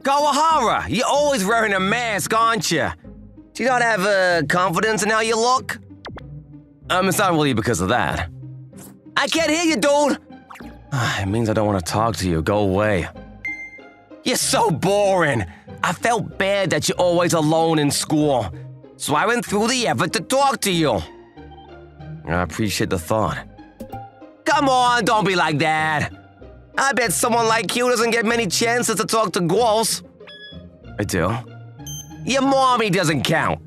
Kawahara, you're always wearing a mask, aren't you? Do you not have confidence in how you look? It's not really because of that. I can't hear you, dude! It means I don't want to talk to you. Go away. You're so boring. I felt bad that you're always alone in school, so I went through the effort to talk to you. I appreciate the thought. Come on, don't be like that. I bet someone like you doesn't get many chances to talk to girls. I do. Your mommy doesn't count.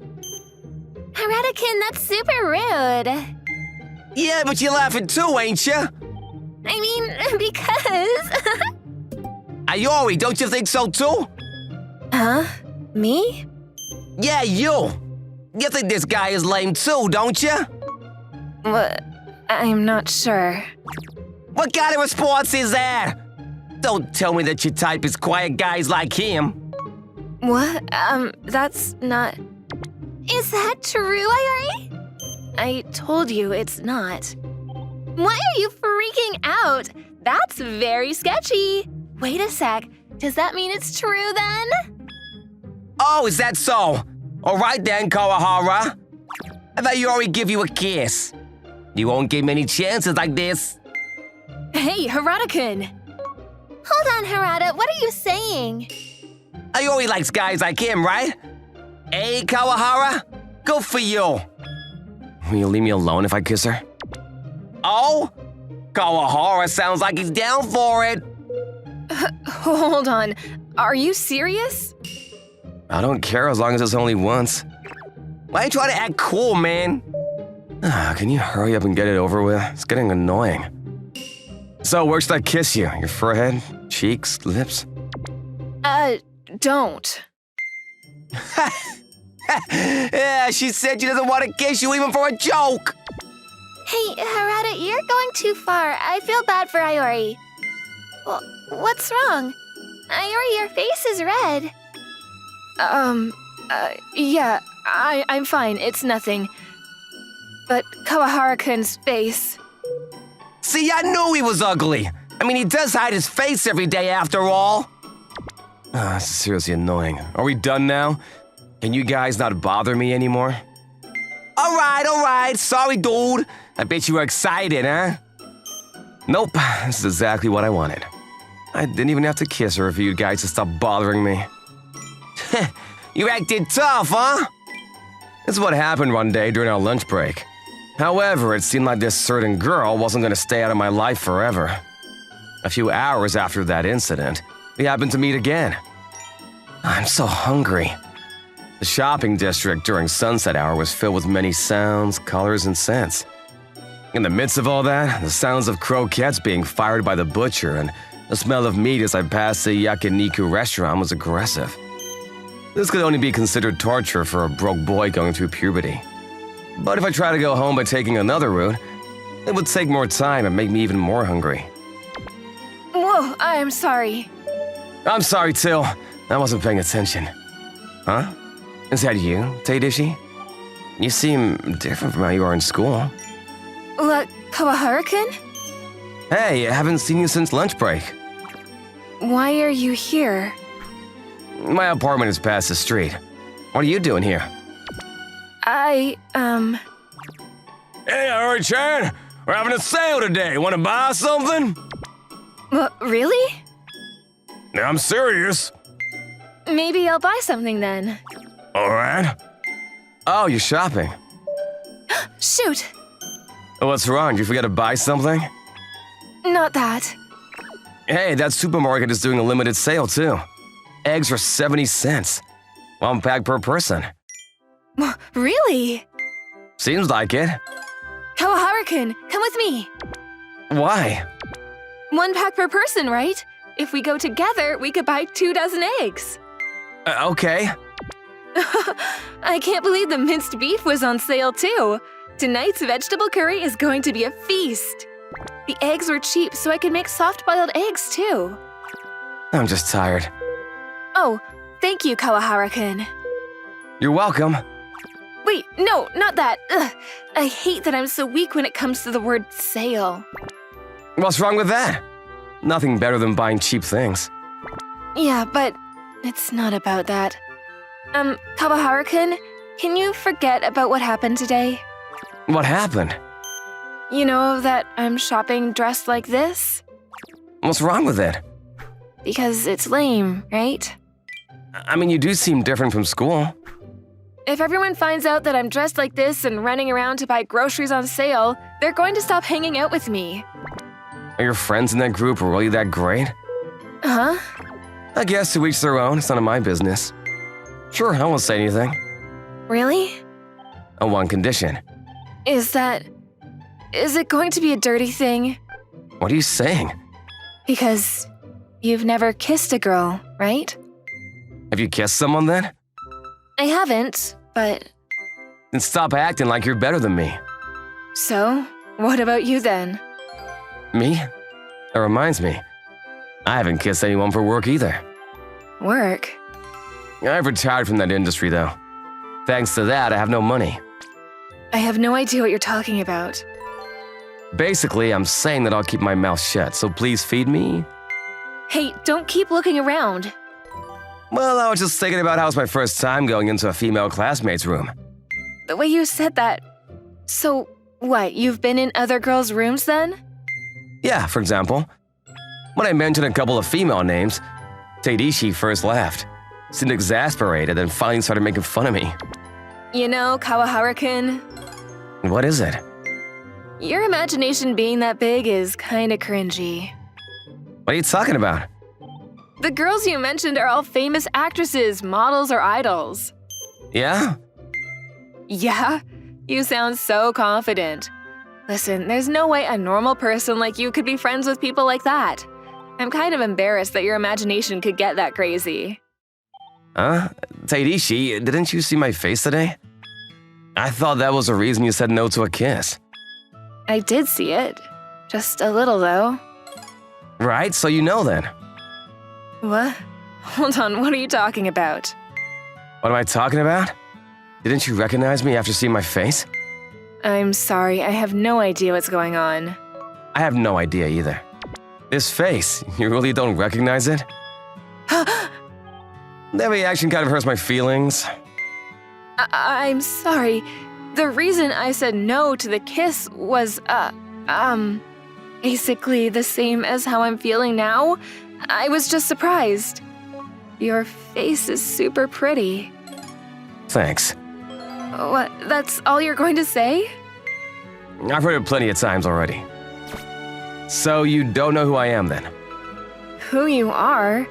Harada-kun, that's super rude. Yeah, but you're laughing too, ain't you? I mean, because… Ayori, don't you think so too? Huh? Me? Yeah, you. You think this guy is lame too, don't you? What? I'm not sure. What kind of response is that? Don't tell me that your type is quiet guys like him. What? That's not… Is that true, Ayori? I told you it's not. Why are you freaking out? That's very sketchy. Wait a sec. Does that mean it's true then? Oh, is that so? All right then, Kawahara. I thought Yori give you a kiss. You won't give me any chances like this. Hey, Harada-kun. Hold on, Harada. What are you saying? Ayori likes guys like him, right? Hey, Kawahara, good for you. Will you leave me alone if I kiss her? Oh? Kawahara sounds like he's down for it. Hold on. Are you serious? I don't care as long as it's only once. Why are you trying to act cool, man? Can you hurry up and get it over with? It's getting annoying. So, where should I kiss you? Your forehead? Cheeks? Lips? Don't. Yeah, she said she doesn't want to kiss you even for a joke. Hey, Harada, you're going too far. I feel bad for Ayori. Well, what's wrong? Ayori, your face is red. Yeah, I'm fine. It's nothing. But Kawahara-kun's face… See, I knew he was ugly. I mean, he does hide his face every day after all. This is seriously annoying. Are we done now? Can you guys not bother me anymore? All right. Sorry, dude. I bet you were excited, huh? Nope, this is exactly what I wanted. I didn't even have to kiss her for you guys to stop bothering me. You acted tough, huh? This is what happened one day during our lunch break. However, it seemed like this certain girl wasn't going to stay out of my life forever. A few hours after that incident, we happened to meet again. I'm so hungry. The shopping district during sunset hour was filled with many sounds, colors, and scents. In the midst of all that, the sounds of croquettes being fired by the butcher and the smell of meat as I passed the yakiniku restaurant was aggressive. This could only be considered torture for a broke boy going through puberty. But if I try to go home by taking another route, it would take more time and make me even more hungry. Whoa, I'm sorry. I'm sorry, too. I wasn't paying attention. Huh? Is that you, Teidishi? You seem different from how you are in school. What, Kawahara-kun? Hey, I haven't seen you since lunch break. Why are you here? My apartment is past the street. What are you doing here? Hey, Ari-chan! We're having a sale today. Want to buy something? Really? I'm serious. Maybe I'll buy something then. All right. Oh, you're shopping. Shoot! What's wrong? Did you forget to buy something? Not that. Hey, that supermarket is doing a limited sale, too. Eggs are 70 cents. 1 pack per person. Really? Seems like it. Kawahara-kun, come with me. Why? 1 pack per person, right? If we go together, we could buy 2 dozen eggs. Okay. I can't believe the minced beef was on sale, too. Tonight's vegetable curry is going to be a feast. The eggs were cheap, so I could make soft-boiled eggs, too. I'm just tired. Oh, thank you, Kawahara-kun. You're welcome. Wait, no, not that. Ugh. I hate that I'm so weak when it comes to the word sale. What's wrong with that? Nothing better than buying cheap things. Yeah, but It's not about that. Kawahara-kun, can you forget about what happened today? What happened? You know that I'm shopping dressed like this? What's wrong with it? Because it's lame, right? I mean, you do seem different from school. If everyone finds out that I'm dressed like this and running around to buy groceries on sale, they're going to stop hanging out with me. Are your friends in that group really that great? Huh? I guess to each their own, it's none of my business. Sure, I won't say anything. Really? On one condition. Is it going to be a dirty thing? What are you saying? Because you've never kissed a girl, right? Have you kissed someone then? I haven't, but... Then stop acting like you're better than me. So, what about you then? Me? That reminds me. I haven't kissed anyone for work either. Work? I've retired from that industry though. Thanks to that, I have no money. I have no idea what you're talking about. Basically, I'm saying that I'll keep my mouth shut, so please feed me. Hey, don't keep looking around. Well, I was just thinking about how it's my first time going into a female classmate's room. The way you said that... So, what, you've been in other girls' rooms then? Yeah, for example. When I mentioned a couple of female names, Teidishi first laughed, seemed exasperated, and finally started making fun of me. You know, Kawahara-kun, What is it? your imagination being that big is kinda cringy. What are you talking about? The girls you mentioned are all famous actresses, models, or idols. Yeah? Yeah? You sound so confident. Listen, there's no way a normal person like you could be friends with people like that. I'm kind of embarrassed that your imagination could get that crazy. Huh? Teidishi, didn't you see my face today? I thought that was the reason you said no to a kiss. I did see it. Just a little, though. Right, so you know then. What? Hold on, what are you talking about? What am I talking about? Didn't you recognize me after seeing my face? I'm sorry, I have no idea what's going on. I have no idea either. This face, you really don't recognize it? That reaction kind of hurts my feelings. I'm sorry. The reason I said no to the kiss was, basically the same as how I'm feeling now. I was just surprised. Your face is super pretty. Thanks. What, that's all you're going to say? I've heard it plenty of times already. So you don't know who I am then? Who you are?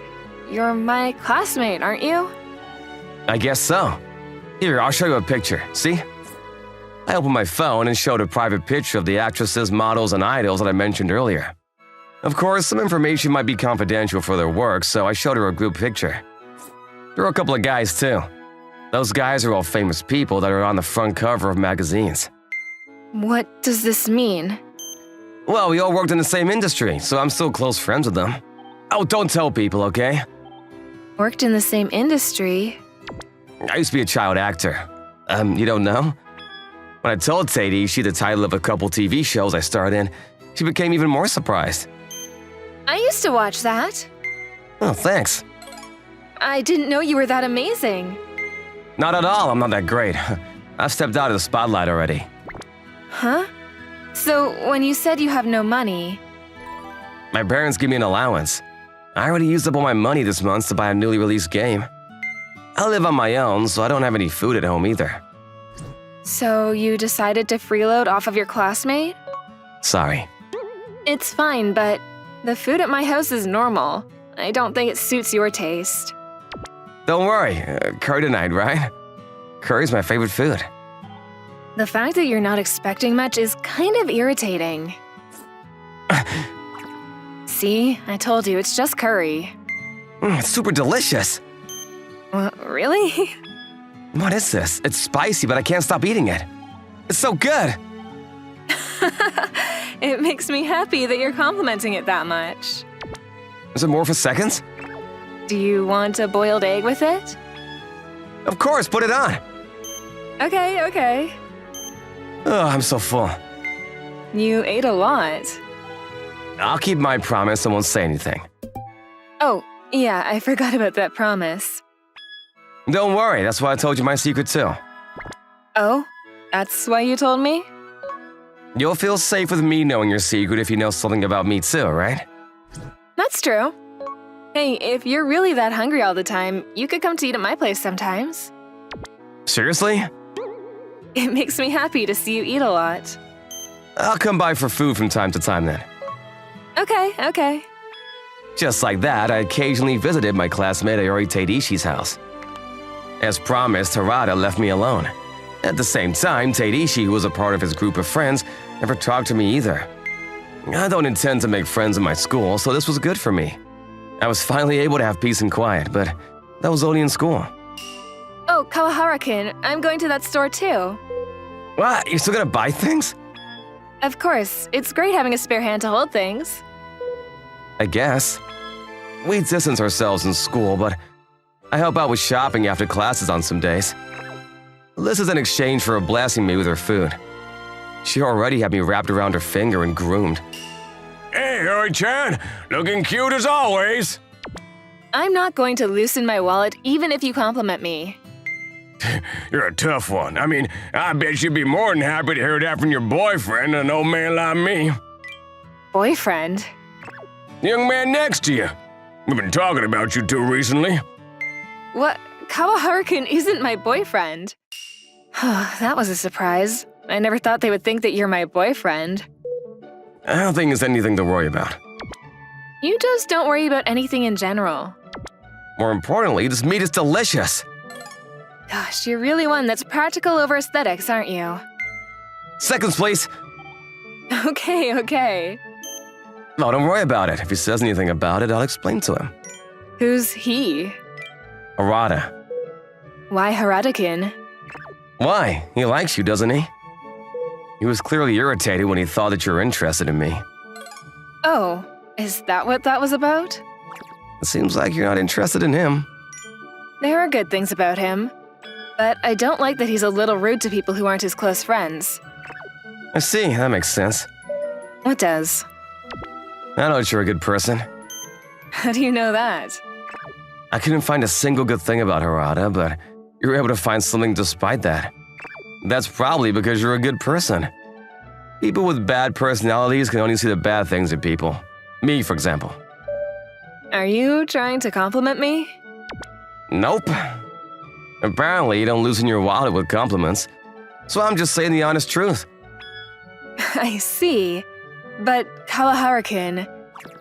You're my classmate, aren't you? I guess so. Here, I'll show you a picture, see? I opened my phone and showed a private picture of the actresses, models, and idols that I mentioned earlier. Of course, some information might be confidential for their work, so I showed her a group picture. There were a couple of guys too. Those guys are all famous people that are on the front cover of magazines. What does this mean? Well, we all worked in the same industry, so I'm still close friends with them. Oh, don't tell people, okay? Worked in the same industry? I used to be a child actor. You don't know? When I told Teidishi the title of a couple TV shows I starred in, she became even more surprised. I used to watch that. Oh, thanks. I didn't know you were that amazing. Not at all, I'm not that great. I've stepped out of the spotlight already. Huh? So, when you said you have no money... My parents give me an allowance. I already used up all my money this month to buy a newly released game. I live on my own, so I don't have any food at home either. So, you decided to freeload off of your classmate? Sorry. It's fine, but the food at my house is normal. I don't think it suits your taste. Don't worry, curry tonight, right? Curry's my favorite food. The fact that you're not expecting much is kind of irritating. See, I told you, it's just curry. It's super delicious. Really? What is this? It's spicy, but I can't stop eating it. It's so good. It makes me happy that you're complimenting it that much. Is it more for seconds? Do you want a boiled egg with it? Of course, put it on. Okay. Oh, I'm so full. You ate a lot. I'll keep my promise and won't say anything. Oh, Yeah, I forgot about that promise. Don't worry, that's why I told you my secret too. Oh? That's why you told me? You'll feel safe with me knowing your secret if you know something about me too, right? That's true. Hey, if you're really that hungry all the time, you could come to eat at my place sometimes. Seriously? It makes me happy to see you eat a lot. I'll come by for food from time to time then. Okay. Just like that, I occasionally visited my classmate Ayori Teidishi's house. As promised, Harada left me alone. At the same time, Teidishi, who was a part of his group of friends, never talked to me either. I don't intend to make friends in my school, so this was good for me. I was finally able to have peace and quiet, but that was only in school. Oh, Kawahara-kun, I'm going to that store too. What? You're still gonna buy things? Of course, it's great having a spare hand to hold things. I guess. We distance ourselves in school, but I help out with shopping after classes on some days. This is in exchange for her blessing me with her food. She already had me wrapped around her finger and groomed. Hey, Hori-chan! Looking cute as always! I'm not going to loosen my wallet even if you compliment me. You're a tough one. I mean, I bet you'd be more than happy to hear that from your boyfriend, an old man like me. Boyfriend? Young man next to you. We've been talking about you two recently. What? Kawahara-kun isn't my boyfriend. That was a surprise. I never thought they would think that you're my boyfriend. I don't think there's anything to worry about. You just don't worry about anything in general. More importantly, this meat is delicious. Gosh, you're really one that's practical over aesthetics, aren't you? Seconds, please. Okay. No, don't worry about it. If he says anything about it, I'll explain to him. Who's he? Harada. Why Harada-kun? Why? He likes you, doesn't he? He was clearly irritated when he thought that you were interested in me. Oh, is that what that was about? It seems like you're not interested in him. There are good things about him, but I don't like that he's a little rude to people who aren't his close friends. I see, that makes sense. What does? I know that you're a good person. How do you know that? I couldn't find a single good thing about Harada, but you were able to find something despite that. That's probably because you're a good person. People with bad personalities can only see the bad things in people. Me, for example. Are you trying to compliment me? Nope. Apparently, you don't loosen your wallet with compliments, so I'm just saying the honest truth. I see. But Kawahara-kun,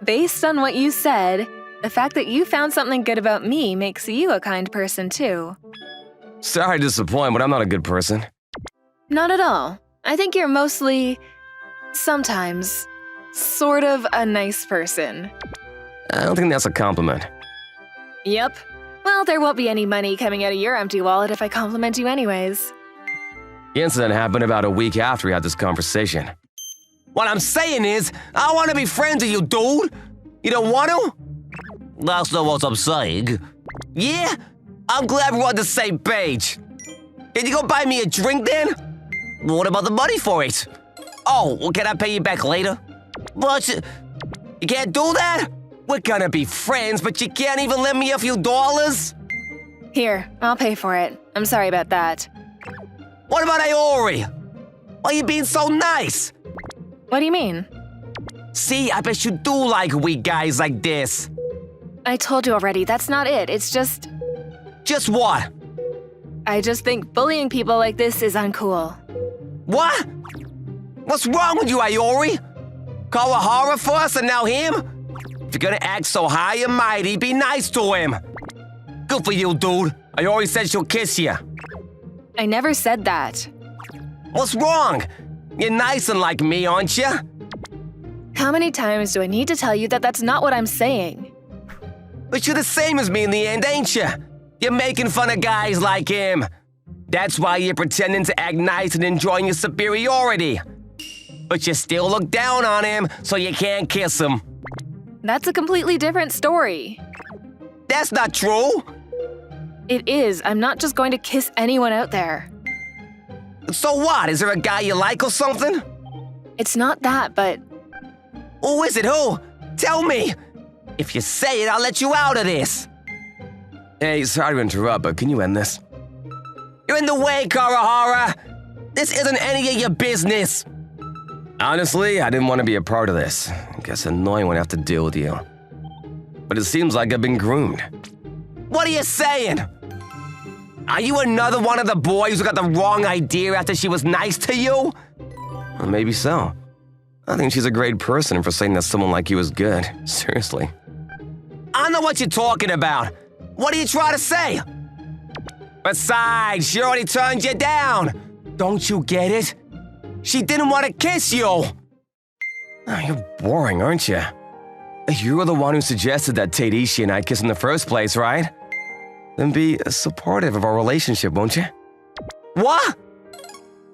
based on what you said, the fact that you found something good about me makes you a kind person too. Sorry to disappoint, but I'm not a good person. Not at all. I think you're mostly, sometimes, sort of a nice person. I don't think that's a compliment. Yep. Well, there won't be any money coming out of your empty wallet if I compliment you anyways. The incident happened about a week after we had this conversation. What I'm saying is, I want to be friends with you, dude. You don't want to? That's not what I'm saying. Yeah? I'm glad we're on the same page. Can you go buy me a drink then? What about the money for it? Oh, well, can I pay you back later? But you can't do that? We're gonna be friends, but you can't even lend me a few dollars? Here, I'll pay for it. I'm sorry about that. What about Ayori? Why are you being so nice? What do you mean? See, I bet you do like weak guys like this. I told you already, that's not it. It's just... Just what? I just think bullying people like this is uncool. What? What's wrong with you, Ayori? Kawahara first and now him? If you're gonna act so high and mighty, be nice to him. Good for you, dude. Ayori said she'll kiss you. I never said that. What's wrong? You're nice and like me, aren't you? How many times do I need to tell you that that's not what I'm saying? But you're the same as me in the end, ain't you? You're making fun of guys like him. That's why you're pretending to act nice and enjoying your superiority. But you still look down on him, so you can't kiss him. That's a completely different story. That's not true. It is. I'm not just going to kiss anyone out there. So what? Is there a guy you like or something? It's not that, but... Who is it? Who? Tell me. If you say it, I'll let you out of this. Hey, sorry to interrupt, but can you end this? You're in the way, Karahara! This isn't any of your business! Honestly, I didn't want to be a part of this. I guess annoying when I have to deal with you. But it seems like I've been groomed. What are you saying? Are you another one of the boys who got the wrong idea after she was nice to you? Well, maybe so. I think she's a great person for saying that someone like you is good. Seriously. I know what you're talking about. What are you trying to say? Besides, she already turned you down. Don't you get it? She didn't want to kiss you. Oh, you're boring, aren't you? You were the one who suggested that Teiichi and I kiss in the first place, right? Then be supportive of our relationship, won't you? What?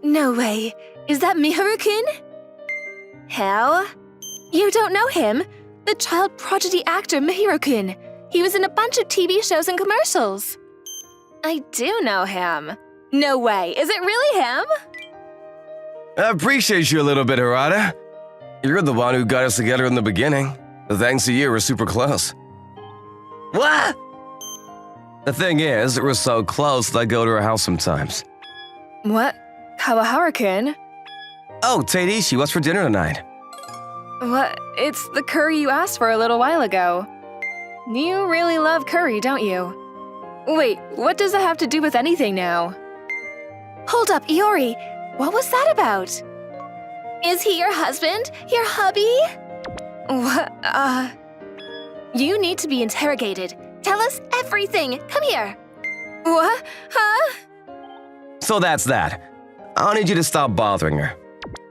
No way. Is that Miharu-kun? Hell? You don't know him? The child prodigy actor Miharu-kun. He was in a bunch of TV shows and commercials. I do know him. No way. Is it really him? I appreciate you a little bit, Harada. You're the one who got us together in the beginning. Thanks to you, we're super close. What? The thing is, we're so close that I go to her house sometimes. What? Kawahara-kun? Oh, Teiichi, what's for dinner tonight? What? It's the curry you asked for a little while ago. You really love curry, don't you? Wait, what does that have to do with anything now? Hold up, Iori. What was that about? Is he your husband? Your hubby? What, You need to be interrogated. Tell us everything. Come here. What? Huh? So that's that. I'll need you to stop bothering her.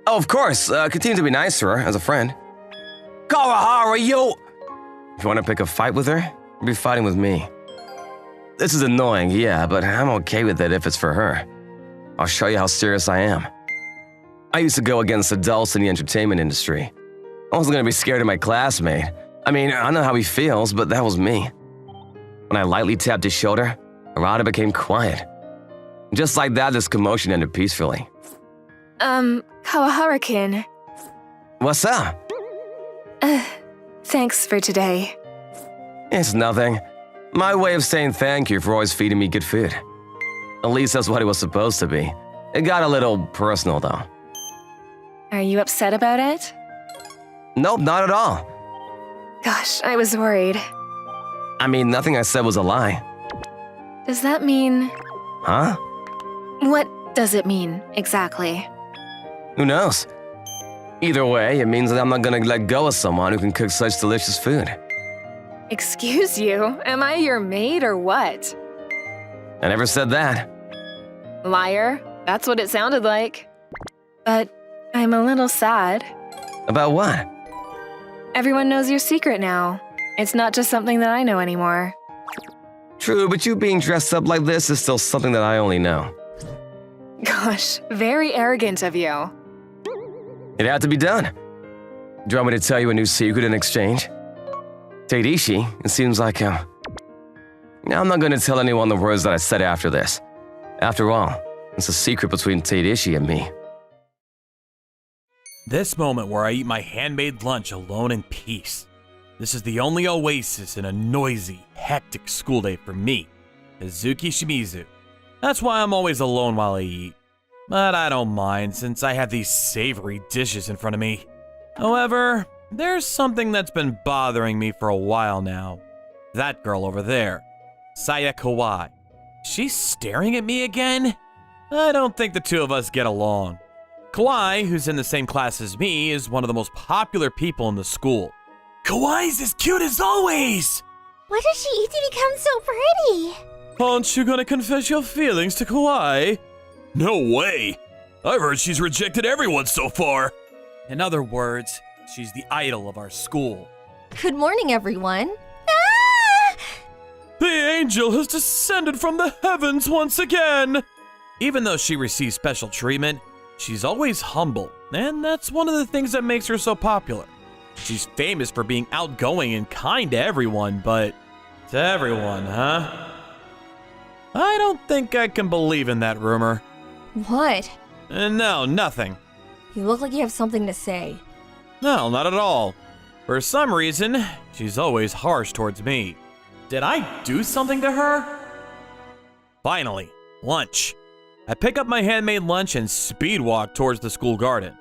Oh, of course, continue to be nice to her as a friend. Karahara, you... If you want to pick a fight with her, you'll be fighting with me. This is annoying, yeah, but I'm okay with it if it's for her. I'll show you how serious I am. I used to go against adults in the entertainment industry. I wasn't going to be scared of my classmate. I mean, I know how he feels, but that was me. When I lightly tapped his shoulder, Harada became quiet. Just like that, this commotion ended peacefully. Kawahara-kun. What's up? Thanks for today. It's nothing. My way of saying thank you for always feeding me good food. At least that's what it was supposed to be. It got a little personal, though. Are you upset about it? Nope, not at all. Gosh, I was worried. I mean, nothing I said was a lie. Does that mean... Huh? What does it mean, exactly? Who knows? Either way, it means that I'm not gonna let go of someone who can cook such delicious food. Excuse you? Am I your maid or what? I never said that. Liar. That's what it sounded like. But I'm a little sad. About what? Everyone knows your secret now. It's not just something that I know anymore. True, but you being dressed up like this is still something that I only know. Gosh, very arrogant of you. It had to be done. Do you want me to tell you a new secret in exchange? Teiichi, it seems like, I'm not going to tell anyone the words that I said after this. After all, it's a secret between Teiichi and me. This moment where I eat my handmade lunch alone in peace. This is the only oasis in a noisy, hectic school day for me, Kazuki Shimizu. That's why I'm always alone while I eat. But I don't mind since I have these savory dishes in front of me. However, there's something that's been bothering me for a while now. That girl over there, Saya Kawai. She's staring at me again? I don't think the two of us get along. Kawai, who's in the same class as me, is one of the most popular people in the school. Kawaii's as cute as always! What does she eat to become so pretty? Aren't you gonna confess your feelings to Kawai? No way! I've heard she's rejected everyone so far. In other words, she's the idol of our school. Good morning, everyone. Ah! The angel has descended from the heavens once again! Even though she receives special treatment, she's always humble, and that's one of the things that makes her so popular. She's famous for being outgoing and kind to everyone, but to everyone, huh? I don't think I can believe in that rumor. What? No, nothing. You look like you have something to say. No, not at all. For some reason, she's always harsh towards me. Did I do something to her? Finally, lunch. I pick up my handmade lunch and speed walk towards the school garden.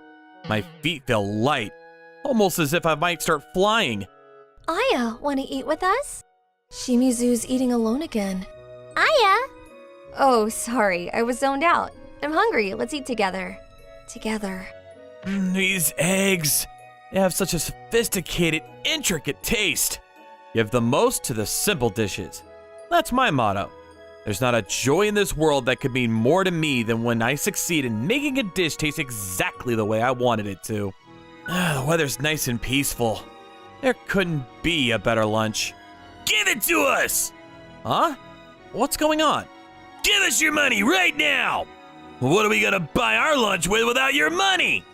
My feet feel light, almost as if I might start flying. Aya, want to eat with us? Shimizu's eating alone again. Aya! Oh, sorry, I was zoned out. I'm hungry, let's eat together. Together. These eggs, they have such a sophisticated, intricate taste. Give the most to the simple dishes. That's my motto. There's not a joy in this world that could mean more to me than when I succeed in making a dish taste exactly the way I wanted it to. The weather's nice and peaceful. There couldn't be a better lunch. Give it to us! Huh? What's going on? Give us your money right now! What are we gonna buy our lunch with without your money?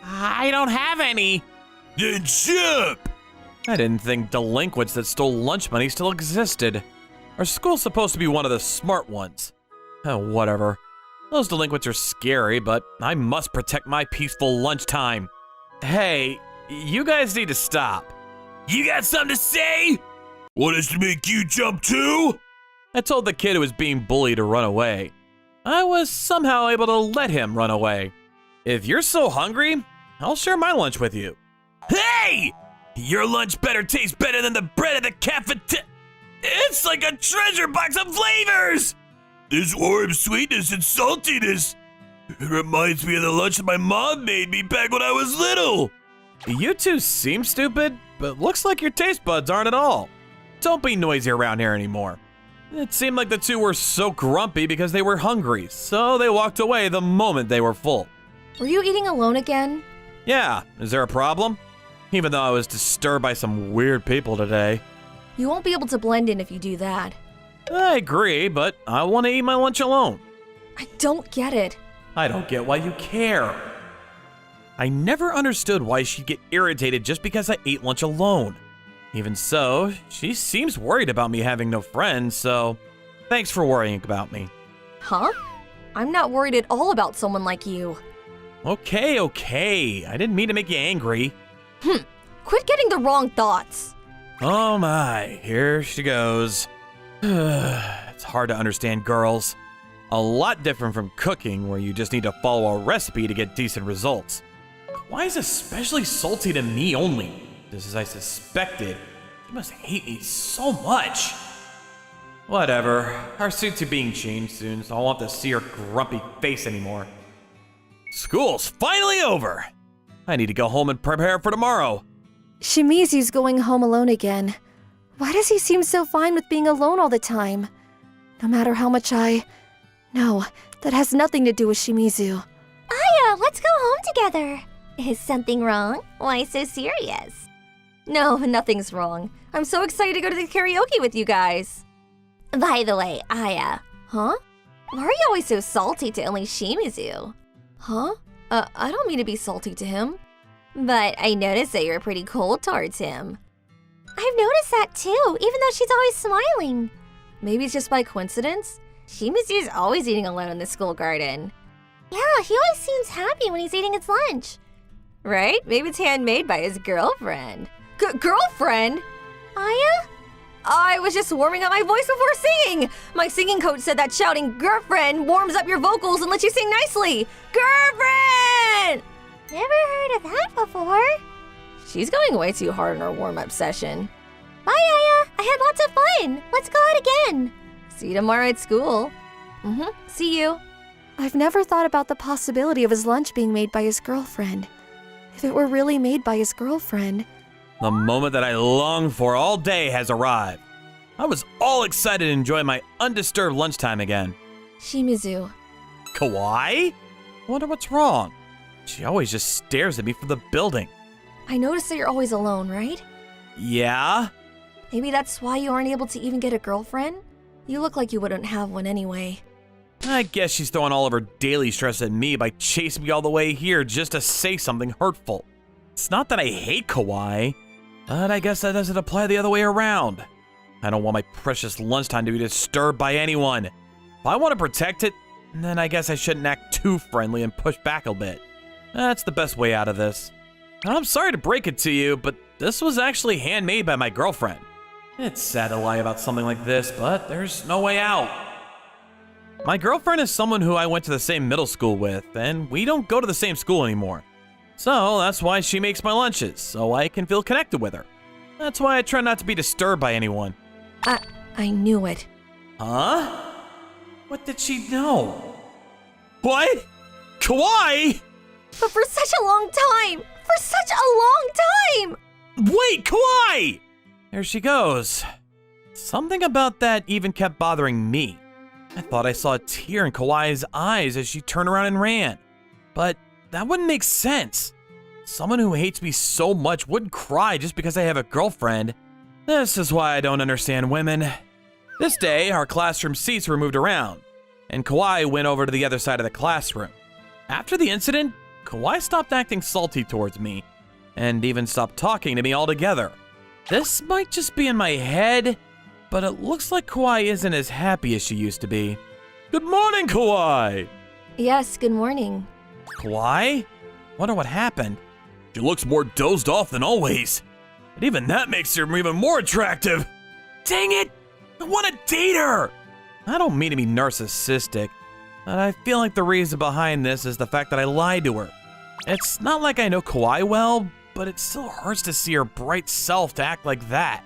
I don't have any. Then jump! I didn't think delinquents that stole lunch money still existed. Our school's supposed to be one of the smart ones. Oh, whatever. Those delinquents are scary, but I must protect my peaceful lunchtime. Hey, you guys need to stop. You got something to say? Want us to make you jump too? I told the kid who was being bullied to run away. I was somehow able to let him run away. If you're so hungry, I'll share my lunch with you. Hey! Your lunch better taste better than the bread at the cafeteria. It's like a treasure box of flavors! There's warm sweetness and saltiness. It reminds me of the lunch that my mom made me back when I was little. You two seem stupid, but looks like your taste buds aren't at all. Don't be noisy around here anymore. It seemed like the two were so grumpy because they were hungry, so they walked away the moment they were full. Were you eating alone again? Yeah, is there a problem? Even though I was disturbed by some weird people today. You won't be able to blend in if you do that. I agree, but I want to eat my lunch alone. I don't get it. I don't get why you care. I never understood why she'd get irritated just because I ate lunch alone. Even so, she seems worried about me having no friends, so thanks for worrying about me. Huh? I'm not worried at all about someone like you. Okay. I didn't mean to make you angry. Quit getting the wrong thoughts. Oh my, here she goes. It's hard to understand girls. A lot different from cooking, where you just need to follow a recipe to get decent results. Why is especially salty to me only? Just as I suspected. She must hate me so much. Whatever, our suits are being changed soon, so I won't have to see her grumpy face anymore. School's finally over. I need to go home and prepare for tomorrow. Shimizu's going home alone again. Why does he seem so fine with being alone all the time? No matter how much No, that has nothing to do with Shimizu. Aya, let's go home together. Is something wrong? Why so serious? No, nothing's wrong. I'm so excited to go to the karaoke with you guys. By the way, Aya. Huh? Why are you always so salty to only Shimizu? Huh? I don't mean to be salty to him. But I noticed that you're pretty cold towards him. I've noticed that too, even though she's always smiling. Maybe it's just by coincidence? Shimizu's always eating alone in the school garden. Yeah, he always seems happy when he's eating his lunch. Right? Maybe it's handmade by his girlfriend. Girlfriend? Aya? I was just warming up my voice before singing. My singing coach said that shouting girlfriend warms up your vocals and lets you sing nicely. Girlfriend! Never heard of that before. She's going way too hard on her warm-up session. Bye, Aya. I had lots of fun. Let's go out again. See you tomorrow at school. See you. I've never thought about the possibility of his lunch being made by his girlfriend. If it were really made by his girlfriend. The moment that I longed for all day has arrived. I was all excited to enjoy my undisturbed lunchtime again. Shimizu. Kawaii? Wonder what's wrong. She always just stares at me from the building. I noticed that you're always alone, right? Yeah? Maybe that's why you aren't able to even get a girlfriend? You look like you wouldn't have one anyway. I guess she's throwing all of her daily stress at me by chasing me all the way here just to say something hurtful. It's not that I hate Kawaii, but I guess that doesn't apply the other way around. I don't want my precious lunchtime to be disturbed by anyone. If I want to protect it, then I guess I shouldn't act too friendly and push back a bit. That's the best way out of this. I'm sorry to break it to you, but this was actually handmade by my girlfriend. It's sad to lie about something like this, but there's no way out. My girlfriend is someone who I went to the same middle school with, and we don't go to the same school anymore. So that's why she makes my lunches, so I can feel connected with her. That's why I try not to be disturbed by anyone. I knew it. Huh? What did she know? What? Kawaii? But for such a long time! For such a long time! Wait, Kawaii! There she goes. Something about that even kept bothering me. I thought I saw a tear in Kawaii's eyes as she turned around and ran. But that wouldn't make sense. Someone who hates me so much wouldn't cry just because I have a girlfriend. This is why I don't understand women. This day, our classroom seats were moved around, and Kawaii went over to the other side of the classroom. After the incident, Kawaii stopped acting salty towards me, and even stopped talking to me altogether. This might just be in my head, but it looks like Kawaii isn't as happy as she used to be. Good morning, Kawaii! Yes, good morning. Kawaii? Wonder what happened. She looks more dozed off than always. And even that makes her even more attractive. Dang it! I want to date her! I don't mean to be narcissistic, but I feel like the reason behind this is the fact that I lied to her. It's not like I know Kawaii well, but it still hurts to see her bright self to act like that.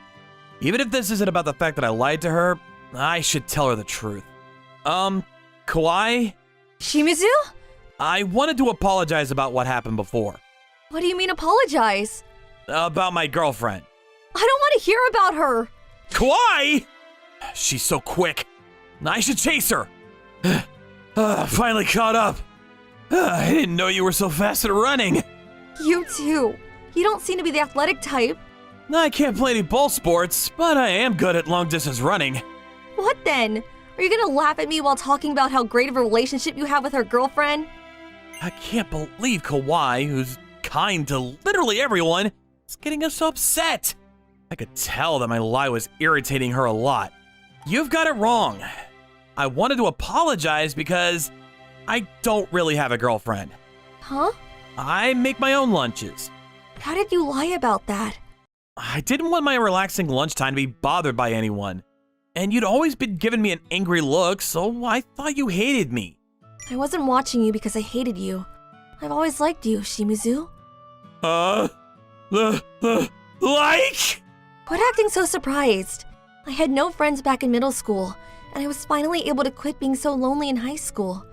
Even if this isn't about the fact that I lied to her, I should tell her the truth. Kawaii? Shimizu? I wanted to apologize about what happened before. What do you mean apologize? About my girlfriend. I don't want to hear about her. Kawaii? She's so quick. I should chase her. Finally caught up. I didn't know you were so fast at running. You too. You don't seem to be the athletic type. I can't play any ball sports, but I am good at long-distance running. What then? Are you gonna laugh at me while talking about how great of a relationship you have with her girlfriend? I can't believe Kawaii, who's kind to literally everyone, is getting us so upset. I could tell that my lie was irritating her a lot. You've got it wrong. I wanted to apologize because I don't really have a girlfriend. Huh? I make my own lunches. How did you lie about that? I didn't want my relaxing lunchtime to be bothered by anyone. And you'd always been giving me an angry look, so I thought you hated me. I wasn't watching you because I hated you. I've always liked you, Shimizu. Like? Quit acting so surprised. I had no friends back in middle school, and I was finally able to quit being so lonely in high school.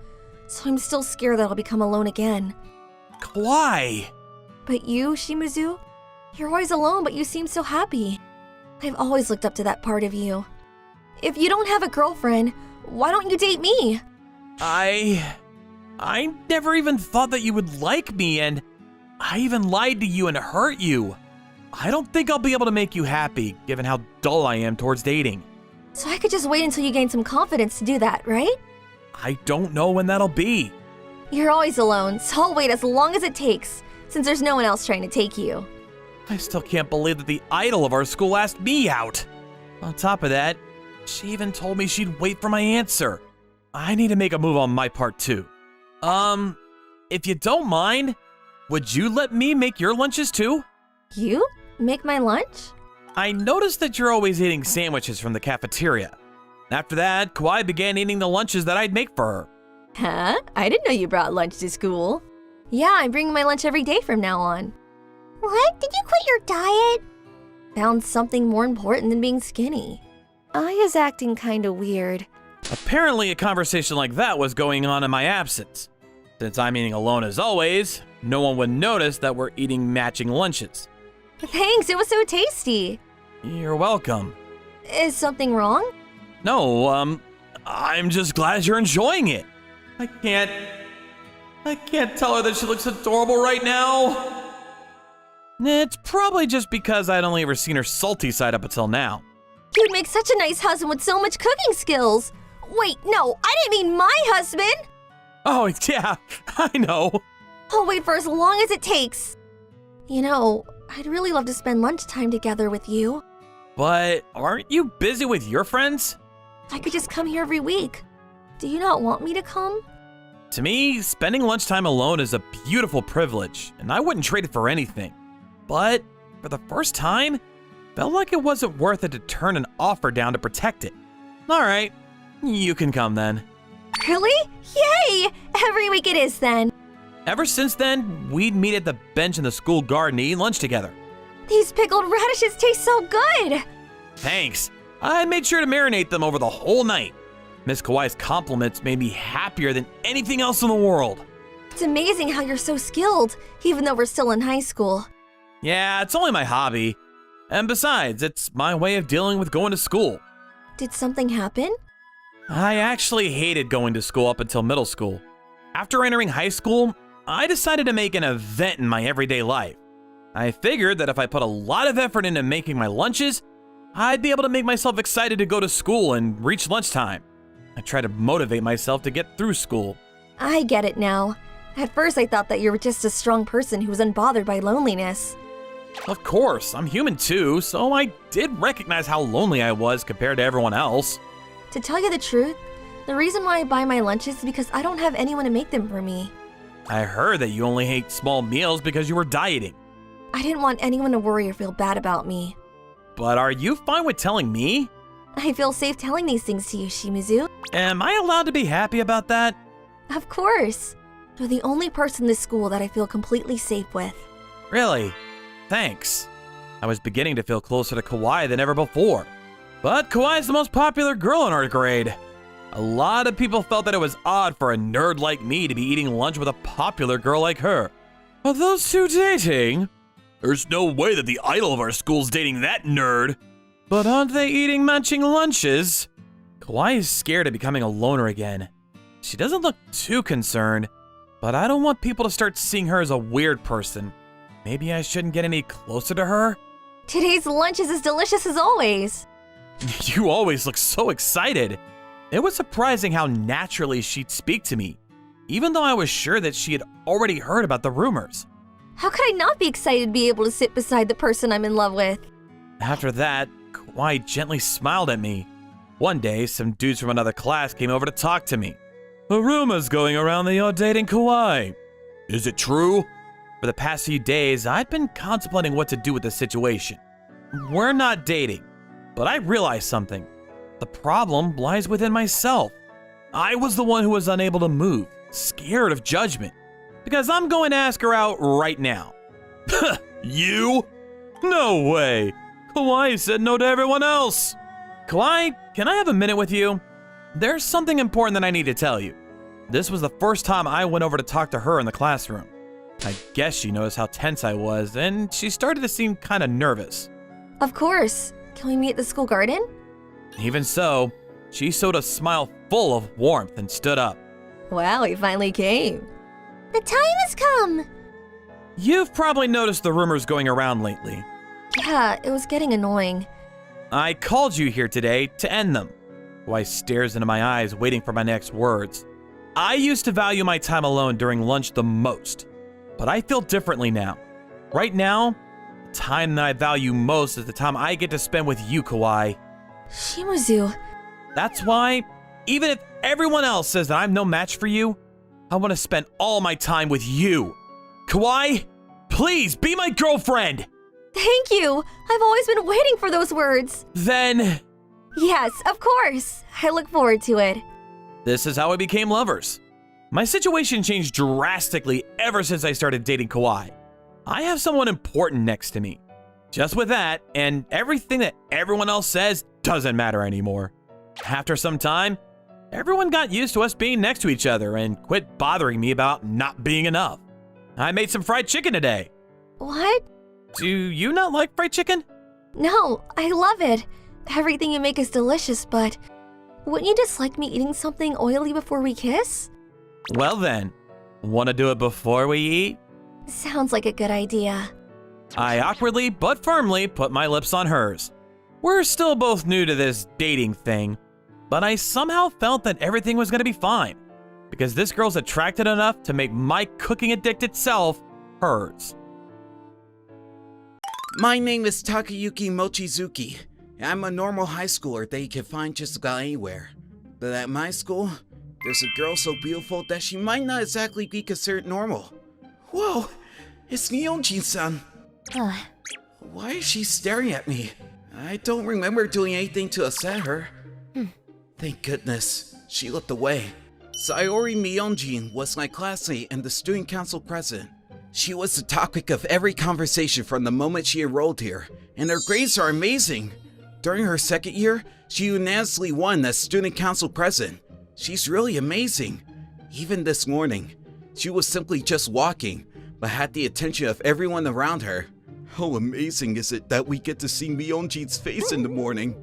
So I'm still scared that I'll become alone again. Why? But you, Shimizu? You're always alone, but you seem so happy. I've always looked up to that part of you. If you don't have a girlfriend, why don't you date me? I never even thought that you would like me, and I even lied to you and hurt you. I don't think I'll be able to make you happy, given how dull I am towards dating. So I could just wait until you gain some confidence to do that, right? I don't know when that'll be. You're always alone, so I'll wait as long as it takes, since there's no one else trying to take you. I still can't believe that the idol of our school asked me out. On top of that, she even told me she'd wait for my answer. I need to make a move on my part too. If you don't mind, would you let me make your lunches too? You? Make my lunch? I noticed that you're always eating sandwiches from the cafeteria. After that, Kawaii began eating the lunches that I'd make for her. Huh? I didn't know you brought lunch to school. Yeah, I'm bringing my lunch every day from now on. What? Did you quit your diet? Found something more important than being skinny. Aya's acting kinda weird. Apparently, a conversation like that was going on in my absence. Since I'm eating alone as always, no one would notice that we're eating matching lunches. Thanks, it was so tasty. You're welcome. Is something wrong? No, I'm just glad you're enjoying it. I can't tell her that she looks adorable right now. It's probably just because I'd only ever seen her salty side up until now. You'd make such a nice husband with so much cooking skills. Wait, no, I didn't mean my husband. Oh, yeah, I know. I'll wait for as long as it takes. You know, I'd really love to spend lunchtime together with you. But aren't you busy with your friends? I could just come here every week. Do you not want me to come? To me, spending lunchtime alone is a beautiful privilege, and I wouldn't trade it for anything. But for the first time, felt like it wasn't worth it to turn an offer down to protect it. All right, you can come then. Really? Yay! Every week it is then. Ever since then, we'd meet at the bench in the school garden to eat lunch together. These pickled radishes taste so good! Thanks. I made sure to marinate them over the whole night. Miss Kawai's compliments made me happier than anything else in the world. It's amazing how you're so skilled, even though we're still in high school. Yeah, it's only my hobby. And besides, it's my way of dealing with going to school. Did something happen? I actually hated going to school up until middle school. After entering high school, I decided to make an event in my everyday life. I figured that if I put a lot of effort into making my lunches, I'd be able to make myself excited to go to school and reach lunchtime. I tried to motivate myself to get through school. I get it now. At first I thought that you were just a strong person who was unbothered by loneliness. Of course, I'm human too, so I did recognize how lonely I was compared to everyone else. To tell you the truth, the reason why I buy my lunches is because I don't have anyone to make them for me. I heard that you only ate small meals because you were dieting. I didn't want anyone to worry or feel bad about me. But are you fine with telling me? I feel safe telling these things to you, Shimizu. Am I allowed to be happy about that? Of course. You're the only person in this school that I feel completely safe with. Really? Thanks. I was beginning to feel closer to Kawai than ever before. But Kawai's the most popular girl in our grade. A lot of people felt that it was odd for a nerd like me to be eating lunch with a popular girl like her. Are those two dating? There's no way that the idol of our school's dating that nerd. But aren't they eating matching lunches? Kawai is scared of becoming a loner again. She doesn't look too concerned, but I don't want people to start seeing her as a weird person. Maybe I shouldn't get any closer to her? Today's lunch is as delicious as always. You always look so excited. It was surprising how naturally she'd speak to me, even though I was sure that she had already heard about the rumors. How could I not be excited to be able to sit beside the person I'm in love with? After that, Kawai gently smiled at me. One day, some dudes from another class came over to talk to me. A rumor's going around that you're dating Kawai. Is it true? For the past few days, I'd been contemplating what to do with the situation. We're not dating, but I realized something. The problem lies within myself. I was the one who was unable to move, scared of judgment, because I'm going to ask her out right now. You? No way. Kawai said no to everyone else. Kawai, can I have a minute with you? There's something important that I need to tell you. This was the first time I went over to talk to her in the classroom. I guess she noticed how tense I was, and she started to seem kind of nervous. Of course. Can we meet at the school garden? Even so, she showed a smile full of warmth and stood up. Wow, he finally came. The time has come. You've probably noticed the rumors going around lately. Yeah, it was getting annoying. I called you here today to end them. Kawai stares into my eyes, waiting for my next words. I used to value my time alone during lunch the most, but I feel differently now. Right now, the time that I value most is the time I get to spend with you, Kawai. Shimizu. That's why, even if everyone else says that I'm no match for you, I want to spend all my time with you. Kawai, please be my girlfriend. Thank you. I've always been waiting for those words. Then, Yes, of course. I look forward to it. this is how we became lovers. My situation changed drastically ever since I started dating Kawai. I have someone important next to me. Just with that, and everything that everyone else says doesn't matter anymore. After some time, everyone got used to us being next to each other and quit bothering me about not being enough. I made some fried chicken today. What? Do you not like fried chicken? No, I love it. Everything you make is delicious, but wouldn't you dislike me eating something oily before we kiss? Well then, wanna do it before we eat? Sounds like a good idea. I awkwardly but firmly put my lips on hers. We're still both new to this dating thing, but I somehow felt that everything was gonna be fine, because this girl's attracted enough to make my cooking addicted self hers. My name is Takayuki Mochizuki. I'm a normal high schooler that you can find just about anywhere. But at my school, there's a girl so beautiful that she might not exactly be considered normal. Whoa, it's Nyeonjin-san. Why is she staring at me? I don't remember doing anything to upset her. Thank goodness, she looked away. Sayori Miyonjin was my classmate and the student council president. She was the topic of every conversation from the moment she enrolled here, and her grades are amazing. During her second year, she unanimously won as student council president. She's really amazing. Even this morning, she was simply just walking, but had the attention of everyone around her. How amazing is it that we get to see Miyonjin's face in the morning?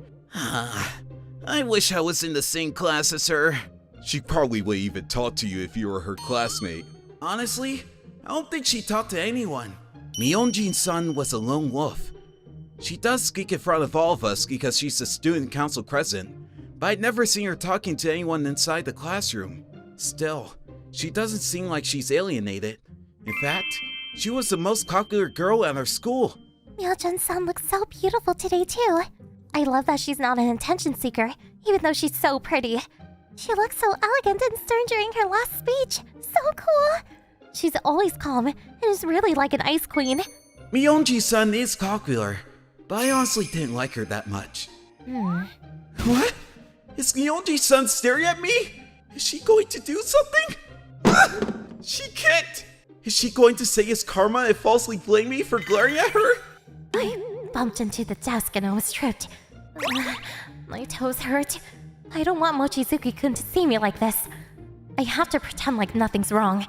I wish I was in the same class as her. She probably would even talk to you if you were her classmate. Honestly, I don't think she talked to anyone. Miyonjin's son was a lone wolf. She does speak in front of all of us because she's the student council president, but I'd never seen her talking to anyone inside the classroom. Still, she doesn't seem like she's alienated. In fact, she was the most popular girl at our school. Myo-jun-san looks so beautiful today too. I love that she's not an attention seeker, even though she's so pretty. She looks so elegant and stern during her last speech. So cool. She's always calm and is really like an ice queen. Miyonji-san is popular, but I honestly didn't like her that much. What? Is Miyonji-san staring at me? Is she going to do something? She can't! Is she going to say it's karma and falsely blame me for glaring at her? I bumped into the desk and I was tripped. My toes hurt. I don't want Mochizuki-kun to see me like this. I have to pretend like nothing's wrong.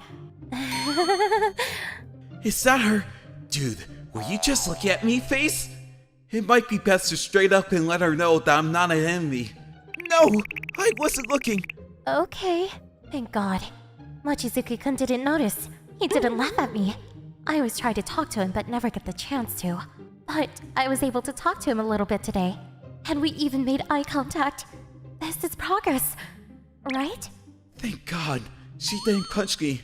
Is that her? Dude, were you just looking at me, face? It might be best to straight up and let her know that I'm not an enemy. No, I wasn't looking. Okay, thank God. Mochizuki-kun didn't notice. He didn't laugh at me. I always try to talk to him but never get the chance to. But I was able to talk to him a little bit today. And we even made eye contact. This is progress, right? Thank God, she didn't punch me.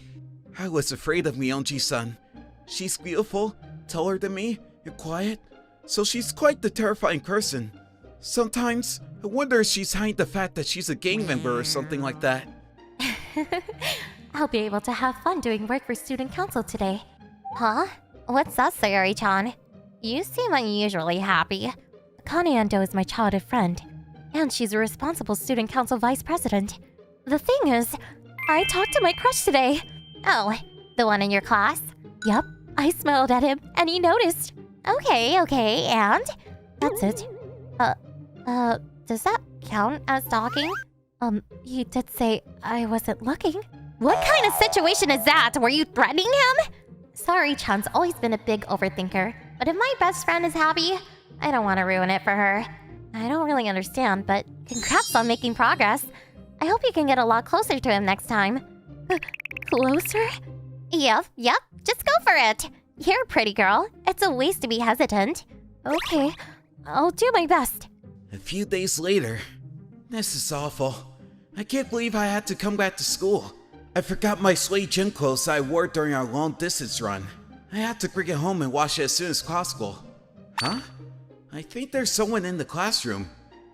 I was afraid of Miyonji-san. She's beautiful, taller than me, and quiet, so she's quite the terrifying person. Sometimes, I wonder if she's hiding the fact that she's a gang member or something like that. I'll be able to have fun doing work for student council today. Huh? What's up, Sayori-chan? You seem unusually happy. Kanon is my childhood friend, and she's a responsible student council vice president. The thing is, I talked to my crush today. Oh, the one in your class? Yup, I smiled at him, and he noticed. Okay, and? That's it. Does that count as stalking? He did say I wasn't looking. What kind of situation is that? Were you threatening him? Sorry, Chan's always been a big overthinker, but if my best friend is happy, I don't want to ruin it for her. I don't really understand, but congrats on making progress. I hope you can get a lot closer to him next time. Closer? Yep, just go for it. You're a pretty girl. It's a waste to be hesitant. Okay, I'll do my best. A few days later. This is awful. I can't believe I had to come back to school. I forgot my suede gym clothes I wore during our long distance run. I had to bring it home and wash it as soon as possible. Huh? I think there's someone in the classroom.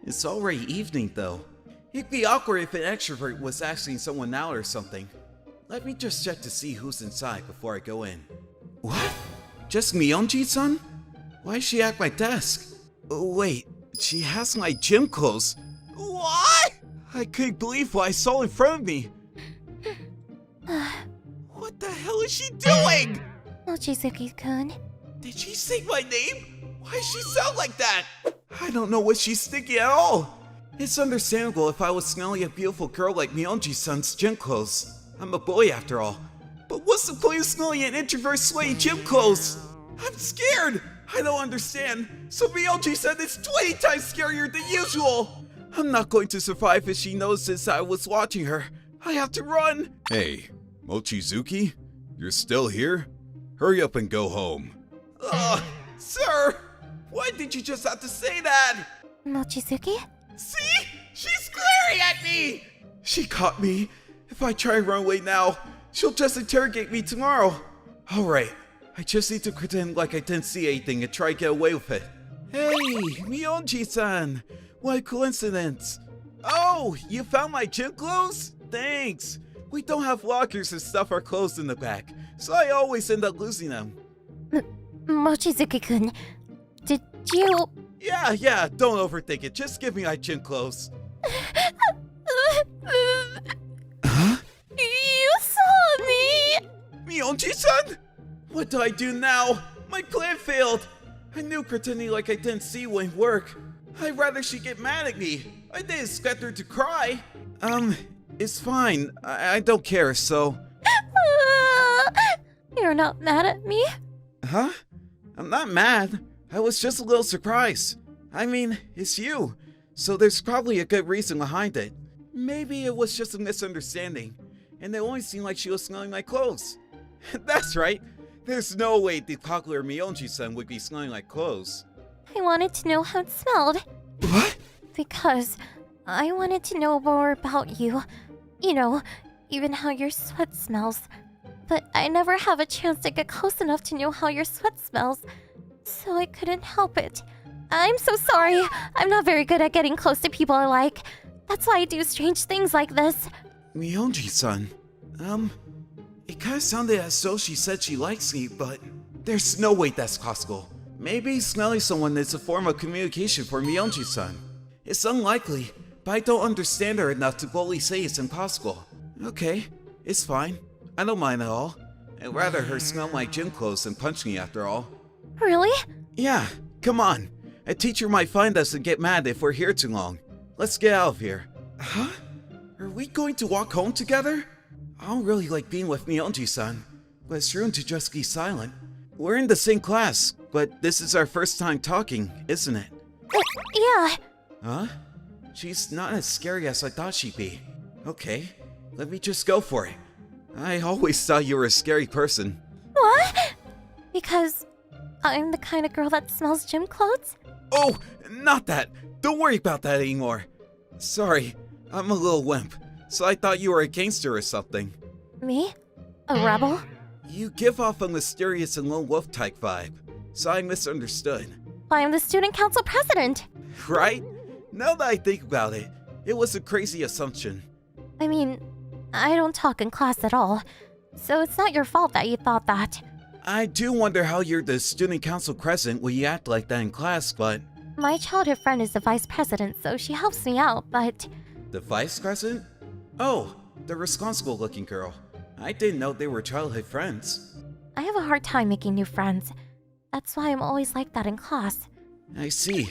It's already evening though. It'd be awkward if an extrovert was asking someone out or something. Let me just check to see who's inside before I go in. What? Just Miyonji-san? Why is she at my desk? Oh, wait, she has my gym clothes. What? I couldn't believe what I saw in front of me. What the hell is she doing? Mochizuki-kun. Did she say my name? Why does she sound like that? I don't know what she's thinking at all. It's understandable if I was smelling a beautiful girl like Miyonji-san's gym clothes. I'm a boy after all. But what's the point of smelling an introvert sweaty gym clothes? I'm scared. I don't understand. So Miyonji-san is 20 times scarier than usual. I'm not going to survive if she notices I was watching her. I have to run. Hey, Mochizuki? You're still here? Hurry up and go home. Sir! Why did you just have to say that? Mochizuki? See? She's glaring at me! She caught me. If I try and run away now, she'll just interrogate me tomorrow. Alright, I just need to pretend like I didn't see anything and try to get away with it. Hey, Miyonji-san! What a coincidence! Oh, you found my gym clothes? Thanks! We don't have lockers and stuff our clothes in the back, so I always end up losing them. Mochizuki-kun, Did you... Yeah, don't overthink it. Just give me my gym clothes. Huh? You saw me! Mionji-san? What do I do now? My plan failed. I knew pretending like I didn't see wouldn't work. I'd rather she get mad at me. I didn't expect her to cry. It's fine. I don't care, so... You're not mad at me? Huh? I'm not mad. I was just a little surprised. I mean, it's you. So there's probably a good reason behind it. Maybe it was just a misunderstanding, and it only seemed like she was smelling my clothes. That's right. There's no way the popular Mionji-san would be smelling like clothes. I wanted to know how it smelled. What? Because I wanted to know more about you. You know, even how your sweat smells. But I never have a chance to get close enough to know how your sweat smells. So I couldn't help it. I'm so sorry. I'm not very good at getting close to people I like. That's why I do strange things like this. Mionji-san, it kinda sounded as though she said she likes me, but there's no way that's possible. Maybe smelling someone is a form of communication for Mionji-san. It's unlikely, but I don't understand her enough to boldly say it's impossible. Okay, it's fine. I don't mind at all. I'd rather her smell my gym clothes than punch me after all. Really? Yeah, come on. A teacher might find us and get mad if we're here too long. Let's get out of here. Huh? Are we going to walk home together? I don't really like being with Mionji-san, but it's rude to just be silent. We're in the same class, but this is our first time talking, isn't it? Yeah. Huh? She's not as scary as I thought she'd be. Okay, let me just go for it. I always thought you were a scary person. What? Because I'm the kind of girl that smells gym clothes? Oh, not that. Don't worry about that anymore. Sorry, I'm a little wimp, so I thought you were a gangster or something. Me? A rebel? You give off a mysterious and lone wolf type vibe, so I misunderstood. I'm the student council president. Right? Now that I think about it, it was a crazy assumption. I mean, I don't talk in class at all, so it's not your fault that you thought that. I do wonder how you're the student council president when you act like that in class, but... My childhood friend is the vice president, so she helps me out, but... The vice president? Oh, the responsible-looking girl. I didn't know they were childhood friends. I have a hard time making new friends. That's why I'm always like that in class. I see.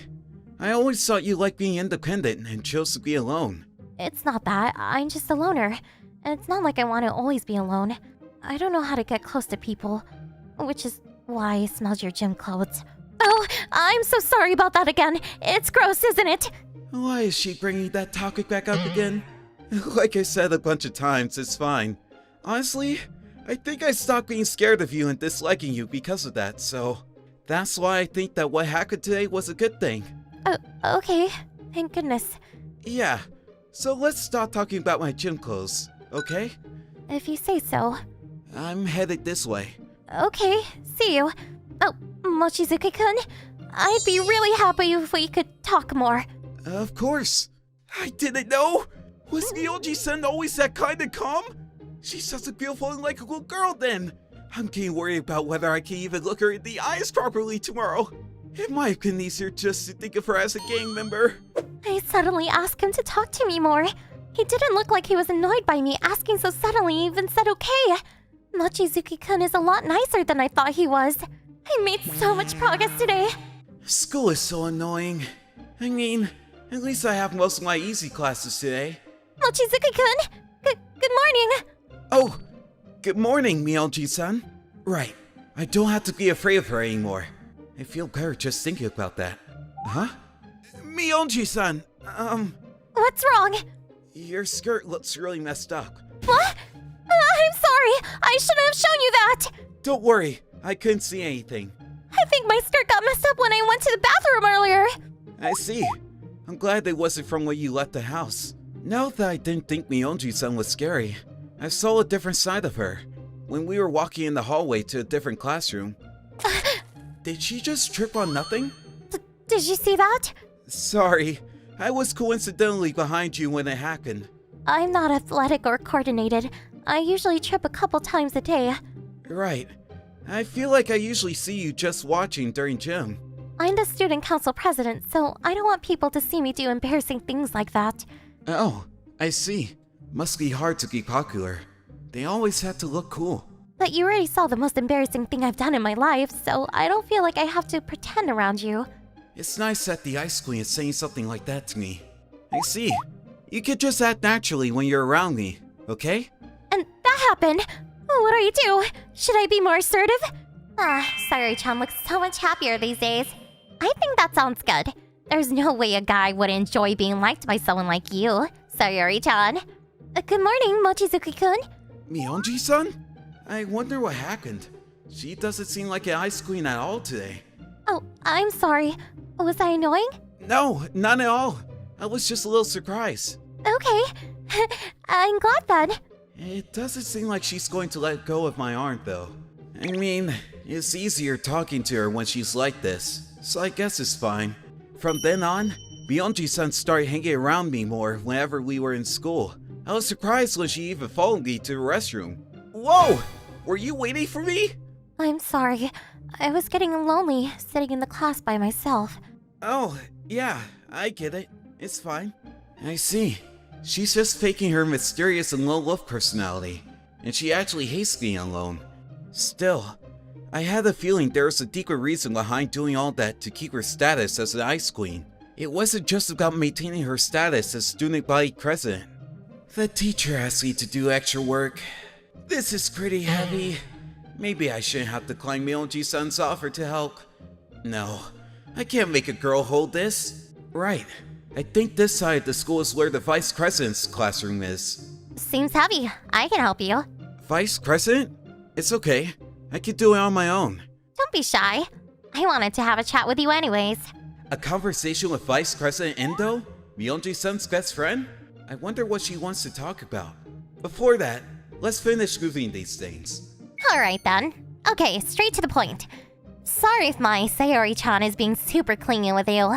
I always thought you liked being independent and chose to be alone. It's not that, I'm just a loner. And it's not like I want to always be alone. I don't know how to get close to people. Which is why I smelled your gym clothes. Oh, I'm so sorry about that again. It's gross, isn't it? Why is she bringing that topic back up again? Like I said a bunch of times, it's fine. Honestly, I think I stopped being scared of you and disliking you because of that, so... That's why I think that what happened today was a good thing. Okay. Thank goodness. Yeah, so let's stop talking about my gym clothes, okay? If you say so. I'm headed this way. Okay, see you. Oh, Mochizuki-kun, I'd be really happy if we could talk more. Of course. I didn't know. Was Mionji-san always that kind of calm? She's such a beautiful and likable girl then. I'm getting worried about whether I can even look her in the eyes properly tomorrow. It might have been easier just to think of her as a gang member. I suddenly asked him to talk to me more. He didn't look like he was annoyed by me asking so suddenly, even said okay. Mochizuki-kun is a lot nicer than I thought he was. I made so much progress today. School is so annoying. I mean, at least I have most of my easy classes today. Mochizuki-kun, good morning. Oh, good morning, Mionji-san. Right, I don't have to be afraid of her anymore. I feel better just thinking about that. Huh? Mionji-san, What's wrong? your skirt looks really messed up. What? I'm sorry. I shouldn't have shown you that. Don't worry, I couldn't see anything. I think my skirt got messed up when I went to the bathroom earlier. I see. I'm glad it wasn't from when you left the house. Now that I didn't think Mionji-san was scary, I saw a different side of her. When we were walking in the hallway to a different classroom. Did she just trip on nothing? Did you see that? Sorry, I was coincidentally behind you when it happened. I'm not athletic or coordinated. I usually trip a couple times a day. Right. I feel like I usually see you just watching during gym. I'm the student council president, so I don't want people to see me do embarrassing things like that. Oh, I see. Must be hard to be popular. They always have to look cool. But you already saw the most embarrassing thing I've done in my life, so I don't feel like I have to pretend around you. It's nice that the Ice Queen is saying something like that to me. I see. You could just act naturally when you're around me, okay? And that happened. What do I do? Should I be more assertive? Sayori-chan looks so much happier these days. I think that sounds good. There's no way a guy would enjoy being liked by someone like you, Sayori-chan. Good morning, Mochizuki-kun. Mionji-san? I wonder what happened. She doesn't seem like an Ice Queen at all today. Oh, I'm sorry. Was I annoying? No, not at all. I was just a little surprised. Okay. I'm glad then. It doesn't seem like she's going to let go of my arm, though. I mean, it's easier talking to her when she's like this, so I guess it's fine. From then on, Mionji-san started hanging around me more whenever we were in school. I was surprised when she even followed me to the restroom. Whoa! Were you waiting for me? I'm sorry. I was getting lonely sitting in the class by myself. Oh, yeah, I get it. It's fine. I see. She's just faking her mysterious and lone wolf personality, and she actually hates being alone. Still, I had a feeling there was a deeper reason behind doing all that to keep her status as an Ice Queen. It wasn't just about maintaining her status as student body president. The teacher asked me to do extra work. This is pretty heavy. Maybe I shouldn't have declined Mionji-san's offer to help. No, I can't make a girl hold this. Right. I think this side of the school is where the vice president's classroom is. Seems heavy. I can help you. Vice president? It's okay. I could do it on my own. Don't be shy. I wanted to have a chat with you anyways. A conversation with Vice President Endo? Mionji-san's best friend? I wonder what she wants to talk about. Before that, let's finish moving these things. Alright then. Okay, straight to the point. Sorry if my Sayori-chan is being super clingy with you.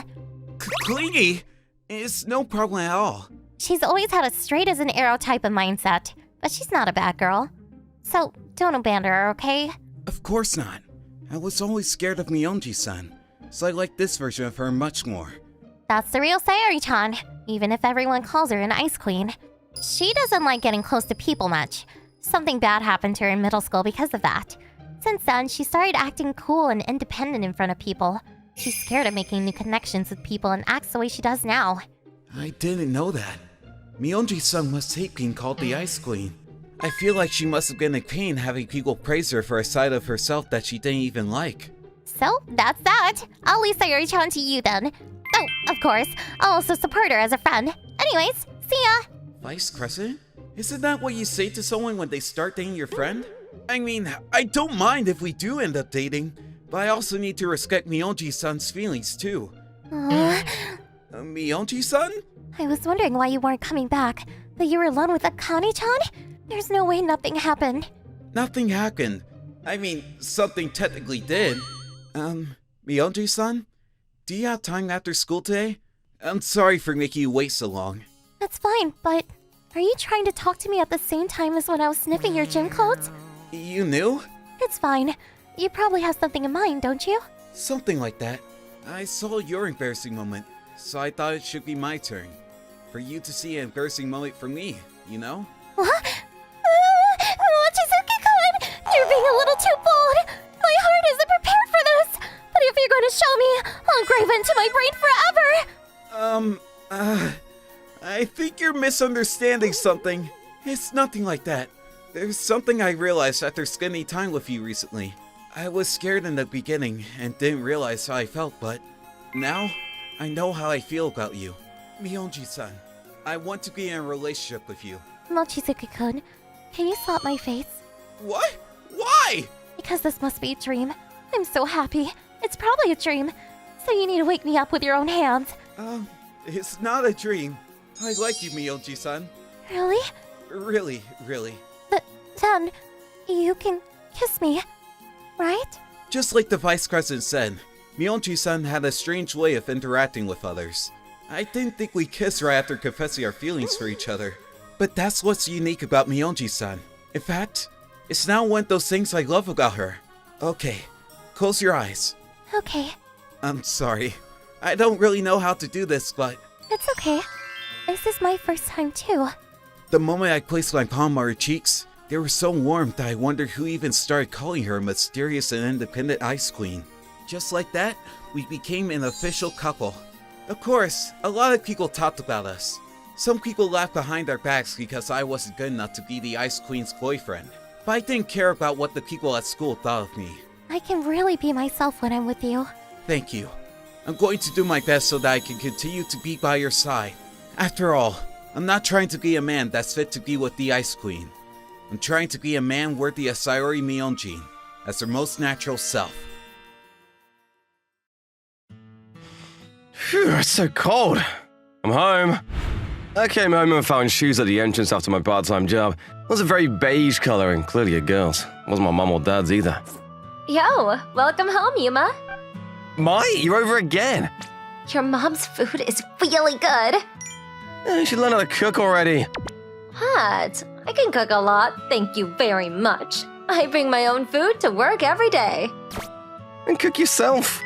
Clingy? It's no problem at all. She's always had a straight as an arrow type of mindset, but she's not a bad girl. So, don't abandon her, okay? Of course not. I was always scared of Mionji-san, so I like this version of her much more. That's the real Sayori-chan, even if everyone calls her an Ice Queen. She doesn't like getting close to people much. Something bad happened to her in middle school because of that. Since then, she started acting cool and independent in front of people. She's scared of making new connections with people and acts the way she does now. I didn't know that. Mionji-san must hate being called the Ice Queen. I feel like she must have been in pain having people praise her for a side of herself that she didn't even like. So, that's that. I'll leave Sayori-chan to you then. Oh, of course, I'll also support her as a friend. Anyways, see ya! Vice President? Isn't that what you say to someone when they start dating your friend? I mean, I don't mind if we do end up dating, but I also need to respect Mionji-san's feelings too. Mionji-san? I was wondering why you weren't coming back. That you were alone with Akane-chan? There's no way nothing happened. Nothing happened. I mean, something technically did. Mionji-san? Do you have time after school today? I'm sorry for making you wait so long. That's fine, but are you trying to talk to me at the same time as when I was sniffing your gym clothes? You knew? It's fine. You probably have something in mind, don't you? Something like that. I saw your embarrassing moment, so I thought it should be my turn. For you to see an embarrassing moment for me, you know? What? Mochizuki-kun! You're being a little too bold! My heart isn't prepared for this! But if you're going to show me, I'll grave into my brain forever! I think you're misunderstanding something. It's nothing like that. There's something I realized after spending time with you recently. I was scared in the beginning and didn't realize how I felt, but now I know how I feel about you. Mionji-san, I want to be in a relationship with you. Mochizuki-kun, can you slap my face? What? Why? Because this must be a dream. I'm so happy. It's probably a dream. So you need to wake me up with your own hands. It's not a dream. I like you, Mionji-san. Really? Really, really. Then, you can kiss me, right? Just like the Vice President said, Mionji-san had a strange way of interacting with others. I didn't think we kissed right after confessing our feelings for each other. But that's what's unique about Mionji-san. In fact, it's now one of those things I love about her. Okay, close your eyes. Okay. I'm sorry. I don't really know how to do this, but It's okay. This is my first time too. the moment I placed my palm on her cheeks, they were so warm that I wondered who even started calling her a mysterious and independent ice queen. Just like that, we became an official couple. Of course, a lot of people talked about us. Some people laughed behind our backs because I wasn't good enough to be the ice queen's boyfriend. But I didn't care about what the people at school thought of me. I can really be myself when I'm with you. Thank you. I'm going to do my best so that I can continue to be by your side. After all, I'm not trying to be a man that's fit to be with the Ice Queen. I'm trying to be a man worthy of Sayori Miyonjin as her most natural self. Phew, it's so cold. I'm home. I came home and found shoes at the entrance after my part-time job. It was a very beige color and clearly a girl's. It wasn't my mum or dad's either. Yo, welcome home, Yuma. Mai, you're over again. Your mom's food is really good. You should learn how to cook already. What? I can cook a lot, thank you very much. I bring my own food to work every day. And cook yourself.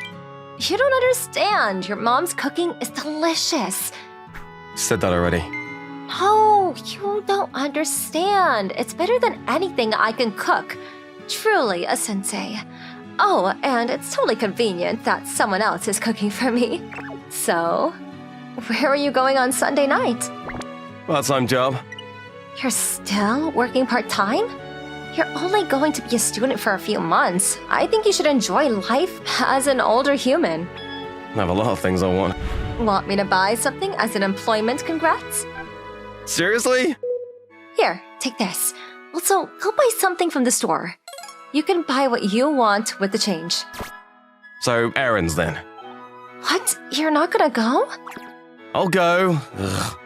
You don't understand. Your mom's cooking is delicious. Said that already. No, you don't understand. It's better than anything I can cook. Truly a sensei. Oh, and it's totally convenient that someone else is cooking for me. So, where are you going on Sunday night? Part-time job. You're still working part-time? You're only going to be a student for a few months. I think you should enjoy life as an older human. I have a lot of things I want. Want me to buy something as an employment congrats? Seriously? Here, take this. Also, go buy something from the store. You can buy what you want with the change. So, errands then. What? You're not gonna go? I'll go. Ugh.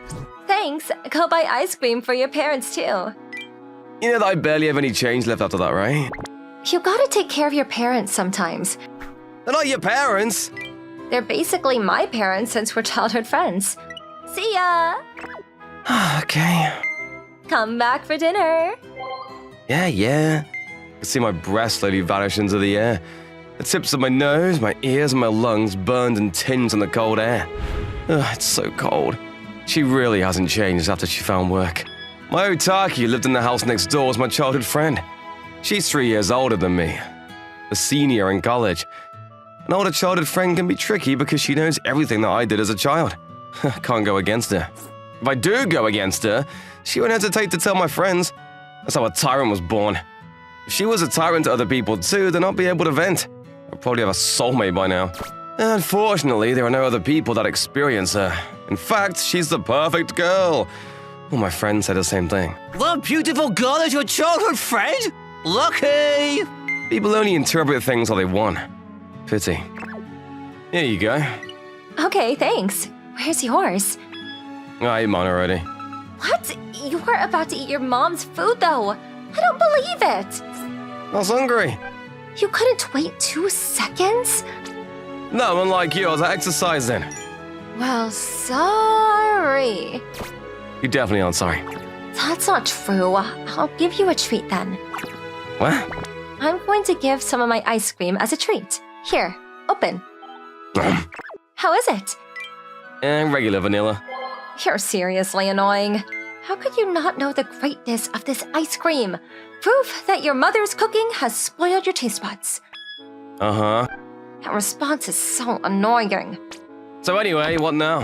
Thanks. Go buy ice cream for your parents too. You know that I barely have any change left after that, right? You gotta take care of your parents sometimes. They're not your parents. They're basically my parents since we're childhood friends. See ya! Okay. Come back for dinner. Yeah. I can see my breath slowly vanish into the air. The tips of my nose, my ears, and my lungs burned and tinged in the cold air. Ugh, it's so cold. She really hasn't changed after she found work. My Otaki, who lived in the house next door, was my childhood friend. She's 3 years older than me, a senior in college. An older childhood friend can be tricky because she knows everything that I did as a child. Can't go against her. If I do go against her, she won't hesitate to tell my friends. That's how a tyrant was born. If she was a tyrant to other people too, then I'd be able to vent. I'd probably have a soulmate by now. Unfortunately, there are no other people that experience her. In fact, she's the perfect girl. All my friends said the same thing. What beautiful girl is your childhood friend? Lucky! People only interpret things how they want. Pity. Here you go. Okay, thanks. Where's yours? I ate mine already. What? You were about to eat your mom's food though. I don't believe it. I was hungry. You couldn't wait 2 seconds? No, unlike you, I was exercising. Well, sorry. You definitely aren't sorry. That's not true. I'll give you a treat then. What? I'm going to give some of my ice cream as a treat. Here, open. How is it? Regular vanilla. You're seriously annoying. How could you not know the greatness of this ice cream? Proof that your mother's cooking has spoiled your taste buds. Uh-huh. That response is so annoying. So anyway, what now?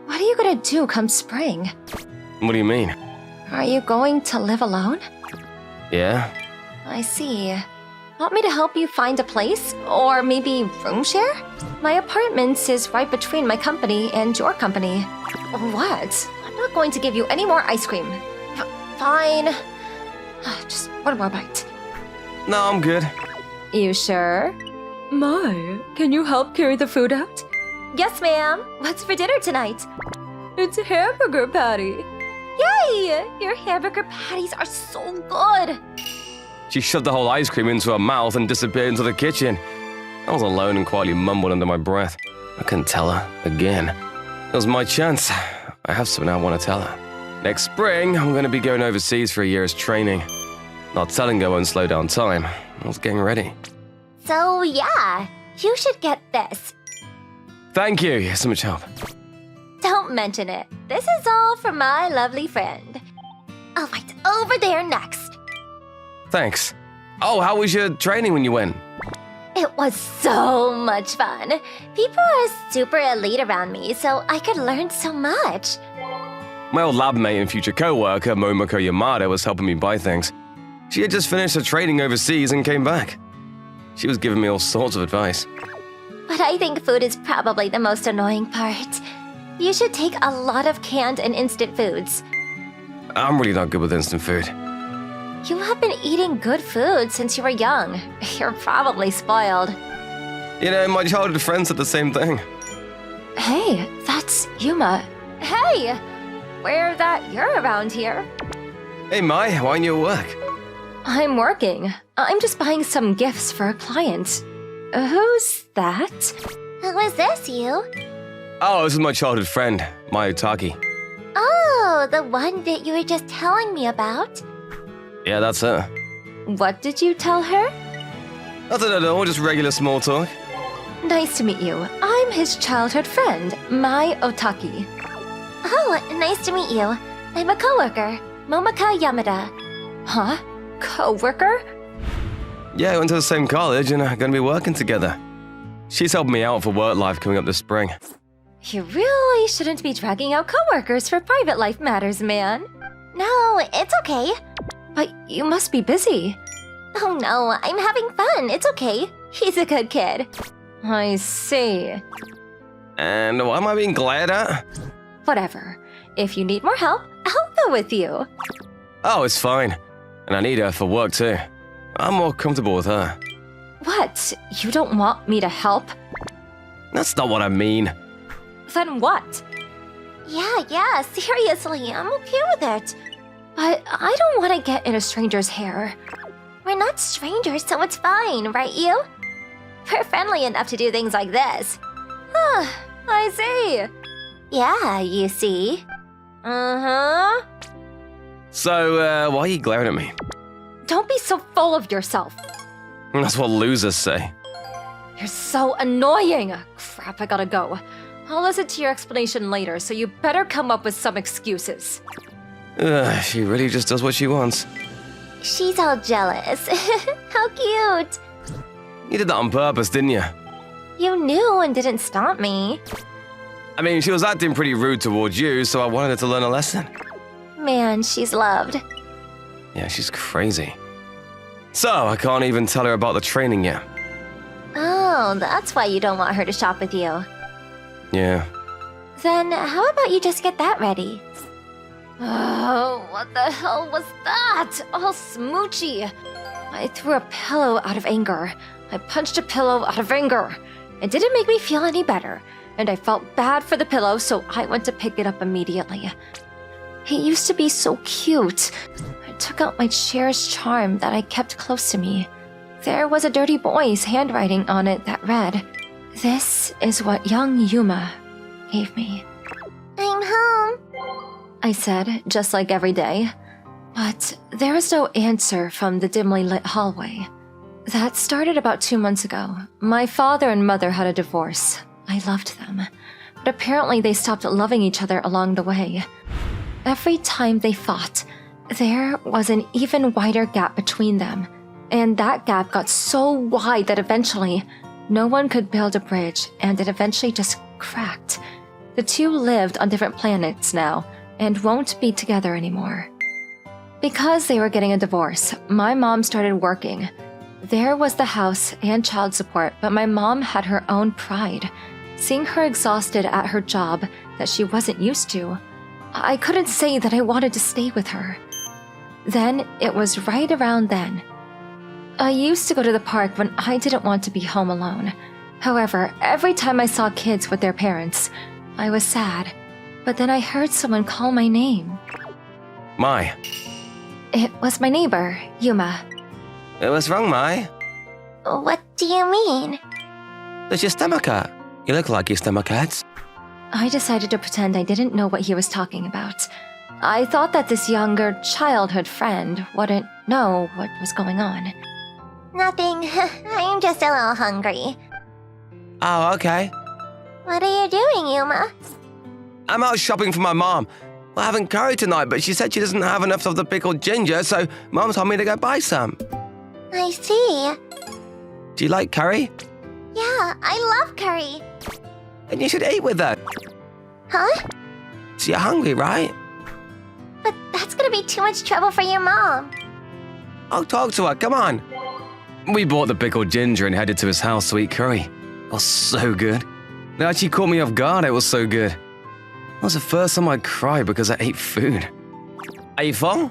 What are you gonna do come spring? What do you mean? Are you going to live alone? Yeah? I see. Want me to help you find a place? Or maybe room share? My apartment is right between my company and your company. What? I'm not going to give you any more ice cream. Fine. Just one more bite. No, I'm good. You sure? My, can you help carry the food out? Yes, ma'am. What's for dinner tonight? It's a hamburger patty. Yay! Your hamburger patties are so good. She shoved the whole ice cream into her mouth and disappeared into the kitchen. I was alone and quietly mumbled under my breath. I couldn't tell her again. It was my chance. I have something I want to tell her. Next spring, I'm going to be going overseas for a year's training. Not telling her won't slow down time. I was getting ready. So yeah, you should get this. Thank you. You're so much help. Don't mention it. This is all for my lovely friend. All right, over there next. Thanks. Oh, how was your training when you went? It was so much fun. People are super elite around me, so I could learn so much. My old lab mate and future co-worker, Momoko Yamada, was helping me buy things. She had just finished her training overseas and came back. She was giving me all sorts of advice. But I think food is probably the most annoying part. You should take a lot of canned and instant foods. I'm really not good with instant food. You have been eating good food since you were young. You're probably spoiled. You know, my childhood friends said the same thing. Hey, that's Yuma. Hey! Weird that you're around here. Hey, Mai, why aren't you at work? I'm working. I'm just buying some gifts for a client. Who's that? Who is this, you? Oh, this is my childhood friend, Mai Otaki. Oh, the one that you were just telling me about. Yeah, that's her. What did you tell her? Nothing at all, just regular small talk. Nice to meet you. I'm his childhood friend, Mai Otaki. Oh, nice to meet you. I'm a coworker, Momoko Yamada. Huh? Coworker? Yeah, we went to the same college and are gonna be working together. She's helping me out for work life coming up this spring. You really shouldn't be dragging out coworkers for private life matters, man. No, it's okay. But you must be busy. Oh no, I'm having fun. It's okay. He's a good kid. I see. And what am I being glared at? Whatever. If you need more help, I'll go with you. Oh, it's fine. And I need her for work too. I'm more comfortable with her. What? You don't want me to help? That's not what I mean. Then what? Yeah, seriously, I'm okay with it. But I don't want to get in a stranger's hair. We're not strangers, so it's fine, right you? We're friendly enough to do things like this. I see. Yeah, you see. Uh-huh. So, why are you glaring at me? Don't be so full of yourself. That's what losers say. You're so annoying. Crap, I gotta go. I'll listen to your explanation later, so you better come up with some excuses. She really just does what she wants. She's all jealous. How cute. You did that on purpose, didn't you? You knew and didn't stop me. I mean, she was acting pretty rude towards you, so I wanted her to learn a lesson. Man, she's loved. Yeah, she's crazy. So, I can't even tell her about the training yet. Oh, that's why you don't want her to shop with you. Yeah. Then how about you just get that ready? Oh, what the hell was that? All smoochy. I threw a pillow out of anger. I punched a pillow out of anger. It didn't make me feel any better, and I felt bad for the pillow, so I went to pick it up immediately. It used to be so cute. I took out my cherished charm that I kept close to me. There was a dirty boy's handwriting on it that read, "This is what young Yuma gave me." I'm home, I said, just like every day. But there was no answer from the dimly lit hallway. That started about 2 months ago. My father and mother had a divorce. I loved them, but apparently they stopped loving each other along the way. Every time they fought, there was an even wider gap between them, and that gap got so wide that eventually no one could build a bridge, and it eventually just cracked. The two lived on different planets now and won't be together anymore. Because they were getting a divorce, my mom started working. There was the house and child support, but my mom had her own pride. Seeing her exhausted at her job that she wasn't used to, I couldn't say that I wanted to stay with her. Then it was right around then. I used to go to the park when I didn't want to be home alone. However, every time I saw kids with their parents, I was sad. But then I heard someone call my name. Mai. It was my neighbor, Yuma. What's wrong, Mai? What do you mean? Does your stomach hurt? You look like your stomach hurts. I decided to pretend I didn't know what he was talking about. I thought that this younger childhood friend wouldn't know what was going on. Nothing. I'm just a little hungry. Oh, okay. What are you doing, Yuma? I'm out shopping for my mom. We're having curry tonight, but she said she doesn't have enough of the pickled ginger, so Mom told me to go buy some. I see. Do you like curry? Yeah, I love curry. Then you should eat with her. Huh? So you're hungry, right? But that's gonna be too much trouble for your mom. I'll talk to her, come on. We bought the pickled ginger and headed to his house to eat curry. It was so good. It actually caught me off guard, it was so good. It was the first time I cried because I ate food. Are you full?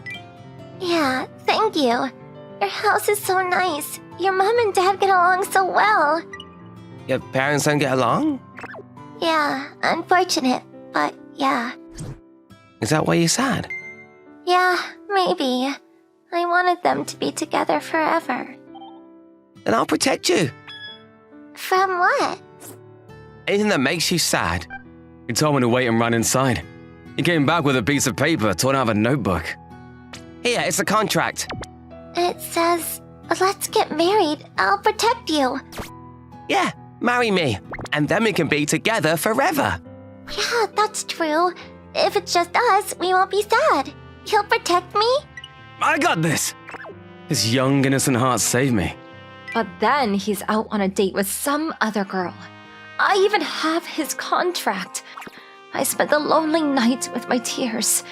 Yeah, thank you. Your house is so nice. Your mom and dad get along so well. Your parents don't get along? Yeah, unfortunate, but yeah. Is that why you're sad? Yeah, maybe. I wanted them to be together forever. Then I'll protect you. From what? Anything that makes you sad. He told me to wait and run inside. He came back with a piece of paper torn out of a notebook. Here, it's a contract. It says, let's get married. I'll protect you. Yeah, marry me, and then we can be together forever. Yeah, that's true. If it's just us, we won't be sad. You'll protect me? I got this. His young, innocent heart saved me. But then he's out on a date with some other girl. I even have his contract. I spent the lonely night with my tears.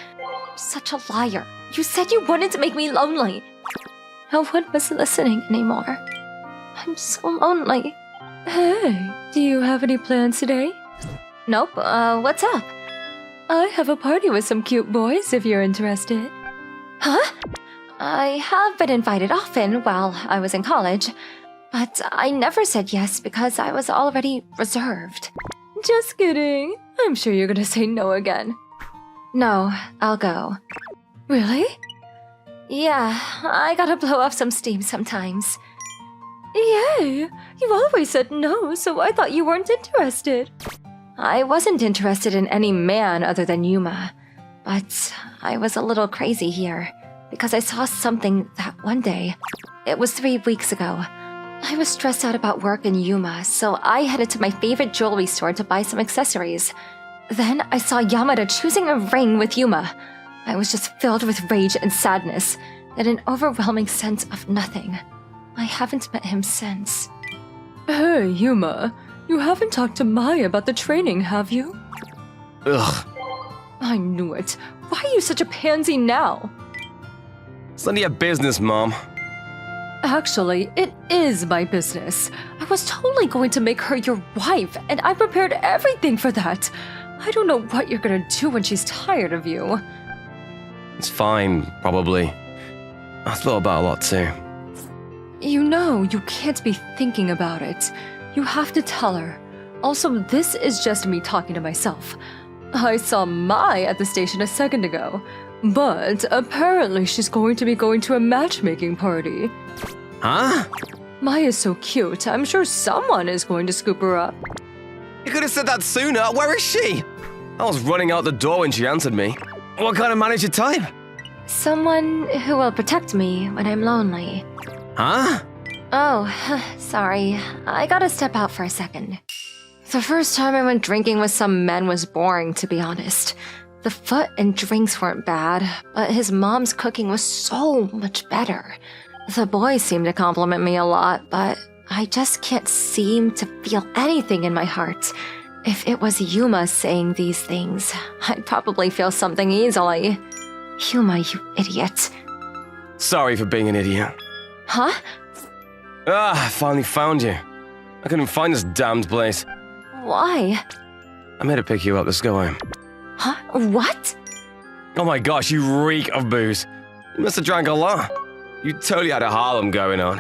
Such a liar. You said you wanted to make me lonely. No one was listening anymore. I'm so lonely. Hey, do you have any plans today? Nope, what's up? I have a party with some cute boys if you're interested. Huh? I have been invited often while I was in college, but I never said yes because I was already reserved. Just kidding. I'm sure you're gonna say no again. No, I'll go. Really? Yeah, I gotta blow off some steam sometimes. Yay! You always said no, so I thought you weren't interested. I wasn't interested in any man other than Yuma, but I was a little crazy here because I saw something that one day. It was 3 weeks ago. I was stressed out about work and Yuma, so I headed to my favorite jewelry store to buy some accessories. Then I saw Yamada choosing a ring with Yuma. I was just filled with rage and sadness, and an overwhelming sense of nothing. I haven't met him since. Hey, Yuma, you haven't talked to Mai about the training, have you? Ugh. I knew it. Why are you such a pansy now? It's none of your business, Mom. Actually, it is my business. I was totally going to make her your wife, and I prepared everything for that. I don't know what you're gonna do when she's tired of you. It's fine, probably. I thought about a lot too. You know, you can't be thinking about it. You have to tell her. Also, this is just me talking to myself. I saw Mai at the station a second ago, but apparently she's going to be going to a matchmaking party. Huh? Mai is so cute, I'm sure someone is going to scoop her up. You could have said that sooner. Where is she? I was running out the door when she answered me. What kind of man is your type? Someone who will protect me when I'm lonely. Huh? Oh, sorry. I gotta step out for a second. The first time I went drinking with some men was boring, to be honest. The food and drinks weren't bad, but his mom's cooking was so much better. The boys seemed to compliment me a lot, but I just can't seem to feel anything in my heart. If it was Yuma saying these things, I'd probably feel something easily. Yuma, you idiot. Sorry for being an idiot. Huh? I finally found you. I couldn't find this damned place. Why? I'm here to pick you up. Let's go home. Huh? What? Oh my gosh, you reek of booze. You must have drank a lot. You totally had a Harlem going on.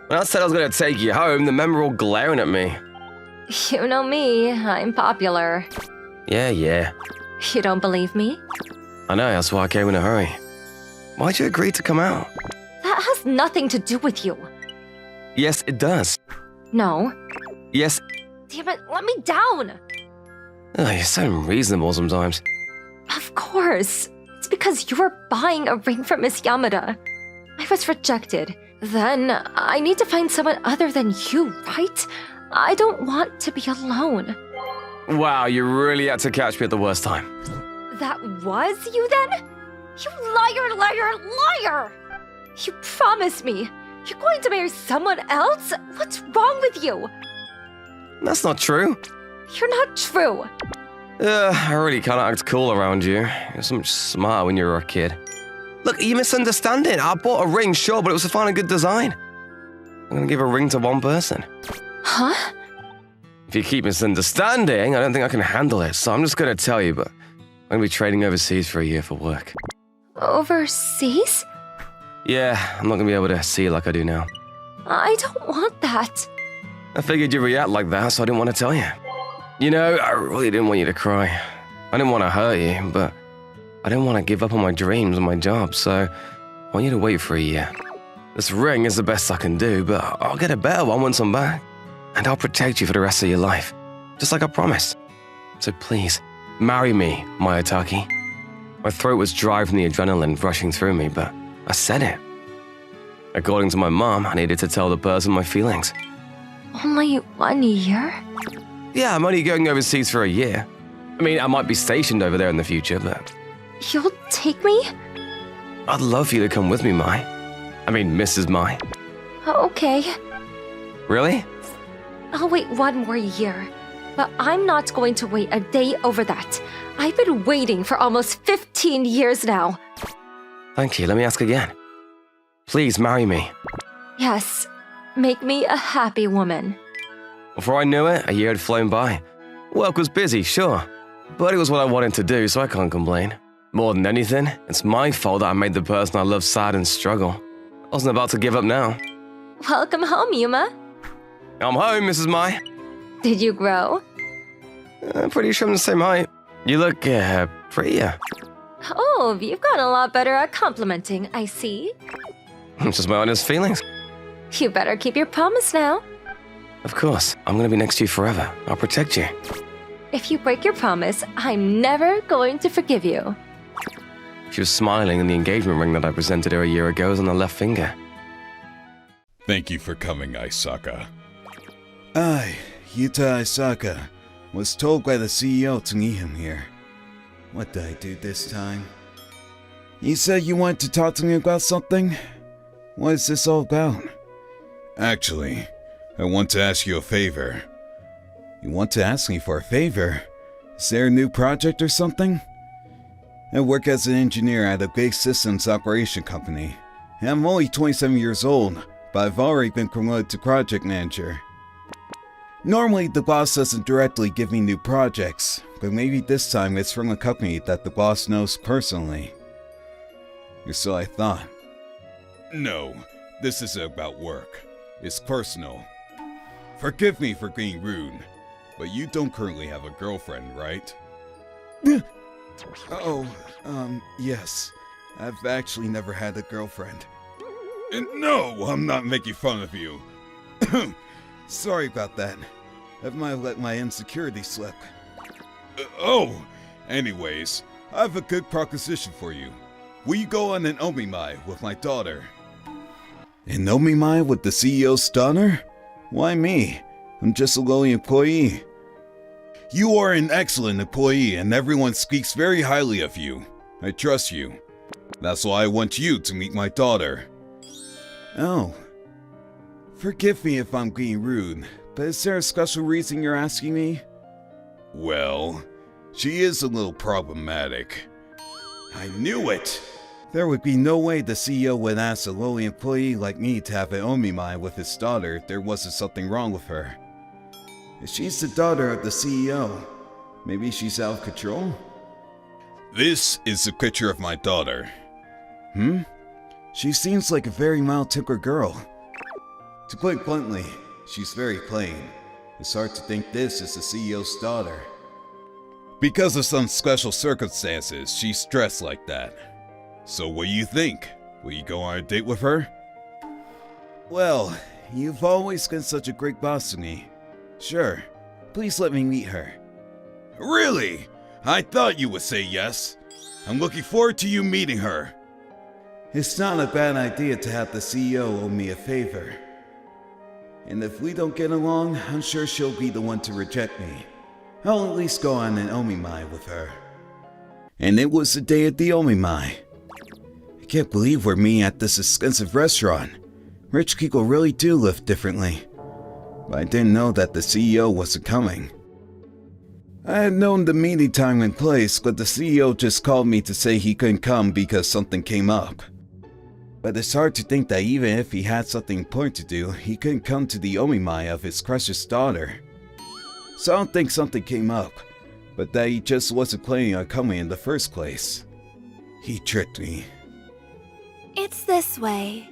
When I said I was going to take you home, the men were all glaring at me. You know me, I'm popular. Yeah. You don't believe me? I know, that's why I came in a hurry. Why'd you agree to come out? That has nothing to do with you. Yes, it does. No. Yes. Damn it, let me down! Ugh, you're so unreasonable sometimes. Of course. It's because you were buying a ring from Miss Yamada. I was rejected. Then I need to find someone other than you, right? I don't want to be alone. Wow, you really had to catch me at the worst time. That was you then? You liar, liar, liar! You promised me. You're going to marry someone else? What's wrong with you? That's not true. You're not true. I really can't act cool around you. You're so much smarter when you were a kid. Look, you misunderstanding. I bought a ring, sure, but it was to find a good design. I'm gonna give a ring to one person. Huh? If you keep misunderstanding, I don't think I can handle it, so I'm just gonna tell you, but I'm gonna be trading overseas for a year for work. Overseas? Yeah, I'm not gonna be able to see you like I do now. I don't want that. I figured you'd react like that, so I didn't want to tell you. You know, I really didn't want you to cry. I didn't want to hurt you, but I didn't want to give up on my dreams and my job, so I want you to wait for a year. This ring is the best I can do, but I'll get a better one once I'm back. And I'll protect you for the rest of your life, just like I promised. So please, marry me, Mayataki. My throat was dry from the adrenaline rushing through me, but I said it. According to my mom, I needed to tell the person my feelings. Only 1 year? Yeah, I'm only going overseas for a year. I mean, I might be stationed over there in the future, but You'll take me? I'd love for you to come with me, Mai. I mean, Mrs. Mai. Okay. Really? I'll wait 1 more year. But I'm not going to wait a day over that. I've been waiting for almost 15 years now. Thank you. Let me ask again. Please marry me. Yes. Make me a happy woman. Before I knew it, a year had flown by. Work was busy, sure. But it was what I wanted to do, so I can't complain. More than anything, it's my fault that I made the person I love sad and struggle. I wasn't about to give up now. Welcome home, Yuma. I'm home, Mrs. Mai. Did you grow? I'm pretty sure I'm the same height. You look, prettier. Oh, you've gotten a lot better at complimenting, I see. It's just my honest feelings. You better keep your promise now. Of course, I'm gonna be next to you forever. I'll protect you. If you break your promise, I'm never going to forgive you. She was smiling and the engagement ring that I presented her a year ago was on her left finger. Thank you for coming, Aisaka. I, Yuta Aisaka, was told by the CEO to meet him here. What did I do this time? You said you wanted to talk to me about something? What is this all about? Actually, I want to ask you a favor. You want to ask me for a favor? Is there a new project or something? I work as an engineer at a big systems operation company. And I'm only 27 years old, but I've already been promoted to project manager. Normally, the boss doesn't directly give me new projects, but maybe this time it's from a company that the boss knows personally. Or so I thought. No, this isn't about work. It's personal. Forgive me for being rude, but you don't currently have a girlfriend, right? Yes. I've actually never had a girlfriend. No, I'm not making fun of you. Sorry about that. I might have let my insecurity slip. Anyways, I have a good proposition for you. Will you go on an omimai with my daughter? An omimai with the CEO's daughter? Why me? I'm just a lowly employee. You are an excellent employee and everyone speaks very highly of you. I trust you. That's why I want you to meet my daughter. Oh. Forgive me if I'm being rude, but is there a special reason you're asking me? Well, she is a little problematic. I knew it! There would be no way the CEO would ask a lowly employee like me to have an omimai with his daughter if there wasn't something wrong with her. If she's the daughter of the CEO, maybe she's out of control? This is a picture of my daughter. She seems like a very mild-tempered girl. To put it bluntly, she's very plain. It's hard to think this is the CEO's daughter. Because of some special circumstances, she's dressed like that. So what do you think? Will you go on a date with her? Well, you've always been such a great boss to me. Sure, please let me meet her. Really? I thought you would say yes. I'm looking forward to you meeting her. It's not a bad idea to have the CEO owe me a favor. And if we don't get along, I'm sure she'll be the one to reject me. I'll at least go on an omimai with her. And it was the day at the omimai. I can't believe we're meeting at this expensive restaurant. Rich people really do live differently. But I didn't know that the CEO wasn't coming. I had known the meeting time and place, but the CEO just called me to say he couldn't come because something came up. But it's hard to think that even if he had something important to do, he couldn't come to the omimai of his precious daughter. So I don't think something came up, but that he just wasn't planning on coming in the first place. He tricked me. It's this way.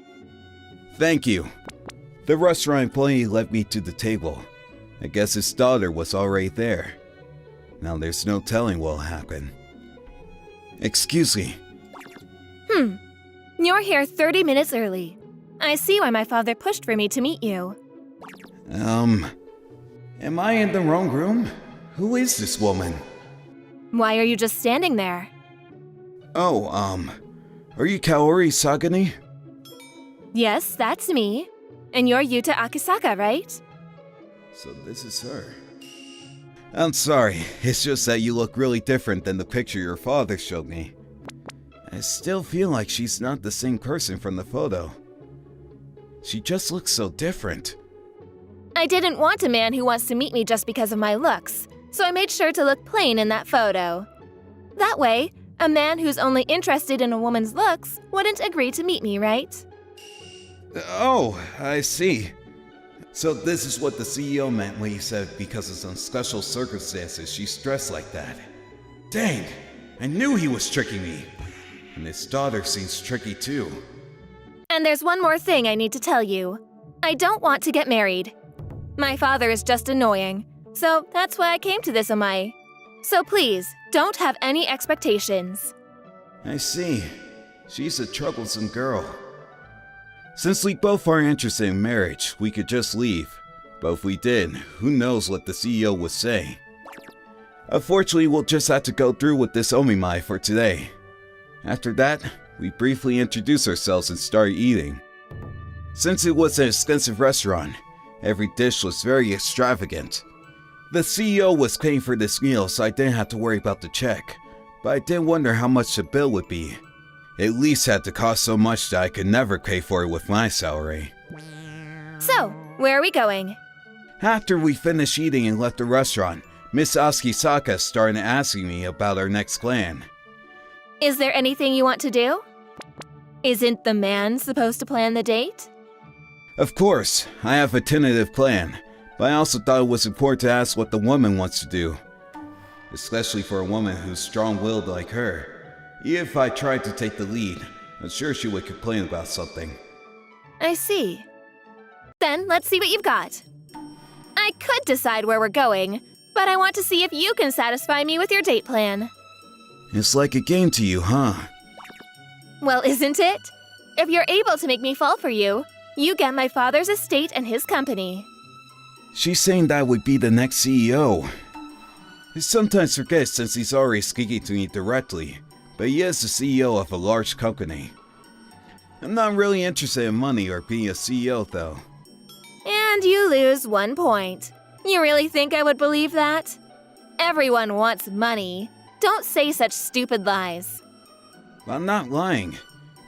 Thank you. The restaurant employee led me to the table. I guess his daughter was already there. Now there's no telling what'll happen. Excuse me. You're here 30 minutes early. I see why my father pushed for me to meet you. Am I in the wrong room? Who is this woman? Why are you just standing there? Oh, are you Kaori Sagani? Yes, that's me. And you're Yuta Akisaka, right? So this is her. I'm sorry, it's just that you look really different than the picture your father showed me. I still feel like she's not the same person from the photo. She just looks so different. I didn't want a man who wants to meet me just because of my looks, so I made sure to look plain in that photo. That way, a man who's only interested in a woman's looks wouldn't agree to meet me, right? Oh, I see. So this is what the CEO meant when he said because of some special circumstances she's dressed like that. Dang, I knew he was tricking me. And his daughter seems tricky too. And there's one more thing I need to tell you. I don't want to get married. My father is just annoying, so that's why I came to this omai. So please, don't have any expectations. I see. She's a troublesome girl. Since we both aren't interested in marriage, we could just leave. But if we did, who knows what the CEO would say. Unfortunately, we'll just have to go through with this omimai for today. After that, we briefly introduced ourselves and started eating. Since it was an expensive restaurant, every dish was very extravagant. The CEO was paying for this meal, so I didn't have to worry about the check. But I did wonder how much the bill would be. It at least had to cost so much that I could never pay for it with my salary. So, where are we going? After we finished eating and left the restaurant, Miss Akisaka started asking me about our next plan. Is there anything you want to do? Isn't the man supposed to plan the date? Of course, I have a tentative plan, but I also thought it was important to ask what the woman wants to do. Especially for a woman who's strong-willed like her. Even if I tried to take the lead, I'm sure she would complain about something. I see. Then let's see what you've got. I could decide where we're going, but I want to see if you can satisfy me with your date plan. It's like a game to you, huh? Well, isn't it? If you're able to make me fall for you, you get my father's estate and his company. She's saying that I would be the next CEO. I sometimes forget since he's already speaking to me directly, but he is the CEO of a large company. I'm not really interested in money or being a CEO though. And you lose 1 point. You really think I would believe that? Everyone wants money. Don't say such stupid lies. I'm not lying.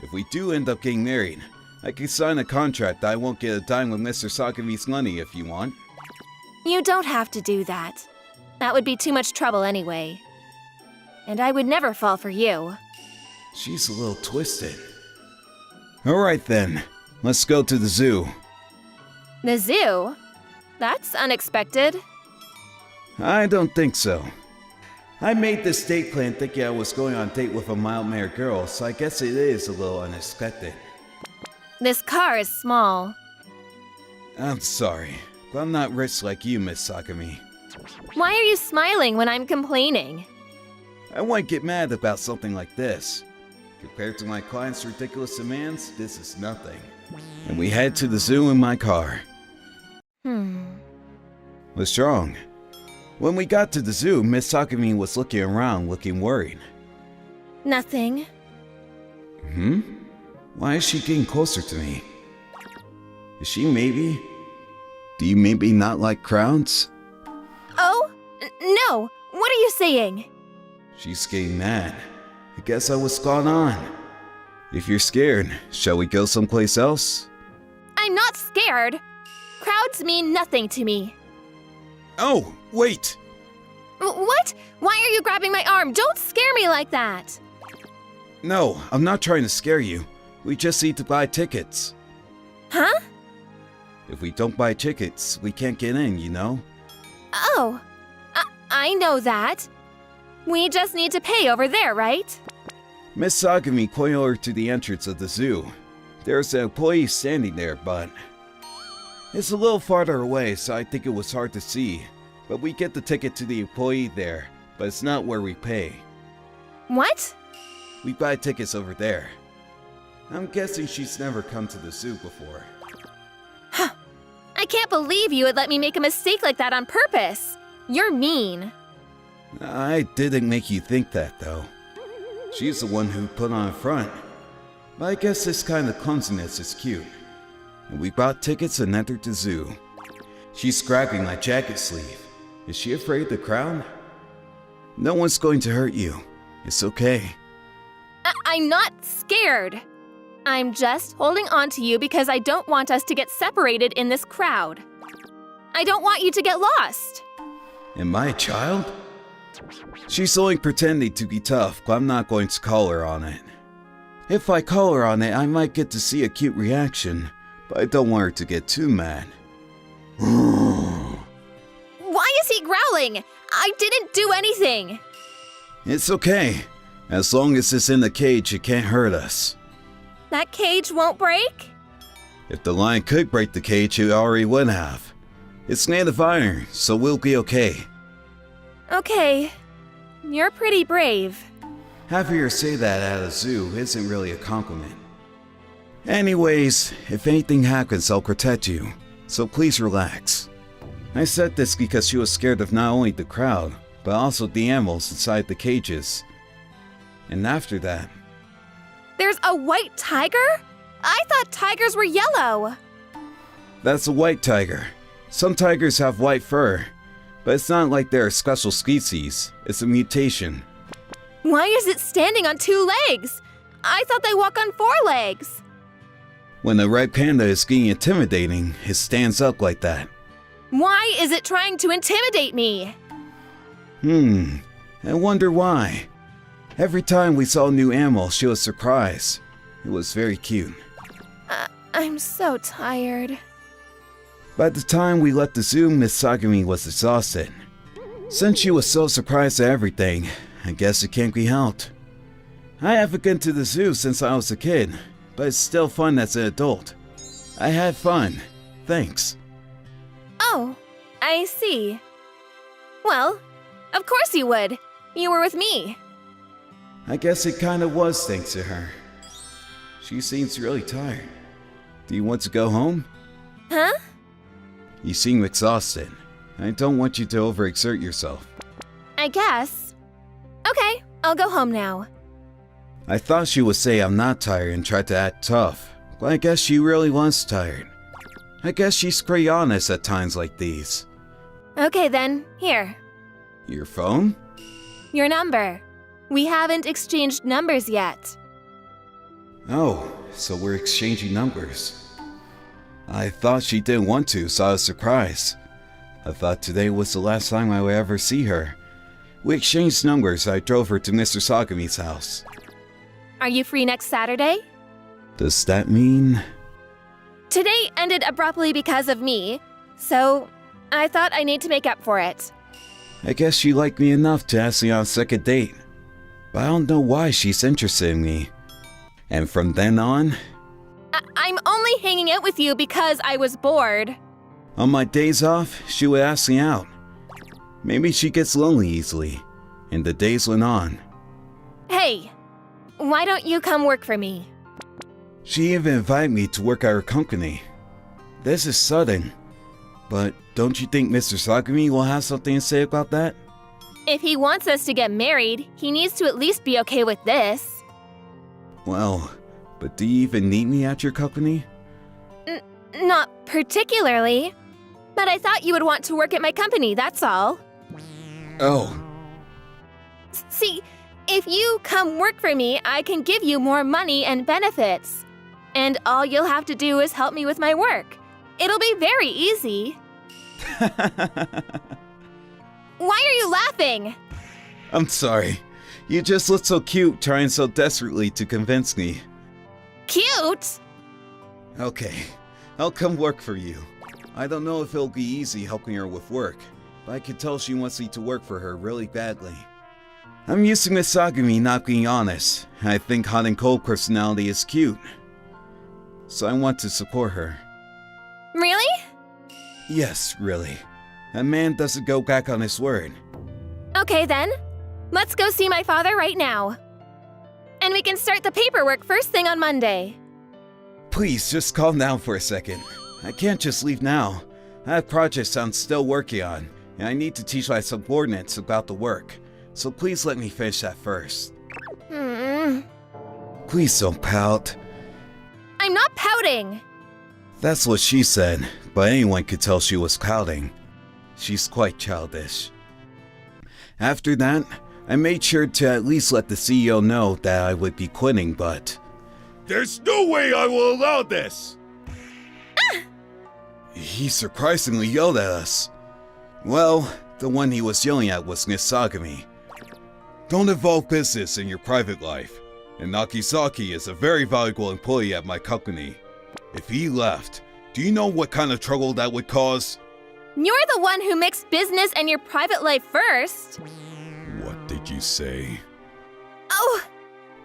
If we do end up getting married, I can sign a contract that I won't get a dime with Mr. Sakami's money if you want. You don't have to do that. That would be too much trouble anyway. And I would never fall for you. She's a little twisted. Alright then, let's go to the zoo. The zoo? That's unexpected. I don't think so. I made this date plan thinking I was going on a date with a mild-mannered girl, so I guess it is a little unexpected. This car is small. I'm sorry, but I'm not rich like you, Miss Sakami. Why are you smiling when I'm complaining? I wouldn't get mad about something like this. Compared to my client's ridiculous demands, this is nothing. And we head to the zoo in my car. What's wrong? When we got to the zoo, Miss Sakami was looking around, looking worried. Nothing. Why is she getting closer to me? Is she maybe? Do you maybe not like crowds? Oh, No, what are you saying? She's getting mad. I guess I was spot on. If you're scared, shall we go someplace else? I'm not scared. Crowds mean nothing to me. Oh, wait! What? Why are you grabbing my arm? Don't scare me like that. No, I'm not trying to scare you. We just need to buy tickets. Huh? If we don't buy tickets, we can't get in, you know? Oh, I know that. We just need to pay over there, right? Miss Sagami pointed over to the entrance of the zoo. There's an employee standing there, but it's a little farther away, so I think it was hard to see. But we get the ticket to the employee there, but it's not where we pay. What? We buy tickets over there. I'm guessing she's never come to the zoo before. I can't believe you would let me make a mistake like that on purpose. You're mean. I didn't make you think that, though. She's the one who put on a front. But I guess this kind of clumsiness is cute. And we bought tickets and entered the zoo. She's grabbing my jacket sleeve. Is she afraid of the crowd? No one's going to hurt you. It's okay. I'm not scared. I'm just holding on to you because I don't want us to get separated in this crowd. I don't want you to get lost. Am I a child? She's only pretending to be tough, but I'm not going to call her on it. If I call her on it, I might get to see a cute reaction, but I don't want her to get too mad. Why is he growling? I didn't do anything. It's okay. As long as it's in the cage, it can't hurt us. That cage won't break? If the lion could break the cage, it already would have. It's made of iron, so we'll be okay. Okay. You're pretty brave. Having her say that at a zoo isn't really a compliment. Anyways, if anything happens, I'll protect you, so please relax. I said this because she was scared of not only the crowd, but also the animals inside the cages. And after that... There's a white tiger? I thought tigers were yellow. That's a white tiger. Some tigers have white fur, but it's not like they're a special species. It's a mutation. Why is it standing on 2 legs? I thought they walk on 4 legs. When a red panda is getting intimidating, it stands up like that. Why is it trying to intimidate me? I wonder why. Every time we saw a new animal, she was surprised. It was very cute. I'm so tired. By the time we left the zoo, Miss Sagami was exhausted. Since she was so surprised at everything, I guess it can't be helped. I haven't been to the zoo since I was a kid, but it's still fun as an adult. I had fun. Thanks. Oh, I see. Well, of course you would. You were with me. I guess it kind of was thanks to her. She seems really tired. Do you want to go home? Huh? You seem exhausted. I don't want you to overexert yourself. I guess. Okay, I'll go home now. I thought she would say I'm not tired and try to act tough, but I guess she really was tired. I guess she's pretty honest at times like these. Okay then, here. Your phone? Your number. We haven't exchanged numbers yet. Oh, so we're exchanging numbers. I thought she didn't want to, so I was surprised. I thought today was the last time I would ever see her. We exchanged numbers. I drove her to Mr. Sagami's house. Are you free next Saturday? Does that mean... Today ended abruptly because of me, so I thought I need to make up for it. I guess she liked me enough to ask me on a second date. But I don't know why she's interested in me. And from then on... I'm only hanging out with you because I was bored. On my days off, she would ask me out. Maybe she gets lonely easily. And the days went on. Hey, why don't you come work for me? She even invited me to work at her company. This is sudden. But don't you think Mr. Sagami will have something to say about that? If he wants us to get married, he needs to at least be okay with this. Well, but do you even need me at your company? Not particularly. But I thought you would want to work at my company, that's all. Oh, See, if you come work for me, I can give you more money and benefits. And all you'll have to do is help me with my work. It'll be very easy. Why are you laughing? I'm sorry. You just look so cute trying so desperately to convince me. Cute? Okay, I'll come work for you. I don't know if it'll be easy helping her with work, but I can tell she wants me to work for her really badly. I'm used to Miss Sagami not being honest, and I think hot and cold personality is cute. So I want to support her. Really? Yes, really. A man doesn't go back on his word. Okay then. Let's go see my father right now. And we can start the paperwork first thing on Monday. Please, just calm down for a second. I can't just leave now. I have projects I'm still working on, and I need to teach my subordinates about the work. So please let me finish that first. Please don't pout. I'm not pouting. That's what she said, but anyone could tell she was pouting. She's quite childish. After that, I made sure to at least let the CEO know that I would be quitting, but... There's no way I will allow this! He surprisingly yelled at us. Well, the one he was yelling at was Miss Sagami. Don't involve business in your private life. And Nakizaki is a very valuable employee at my company. If he left, do you know what kind of trouble that would cause? You're the one who mixed business and your private life first. What did you say? Oh,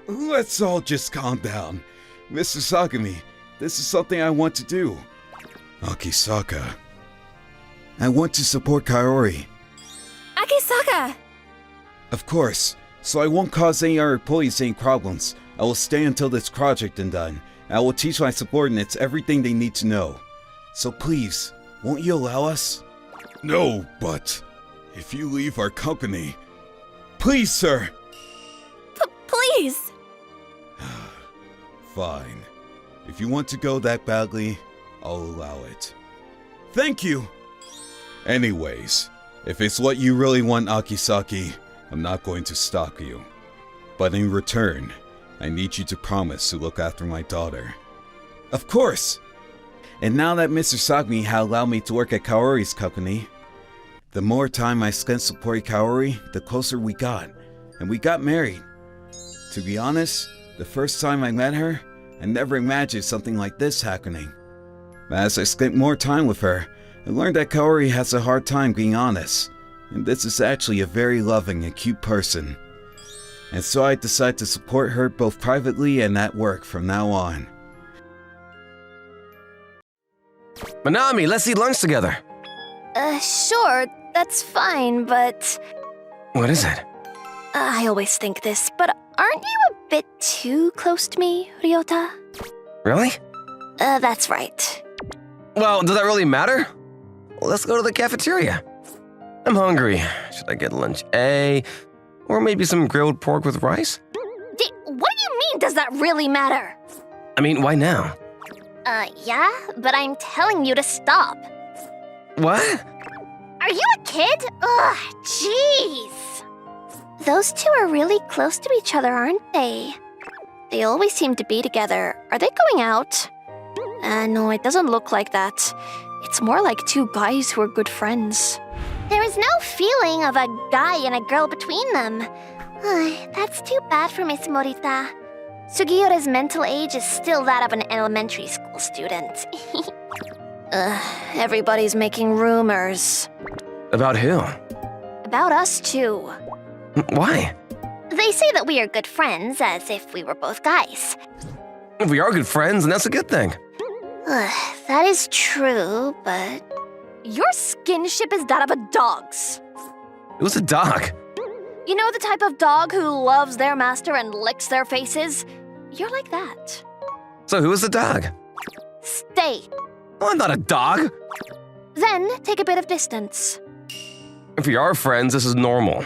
Let's all just calm down. Mr. Sagami, this is something I want to do. Akisaka. I want to support Kaori. Akisaka! Of course, so I won't cause any other employees any problems. I will stay until this project is done, and I will teach my subordinates everything they need to know. So please, won't you allow us? No, but if you leave our company... Please, sir! Please! Fine. If you want to go that badly, I'll allow it. Thank you! Anyways, if it's what you really want, Akisaki, I'm not going to stop you. But in return, I need you to promise to look after my daughter. Of course! And now that Mr. Sagami had allowed me to work at Kaori's company, the more time I spent supporting Kaori, the closer we got. And we got married. To be honest, the first time I met her, I never imagined something like this happening. But as I spent more time with her, I learned that Kaori has a hard time being honest, and this is actually a very loving and cute person. And so I decided to support her both privately and at work from now on. Manami, let's eat lunch together. Sure, that's fine, but What is it? I always think this, but aren't you a bit too close to me, Ryota? Really? That's right. Well, does that really matter? Let's go to the cafeteria. I'm hungry. Should I get lunch A? Or maybe some grilled pork with rice? What do you mean, does that really matter? I mean, why now? Yeah, but I'm telling you to stop. What? Are you a kid? Ugh, jeez. Those two are really close to each other, aren't they? They always seem to be together. Are they going out? No, it doesn't look like that. It's more like two guys who are good friends. There is no feeling of a guy and a girl between them. That's too bad for Miss Morita. Sugiura's mental age is still that of an elementary school student. Everybody's making rumors. About who? About us, too. Why? They say that we are good friends, as if we were both guys. If we are good friends, and that's a good thing. That is true, but... Your skinship is that of a dog's. It was a dog. You know the type of dog who loves their master and licks their faces? You're like that. So who is the dog? Stay. Oh, I'm not a dog. Then take a bit of distance. If we are friends, this is normal.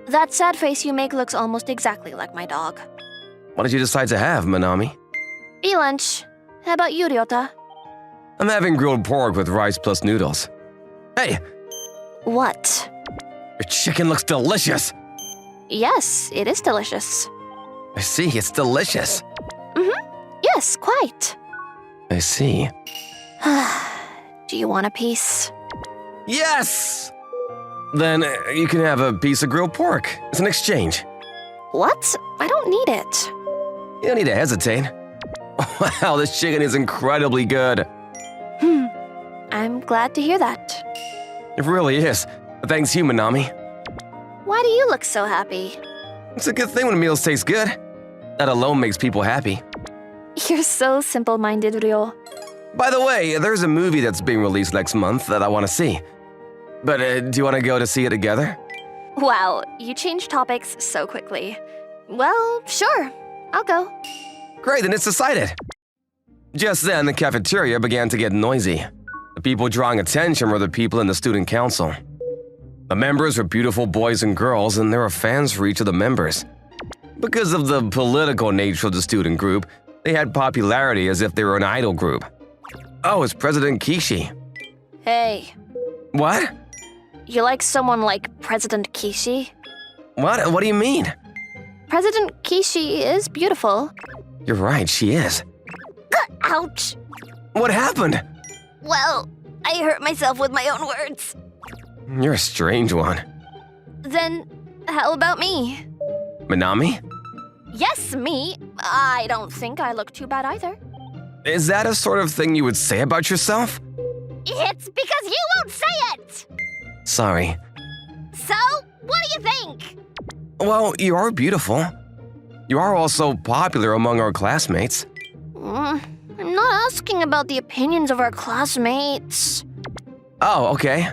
That sad face you make looks almost exactly like my dog. What did you decide to have, Manami? Be lunch. How about you, Ryota? I'm having grilled pork with rice plus noodles. Hey, What? Your chicken looks delicious. Yes, it is delicious. I see, it's delicious. Yes, quite. I see. Do you want a piece? Yes! Then you can have a piece of grilled pork. It's an exchange. What? I don't need it. You don't need to hesitate. Wow, this chicken is incredibly good. I'm glad to hear that. It really is. Thanks you, Manami. Why do you look so happy? It's a good thing when meals taste good. That alone makes people happy. You're so simple-minded, Ryo. By the way, there's a movie that's being released next month that I want to see. But do you want to go to see it together? Wow, you change topics so quickly. Well, sure. I'll go. Great, then it's decided. Just then, the cafeteria began to get noisy. The people drawing attention were the people in the student council. The members were beautiful boys and girls, and there were fans for each of the members. Because of the political nature of the student group, they had popularity as if they were an idol group. Oh, it's President Kishi. Hey, What? you like someone like President Kishi? What? What do you mean? President Kishi is beautiful. You're right, she is. Ouch! What happened? Well, I hurt myself with my own words. You're a strange one. Then, how about me? Manami? Yes, me. I don't think I look too bad either. Is that a sort of thing you would say about yourself? It's because you won't say it! Sorry. So, what do you think? Well, you are beautiful. You are also popular among our classmates. I'm not asking about the opinions of our classmates. Oh, okay.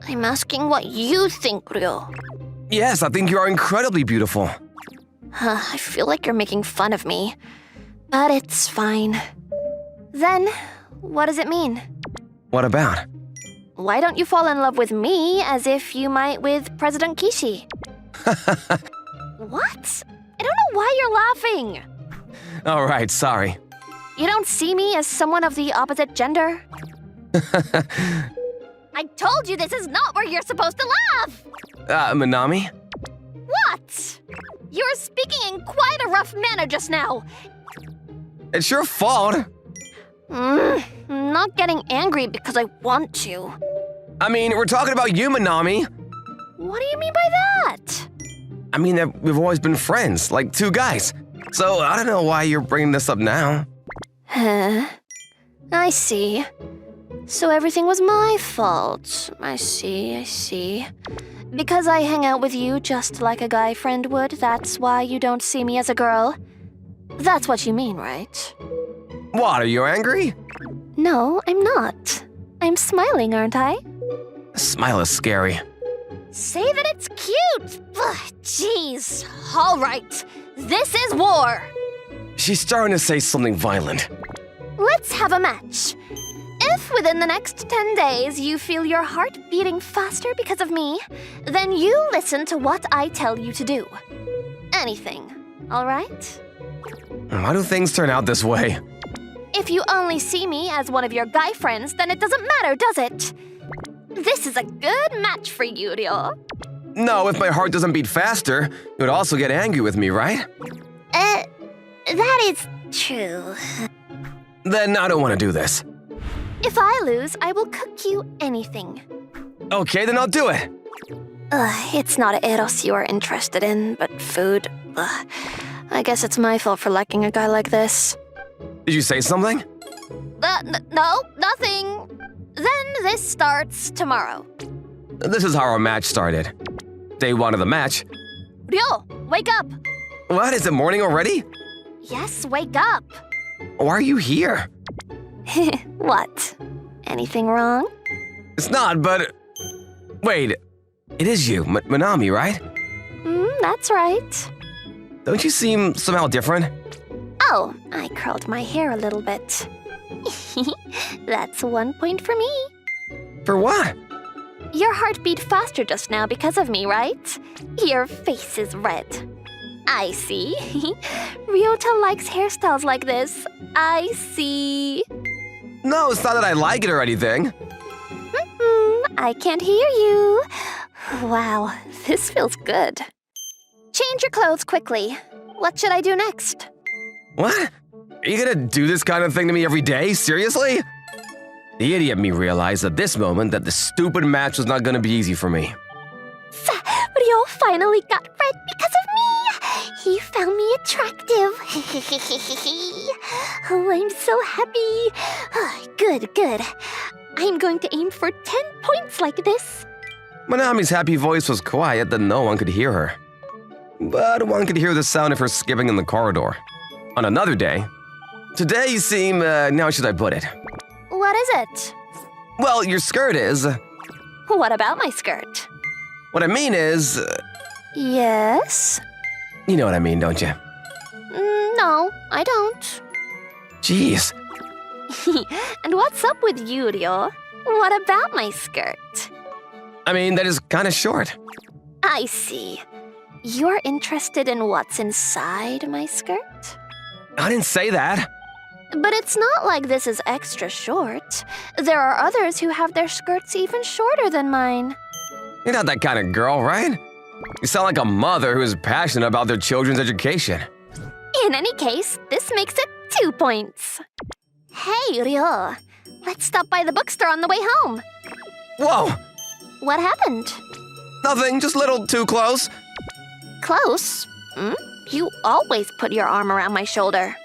I'm asking what you think, Ryo. Yes, I think you are incredibly beautiful. I feel like you're making fun of me. But it's fine. Then, what does it mean? What about? Why don't you fall in love with me as if you might with President Kishi? What? I don't know why you're laughing. All right, sorry. You don't see me as someone of the opposite gender? I told you this is not where you're supposed to laugh! Manami? What? You were speaking in quite a rough manner just now. It's your fault. I'm not getting angry because I want to. I mean, we're talking about you, Manami. What do you mean by that? I mean, that we've always been friends, like two guys. So I don't know why you're bringing this up now. Huh? I see. So everything was my fault. I see. Because I hang out with you just like a guy friend would, that's why you don't see me as a girl. That's what you mean, right? What, are you angry? No, I'm not. I'm smiling, aren't I? Smile is scary. Say that it's cute! Ugh, jeez. All right. This is war. She's starting to say something violent. Let's have a match. If within the next 10 days you feel your heart beating faster because of me, then you listen to what I tell you to do. Anything, all right? Why do things turn out this way? If you only see me as one of your guy friends, then it doesn't matter, does it? This is a good match for you, Ryo. No, if my heart doesn't beat faster, you would also get angry with me, right? That is true. Then I don't want to do this. If I lose, I will cook you anything. Okay, then I'll do it. It's not Eros you are interested in, but food. I guess it's my fault for liking a guy like this. Did you say something? No, nothing. Then this starts tomorrow. This is how our match started. Day one of the match. Ryo, wake up. What, is it morning already? Yes, wake up. Why are you here? What? Anything wrong? It's not, but... Wait, it is you, Manami, right? That's right. Don't you seem somehow different? Oh, I curled my hair a little bit. That's 1 point for me. For what? Your heart beat faster just now because of me, right? Your face is red. I see. Ryota likes hairstyles like this. I see. No, it's not that I like it or anything. I can't hear you. Wow, this feels good. Change your clothes quickly. What should I do next? What? Are you gonna do this kind of thing to me every day? Seriously? The idiot me realized at this moment that the stupid match was not gonna be easy for me. Rio finally got red because of me! He found me attractive. Oh, I'm so happy. Good. I'm going to aim for 10 points like this. Manami's happy voice was quiet that no one could hear her. But one could hear the sound of her skipping in the corridor. On another day, today you seem, how should I put it? What is it? Well, your skirt is. What about my skirt? What I mean is, Yes? you know what I mean, don't you? No, I don't. Jeez. And what's up with you, Rio? What about my skirt? I mean, that is kind of short. I see. You're interested in what's inside my skirt? I didn't say that. But it's not like this is extra short. There are others who have their skirts even shorter than mine. You're not that kind of girl, right? You sound like a mother who is passionate about their children's education. In any case, this makes it 2 points. Hey, Rio. Let's stop by the bookstore on the way home. Whoa! What happened? Nothing, just a little too close. Close? You always put your arm around my shoulder.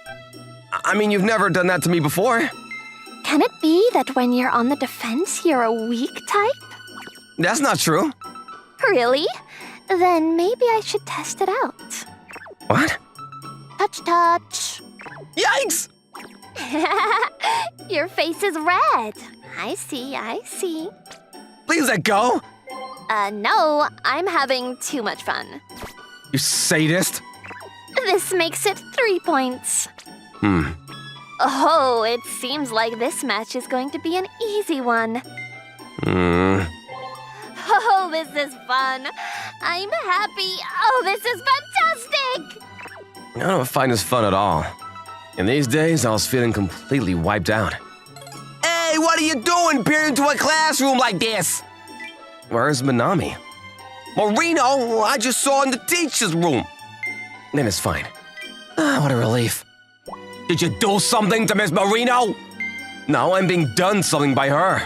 I mean, you've never done that to me before. Can it be that when you're on the defense, you're a weak type? That's not true. Really? Then maybe I should test it out. What? Touch. Yikes! Your face is red. I see. Please let go. No, I'm having too much fun. You sadist. This makes it 3 points. Oh, it seems like this match is going to be an easy one. Oh, this is fun. I'm happy. Oh, this is fantastic. I don't find this fun at all. In these days, I was feeling completely wiped out. Hey, what are you doing peering into a classroom like this? Where's Manami? Marino, I just saw in the teacher's room. Then it's fine. What a relief. Did you do something to Miss Marino? No, I'm being done something by her.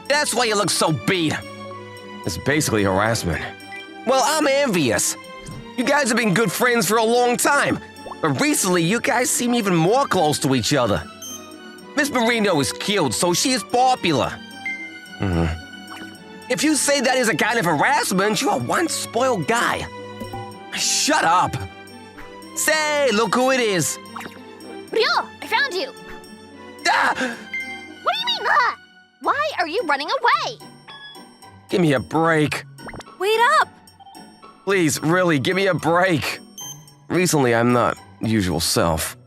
That's why you look so beat. It's basically harassment. Well, I'm envious. You guys have been good friends for a long time, but recently you guys seem even more close to each other. Miss Marino is cute, so she is popular. If you say that is a kind of harassment, you are one spoiled guy. Shut up. Say, look who it is. Rio, I found you. Ah! What do you mean, Why are you running away? Give me a break. Wait up! Please, really, give me a break. Recently, I'm not usual self.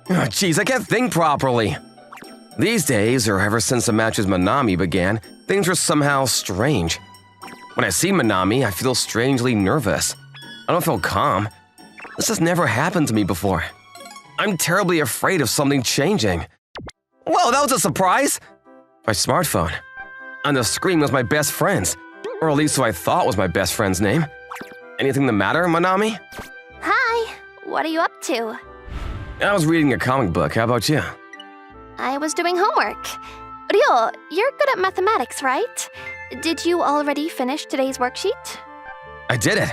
Oh, jeez, I can't think properly. These days, or ever since the match with Manami began, things are somehow strange. When I see Manami, I feel strangely nervous. I don't feel calm. This has never happened to me before. I'm terribly afraid of something changing. Whoa, that was a surprise! My smartphone. On the screen was my best friend's, or at least who I thought was my best friend's name. Anything the matter, Manami? Hi, what are you up to? I was reading a comic book. How about you? I was doing homework. Rio, you're good at mathematics, right? Did you already finish today's worksheet? I did it.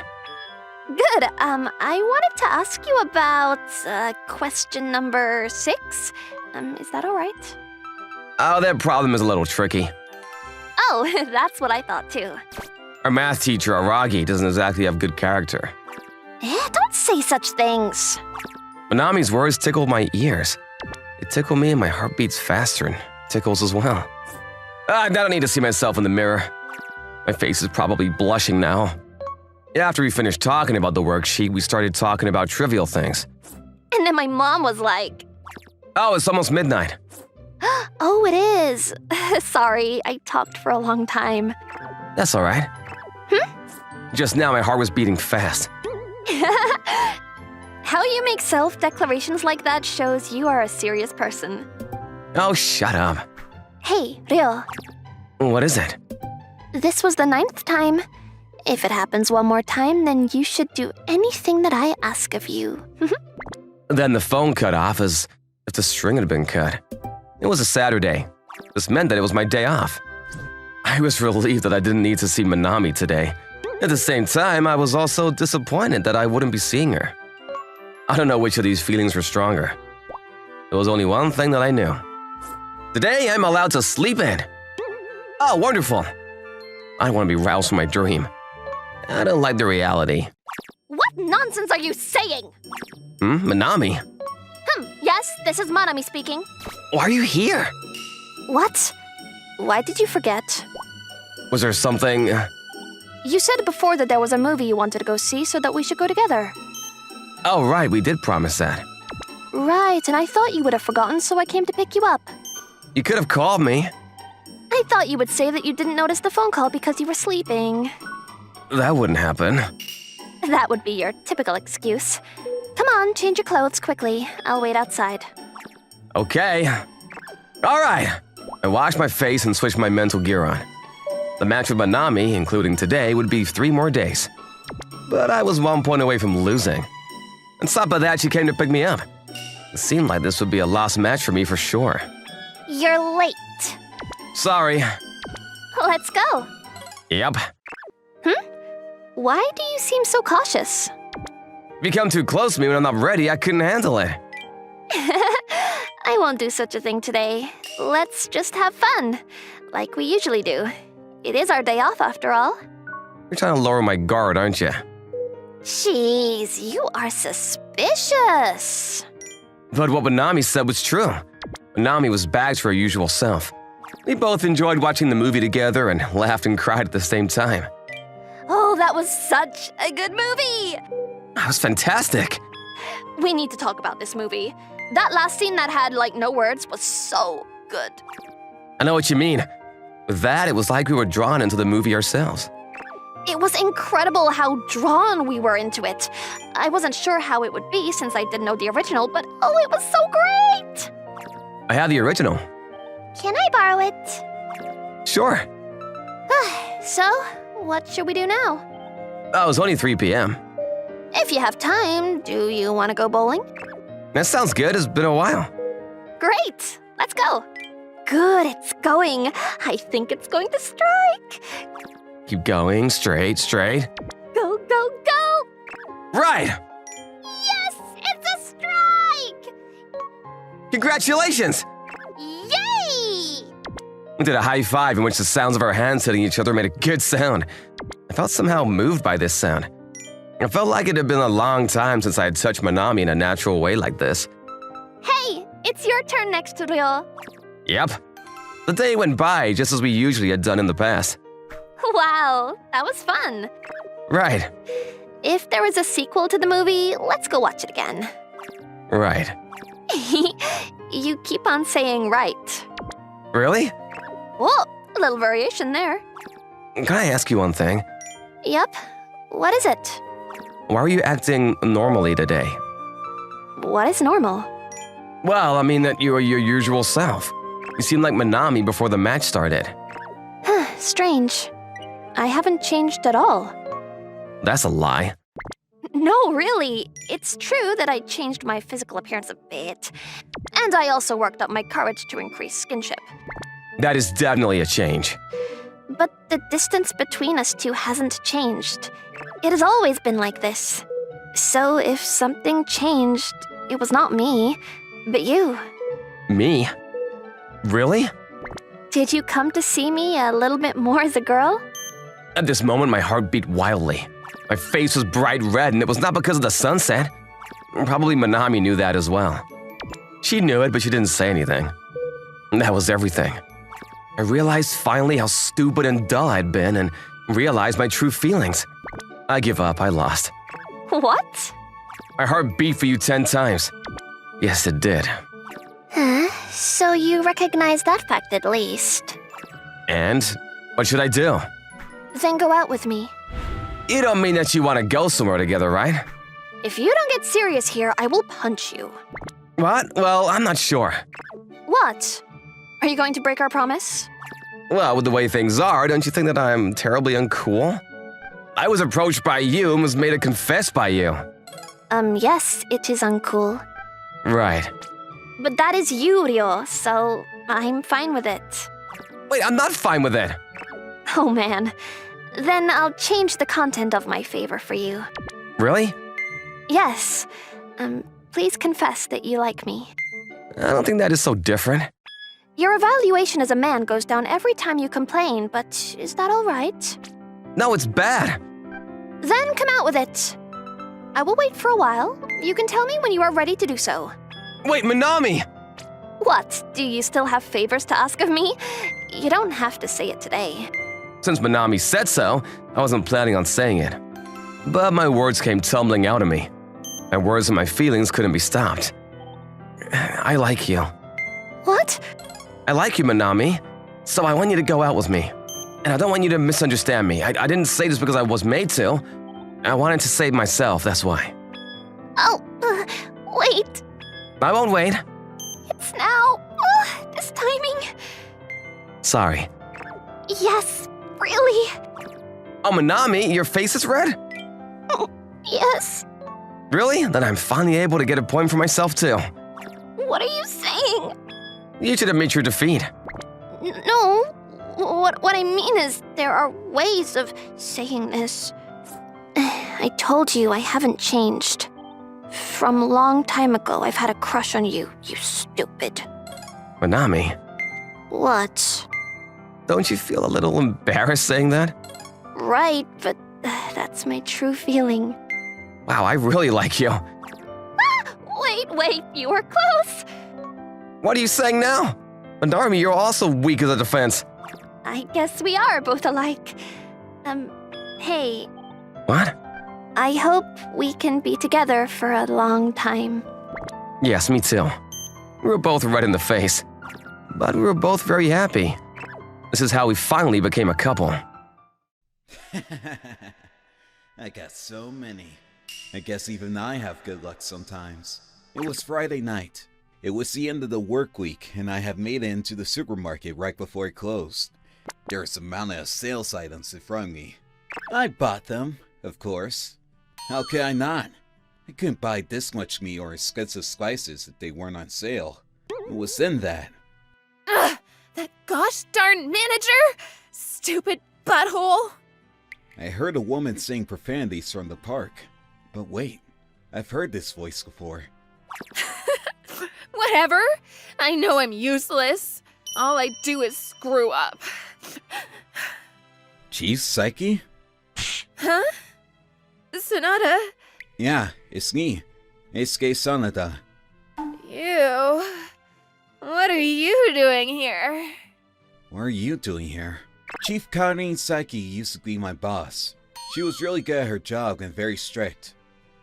Good. I wanted to ask you about question number 6. Is that all right? Oh, that problem is a little tricky. Oh, that's what I thought too. Our math teacher, Aragi, doesn't exactly have good character. Don't say such things. Manami's words tickle my ears. They tickle me and my heart beats faster and tickles as well. I don't need to see myself in the mirror. My face is probably blushing now. After we finished talking about the worksheet, we started talking about trivial things. And then my mom was like, Oh, it's almost midnight. oh, it is. Sorry, I talked for a long time. That's all right. Just now, my heart was beating fast. How you make self-declarations like that shows you are a serious person. Oh, shut up. Hey, Rio. What is it? This was the 9th time. If it happens one more time, then you should do anything that I ask of you. Then the phone cut off as if the string had been cut. It was a Saturday. This meant that it was my day off. I was relieved that I didn't need to see Manami today. At the same time, I was also disappointed that I wouldn't be seeing her. I don't know which of these feelings were stronger. There was only one thing that I knew. Today, I'm allowed to sleep in. Oh, wonderful. I want to be roused from my dream. I don't like the reality. What nonsense are you saying? Manami? Yes, this is Manami speaking. Why are you here? What? Why did you forget? Was there something... You said before that there was a movie you wanted to go see so that we should go together. Oh, right, we did promise that. Right, and I thought you would have forgotten, so I came to pick you up. You could have called me. I thought you would say that you didn't notice the phone call because you were sleeping. That wouldn't happen. That would be your typical excuse. Come on, change your clothes quickly. I'll wait outside. Okay. All right. I washed my face and switched my mental gear on. The match with Manami, including today, would be 3 more days. But I was 1 point away from losing. On top of that, she came to pick me up. It seemed like this would be a lost match for me for sure. You're late. Sorry. Let's go. Yep. Why do you seem so cautious? If you come too close to me when I'm not ready, I couldn't handle it. I won't do such a thing today. Let's just have fun, like we usually do. It is our day off after all. You're trying to lower my guard, aren't you? Jeez, you are suspicious. But what Manami said was true. Manami was back to her usual self. We both enjoyed watching the movie together and laughed and cried at the same time. Oh, that was such a good movie! That was fantastic. We need to talk about this movie. That last scene that had, no words was so good. I know what you mean. With that, it was like we were drawn into the movie ourselves. It was incredible how drawn we were into it. I wasn't sure how it would be since I didn't know the original, but oh, it was so great! I have the original. Can I borrow it? Sure. So, what should we do now? Oh, it's only 3 p.m. If you have time, do you want to go bowling? That sounds good. It's been a while. Great! Let's go! Good, it's going. I think it's going to strike. Keep going. Straight. Go, go, go! Right! Yes! It's a strike! Congratulations! Yay! We did a high five in which the sounds of our hands hitting each other made a good sound. I felt somehow moved by this sound. I felt like it had been a long time since I had touched Manami in a natural way like this. Hey, it's your turn next, Ryo. Yep. The day went by just as we usually had done in the past. Wow, that was fun. Right. If there is a sequel to the movie, let's go watch it again. Right. You keep on saying right. Really? Whoa, a little variation there. Can I ask you one thing? Yep. What is it? Why are you acting normally today? What is normal? Well, I mean that you are your usual self. You seem like Manami before the match started. Strange. I haven't changed at all. That's a lie. No, really. It's true that I changed my physical appearance a bit. And I also worked up my courage to increase skinship. That is definitely a change. But the distance between us two hasn't changed. It has always been like this. So if something changed, it was not me, but you. Me? Really? Did you come to see me a little bit more as a girl? At this moment, my heart beat wildly. My face was bright red, and it was not because of the sunset. Probably Manami knew that as well. She knew it, but she didn't say anything. That was everything. I realized finally how stupid and dull I'd been, and realized my true feelings. I give up. I lost. What? My heart beat for you 10 times. Yes, it did. So you recognize that fact at least. And? What should I do? Then go out with me. You don't mean that you want to go somewhere together, right? If you don't get serious here, I will punch you. What? Well, I'm not sure. What? Are you going to break our promise? Well, with the way things are, don't you think that I'm terribly uncool? I was approached by you and was made to confess by you. Yes, it is uncool. Right. But that is you, Ryo, so I'm fine with it. Wait, I'm not fine with it. Oh man. Then I'll change the content of my favor for you. Really? Yes. Please confess that you like me. I don't think that is so different. Your evaluation as a man goes down every time you complain, but is that alright? No, it's bad. Then come out with it. I will wait for a while. You can tell me when you are ready to do so. Wait, Manami! What? Do you still have favors to ask of me? You don't have to say it today. Since Manami said so, I wasn't planning on saying it. But my words came tumbling out of me. My words and my feelings couldn't be stopped. I like you. What? I like you, Manami. So I want you to go out with me. And I don't want you to misunderstand me. I didn't say this because I was made to. I wanted to save myself, that's why. Oh, wait. I won't wait. It's now. This timing. Sorry. Yes, really. Oh, Manami, your face is red? Yes. Really? Then I'm finally able to get a point for myself, too. What are you saying? You should admit your defeat. No. What I mean is, there are ways of saying this. I told you I haven't changed. From a long time ago, I've had a crush on you, you stupid. Manami, What? don't you feel a little embarrassed saying that? Right, but that's my true feeling. Wow, I really like you. Wait, you were close. What are you saying now? Manami, you're also weak as a defense. I guess we are both alike. Hey, What? I hope we can be together for a long time. Yes, me too. We were both red in the face. But we were both very happy. This is how we finally became a couple. I got so many. I guess even I have good luck sometimes. It was Friday night. It was the end of the work week, and I had made it into the supermarket right before it closed. There was a mountain of sales items in front of me. I bought them, of course. How could I not? I couldn't buy this much meat or expensive spices if they weren't on sale. It was in that. Ugh, that gosh darn manager! Stupid butthole! I heard a woman saying profanities from the park. But wait, I've heard this voice before. Whatever. I know I'm useless. All I do is screw up. Chief Psyche? Huh? Sonata? Yeah, it's me. Eisuke Sanada. You. What are you doing here? What are you doing here? Chief Kanon Psyche used to be my boss. She was really good at her job and very strict.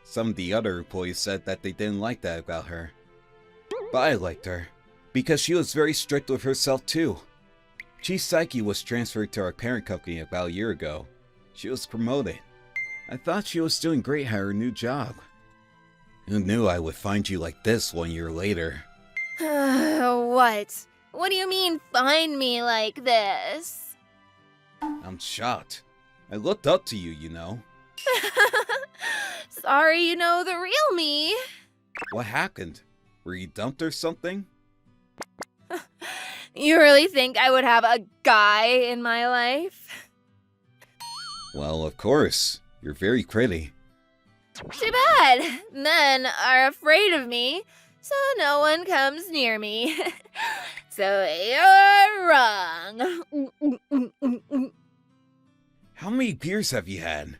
Some of the other employees said that they didn't like that about her. But I liked her, because she was very strict with herself too. Chief Psyche was transferred to our parent company about a year ago. She was promoted. I thought she was doing great at her new job. Who knew I would find you like this 1 year later? What? What do you mean, find me like this? I'm shocked. I looked up to you, you know. Sorry you know the real me. What happened? Were you dumped or something? You really think I would have a guy in my life? Well, of course. You're very pretty. Too bad. Men are afraid of me, so no one comes near me. So you're wrong. How many beers have you had?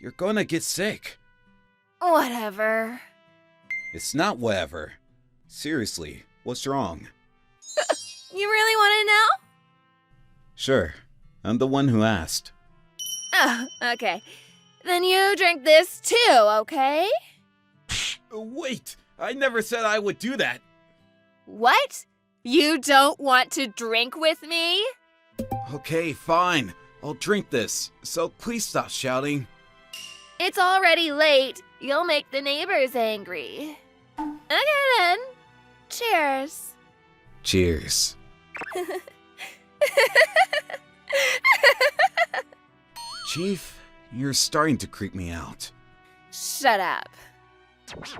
You're gonna get sick. Whatever. It's not whatever. Seriously, what's wrong? You really want to know? Sure, I'm the one who asked. Oh, okay. Then you drink this too, okay? Wait, I never said I would do that. What? You don't want to drink with me? Okay, fine. I'll drink this, so please stop shouting. It's already late. You'll make the neighbors angry. Okay then. Cheers. Cheers. Chief, You're starting to creep me out. Shut up.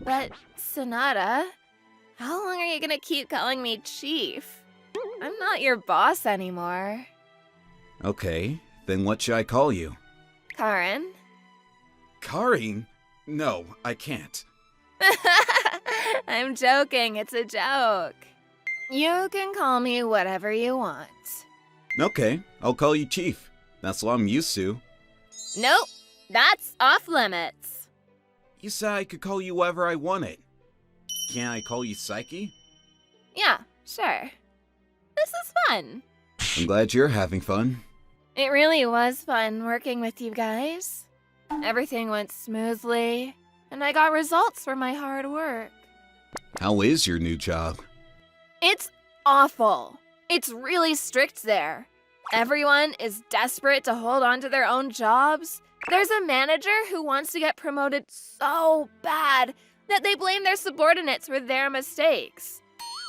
But, Sonata, how long are you gonna keep calling me Chief? I'm not your boss anymore. Okay, then what should I call you? Karen? Karin? No, I can't. I'm joking, it's a joke. You can call me whatever you want. Okay, I'll call you Chief. That's what I'm used to. Nope, that's off limits. You said I could call you whatever I wanted. Can't I call you Psyche? Yeah, sure. This is fun. I'm glad you're having fun. It really was fun working with you guys. Everything went smoothly, and I got results for my hard work. How is your new job? It's awful. It's really strict there. Everyone is desperate to hold on to their own jobs. There's a manager who wants to get promoted so bad that they blame their subordinates for their mistakes.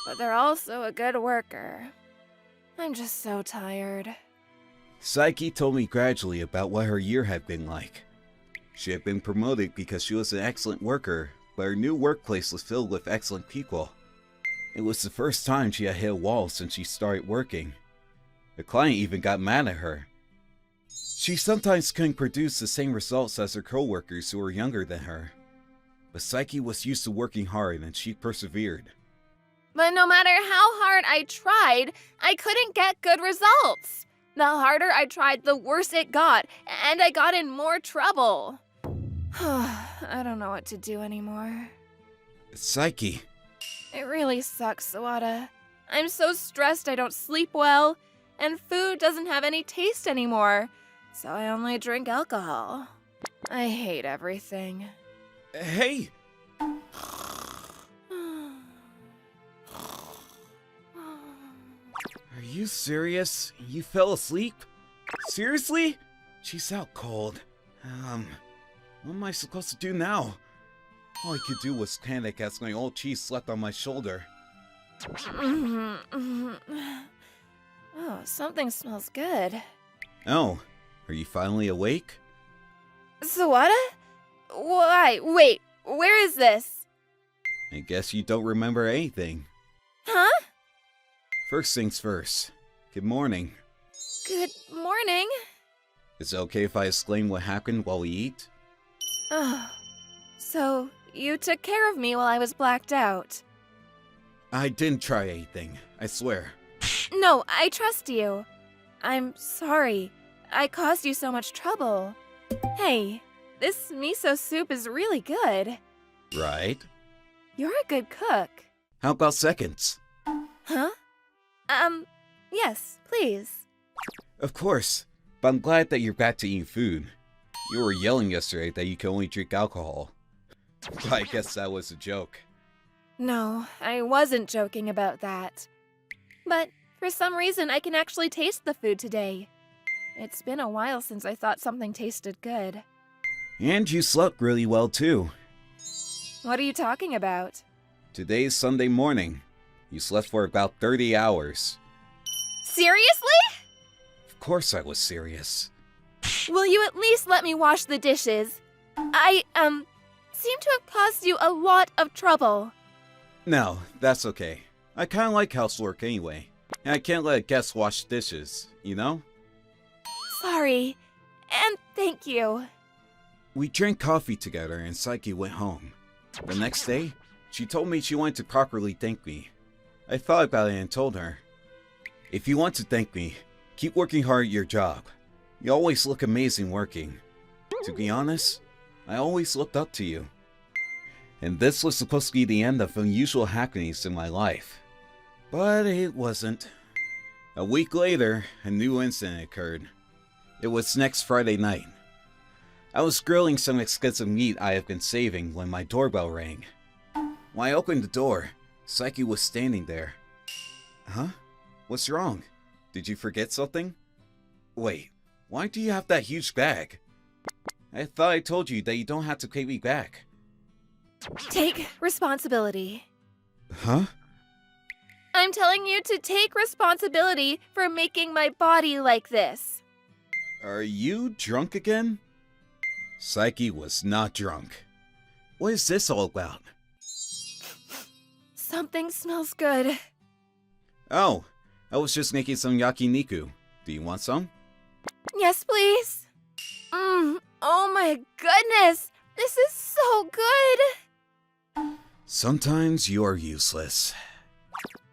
But they're also a good worker. I'm just so tired. Psyche told me gradually about what her year had been like. She had been promoted because she was an excellent worker, but her new workplace was filled with excellent people. It was the first time she had hit a wall since she started working. The client even got mad at her. She sometimes couldn't produce the same results as her co-workers who were younger than her. But Psyche was used to working hard and she persevered. But no matter how hard I tried, I couldn't get good results. The harder I tried, the worse it got, and I got in more trouble. I don't know what to do anymore. Psyche. It really sucks, Sawada. I'm so stressed I don't sleep well, and food doesn't have any taste anymore, so I only drink alcohol. I hate everything. Hey! Are you serious? You fell asleep? Seriously? She's out cold. What am I supposed to do now? All I could do was panic as my old cheese slept on my shoulder. Oh, something smells good. Oh, are you finally awake? Sawada? Why? Wait, where is this? I guess you don't remember anything. Huh? First things first. Good morning. Good morning. Is it okay if I explain what happened while we eat? Oh, so you took care of me while I was blacked out. I didn't try anything, I swear. No, I trust you. I'm sorry. I caused you so much trouble. Hey, this miso soup is really good. Right? You're a good cook. How about seconds? Huh? Yes, please. Of course, but I'm glad that you're back to eating food. You were yelling yesterday that you can only drink alcohol. But I guess that was a joke. No, I wasn't joking about that. But for some reason, I can actually taste the food today. It's been a while since I thought something tasted good. And you slept really well too. What are you talking about? Today's Sunday morning. You slept for about 30 hours. Seriously? Of course I was serious. Will you at least let me wash the dishes? I, seem to have caused you a lot of trouble. No, that's okay. I kinda like housework anyway. And I can't let a guest wash dishes, you know? Sorry, and thank you. We drank coffee together and Psyche went home. The next day, she told me she wanted to properly thank me. I thought about it and told her, if you want to thank me, keep working hard at your job. You always look amazing working. To be honest, I always looked up to you. And this was supposed to be the end of unusual happenings in my life. But it wasn't. A week later, a new incident occurred. It was next Friday night. I was grilling some expensive meat I have been saving when my doorbell rang. When I opened the door, Psyche was standing there. Huh? What's wrong? Did you forget something? Wait, why do you have that huge bag? I thought I told you that you don't have to pay me back. Take responsibility. Huh? I'm telling you to take responsibility for making my body like this. Are you drunk again? Psyche was not drunk. What is this all about? Something smells good. Oh, I was just making some yakiniku. Do you want some? Yes, please. Oh my goodness. This is so good. Sometimes you are useless.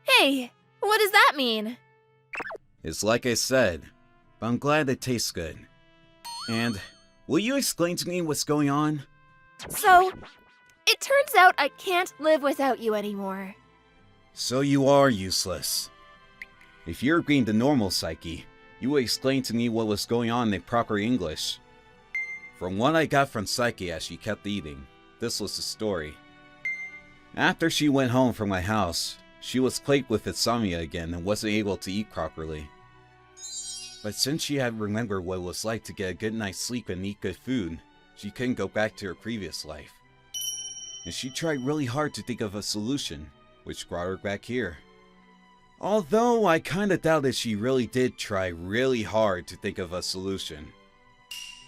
Hey, what does that mean? It's like I said, but I'm glad it tastes good. And will you explain to me what's going on? So, it turns out I can't live without you anymore. So you are useless. If you're agreeing to normal Psyche, you will explain to me what was going on in proper English. From what I got from Psyche as she kept eating, this was the story. After she went home from my house, she was plagued with insomnia again and wasn't able to eat properly. But since she had remembered what it was like to get a good night's sleep and eat good food, she couldn't go back to her previous life. And she tried really hard to think of a solution, which brought her back here. Although I kinda doubt that she really did try really hard to think of a solution.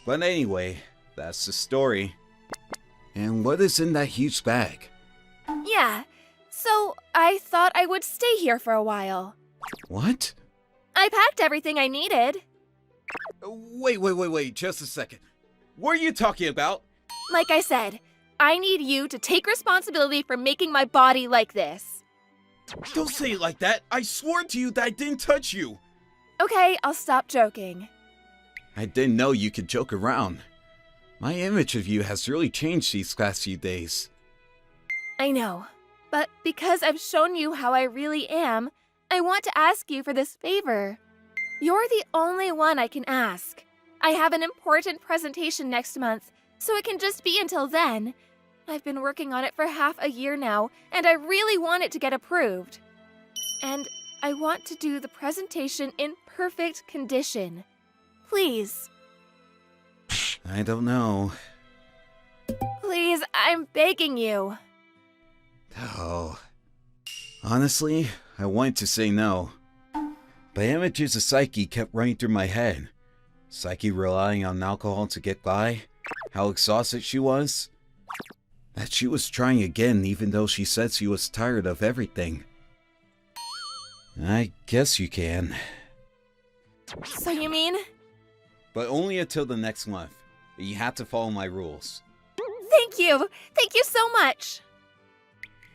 But anyway, that's the story. And what is in that huge bag? Yeah, so I thought I would stay here for a while. What? I packed everything I needed. Wait, just a second. What are you talking about? Like I said, I need you to take responsibility for making my body like this. Don't say it like that. I swore to you that I didn't touch you. Okay, I'll stop joking. I didn't know you could joke around. My image of you has really changed these past few days. I know, but because I've shown you how I really am, I want to ask you for this favor. You're the only one I can ask. I have an important presentation next month, so it can just be until then. I've been working on it for half a year now, and I really want it to get approved. And I want to do the presentation in perfect condition. Please. I don't know. Please, I'm begging you. Oh. Honestly, I wanted to say no. But images of Psyche kept running through my head. Psyche relying on alcohol to get by, how exhausted she was, that she was trying again even though she said she was tired of everything. I guess you can. So you mean? But only until the next month. You have to follow my rules. Thank you! Thank you so much!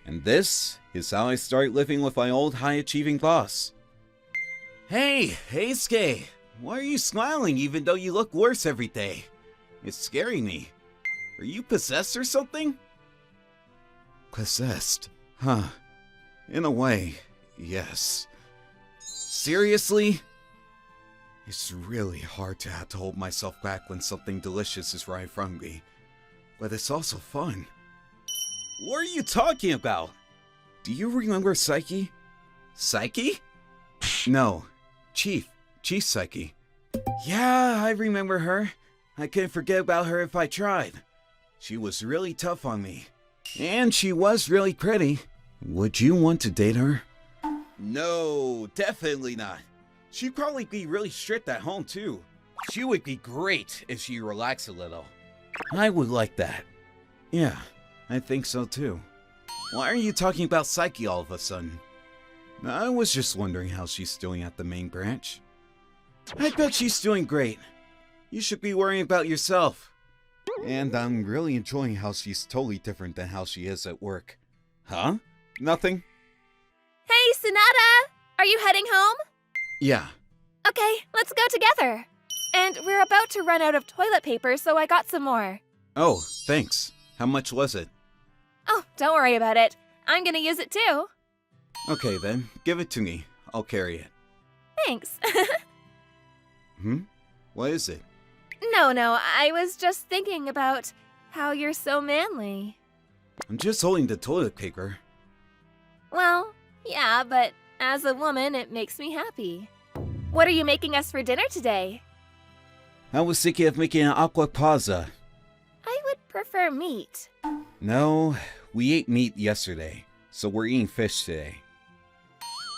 And this is how I started living with my old high-achieving boss. Hey, Heisuke! Why are you smiling even though you look worse every day? It's scaring me. Are you possessed or something? Possessed? Huh. In a way, yes. Seriously? It's really hard to have to hold myself back when something delicious is right in front of me. But it's also fun. What are you talking about? Do you remember Psyche? Psyche? No. Chief Psyche. Yeah, I remember her. I couldn't forget about her if I tried. She was really tough on me. And she was really pretty. Would you want to date her? No, definitely not. She'd probably be really strict at home too. She would be great if she relaxed a little. I would like that. Yeah, I think so too. Why are you talking about Psyche all of a sudden? I was just wondering how she's doing at the main branch. I bet she's doing great. You should be worrying about yourself. And I'm really enjoying how she's totally different than how she is at work. Huh? Nothing? Hey, Sonata! Are you heading home? Yeah. Okay, let's go together. And we're about to run out of toilet paper, so I got some more. Oh, thanks. How much was it? Oh, don't worry about it. I'm gonna use it too. Okay then, give it to me. I'll carry it. Thanks. What is it? No, I was just thinking about how you're so manly. I'm just holding the toilet paper. Well, yeah, but as a woman, it makes me happy. What are you making us for dinner today? I was thinking of making an aqua pazza. I would prefer meat. No, we ate meat yesterday, so we're eating fish today.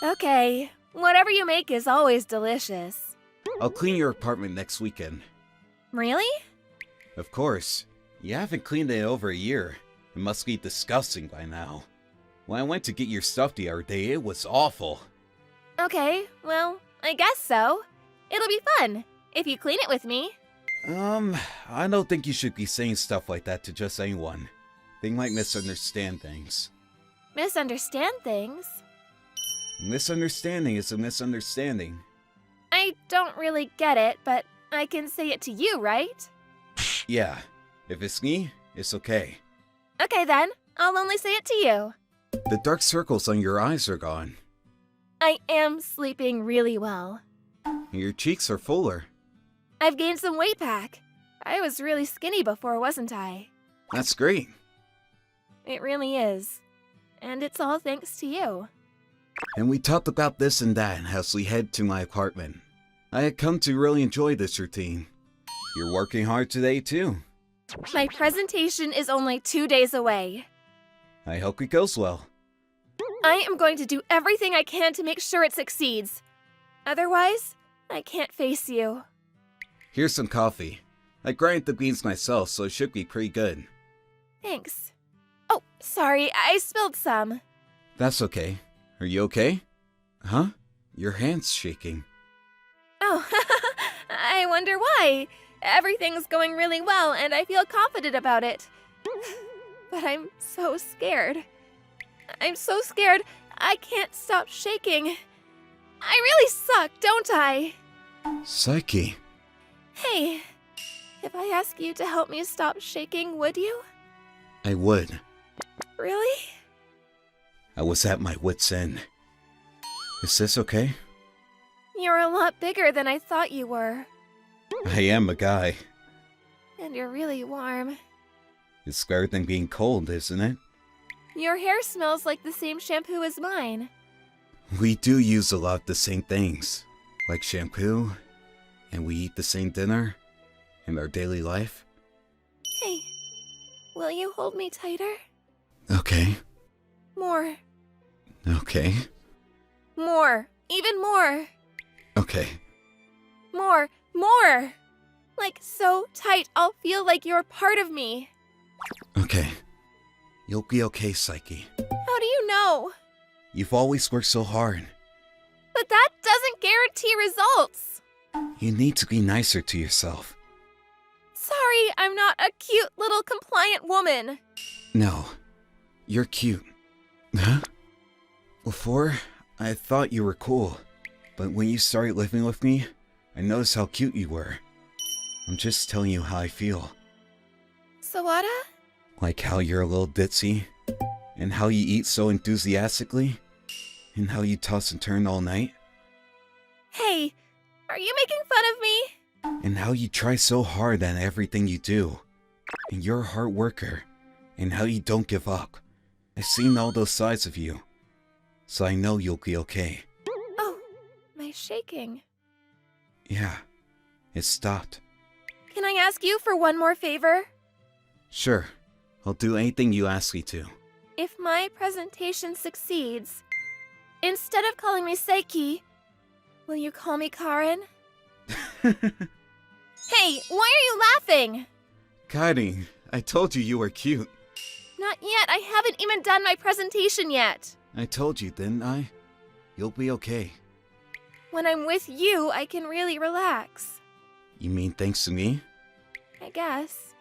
Okay, whatever you make is always delicious. I'll clean your apartment next weekend. Really? Of course. You haven't cleaned it in over a year. It must be disgusting by now. When I went to get your stuff the other day, it was awful. Okay, well, I guess so. It'll be fun, if you clean it with me. I don't think you should be saying stuff like that to just anyone. They might misunderstand things. Misunderstand things? Misunderstanding is a misunderstanding. I don't really get it, but I can say it to you, right? Yeah, if it's me, it's okay. Okay then, I'll only say it to you. The dark circles on your eyes are gone. I am sleeping really well. And your cheeks are fuller. I've gained some weight back. I was really skinny before, wasn't I? That's great. It really is. And it's all thanks to you. And we talked about this and that as we head to my apartment. I had come to really enjoy this routine. You're working hard today too. My presentation is only 2 days away. I hope it goes well. I am going to do everything I can to make sure it succeeds. Otherwise, I can't face you. Here's some coffee. I grind the beans myself, so it should be pretty good. Thanks. Oh, sorry, I spilled some. That's okay. Are you okay? Huh? Your hand's shaking. Oh, I wonder why. Everything's going really well, and I feel confident about it. But I'm so scared. I'm so scared, I can't stop shaking. I really suck, don't I? Psyche. Hey, if I ask you to help me stop shaking, would you? I would. Really? I was at my wit's end. Is this okay? You're a lot bigger than I thought you were. I am a guy. And you're really warm. It's better than being cold, isn't it? Your hair smells like the same shampoo as mine. We do use a lot of the same things, like shampoo, and we eat the same dinner in our daily life. Hey, will you hold me tighter? Okay. More. Okay. More. Even more. Okay. More. More. Like so tight, I'll feel like you're part of me. Okay. You'll be okay, Psyche. How do you know? You've always worked so hard. But that doesn't guarantee results. You need to be nicer to yourself. Sorry, I'm not a cute little compliant woman. No. You're cute. Huh? Before, I thought you were cool. But when you started living with me, I noticed how cute you were. I'm just telling you how I feel. Sawada? Like how you're a little ditzy, and how you eat so enthusiastically, and how you toss and turn all night, Hey, are you making fun of me? and how you try so hard at everything you do, and you're a hard worker, and how you don't give up. I've seen all those sides of you, so I know you'll be okay. Oh, my shaking. Yeah, it stopped. Can I ask you for one more favor? Sure, I'll do anything you ask me to. If my presentation succeeds, instead of calling me Seiki, will you call me Karen? Hey, why are you laughing? Karin, I told you you were cute. Not yet, I haven't even done my presentation yet. I told you, didn't I? You'll be okay. When I'm with you, I can really relax. You mean thanks to me? I guess.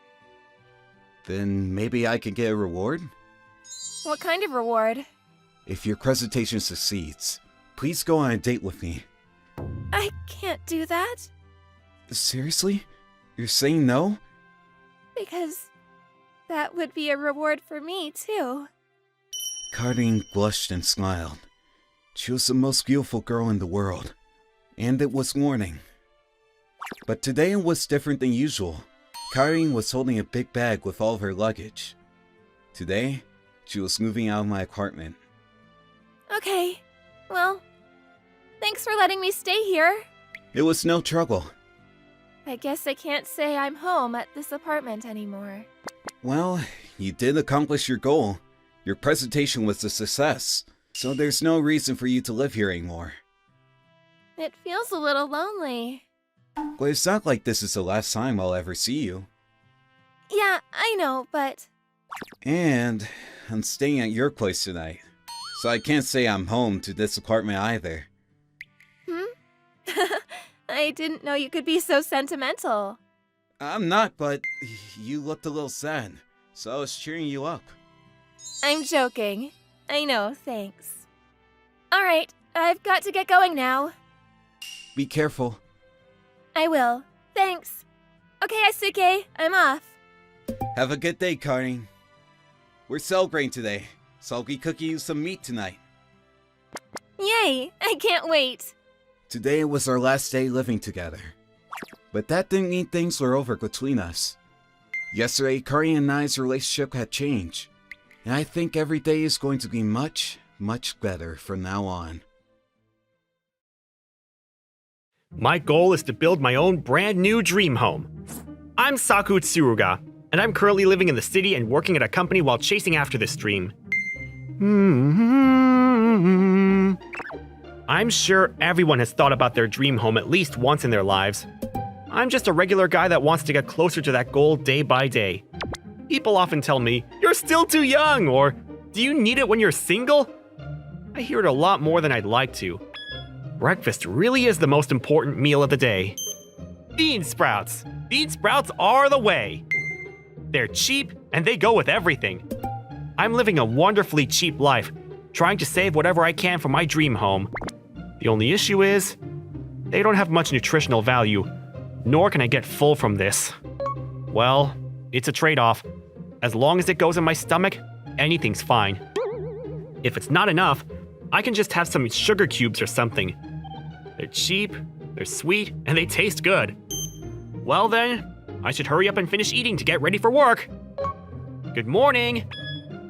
Then maybe I could get a reward? What kind of reward? If your presentation succeeds, please go on a date with me. I can't do that, Seriously? You're saying no? because that would be a reward for me, too. Karin blushed and smiled. She was the most beautiful girl in the world. And it was morning. But today it was different than usual. Karin was holding a big bag with all of her luggage. Today, she was moving out of my apartment. Okay, well, thanks for letting me stay here. It was no trouble. I guess I can't say I'm home at this apartment anymore. Well, you did accomplish your goal. Your presentation was a success, so there's no reason for you to live here anymore. It feels a little lonely. But it's not like this is the last time I'll ever see you. Yeah, I know, but... And I'm staying at your place tonight, so I can't say I'm home to this apartment either. I didn't know you could be so sentimental. I'm not, but you looked a little sad, so I was cheering you up. I'm joking. I know, thanks. Alright, I've got to get going now. Be careful. I will. Thanks. Okay, Asuke, I'm off. Have a good day, Karin. We're celebrating today, so I'll be cooking you some meat tonight. Yay! I can't wait. Today was our last day living together. But that didn't mean things were over between us. Yesterday, Karin and I's relationship had changed. And I think every day is going to be much, much better from now on. My goal is to build my own brand new dream home. I'm Saku Tsuruga, and I'm currently living in the city and working at a company while chasing after this dream. I'm sure everyone has thought about their dream home at least once in their lives. I'm just a regular guy that wants to get closer to that goal day by day. People often tell me, "You're still too young," or "Do you need it when you're single?" I hear it a lot more than I'd like to. Breakfast really is the most important meal of the day. Bean sprouts! Bean sprouts are the way! They're cheap and they go with everything. I'm living a wonderfully cheap life, trying to save whatever I can for my dream home. The only issue is, they don't have much nutritional value, nor can I get full from this. Well, it's a trade-off. As long as it goes in my stomach, anything's fine. If it's not enough, I can just have some sugar cubes or something. They're cheap, they're sweet, and they taste good. Well then, I should hurry up and finish eating to get ready for work. Good morning.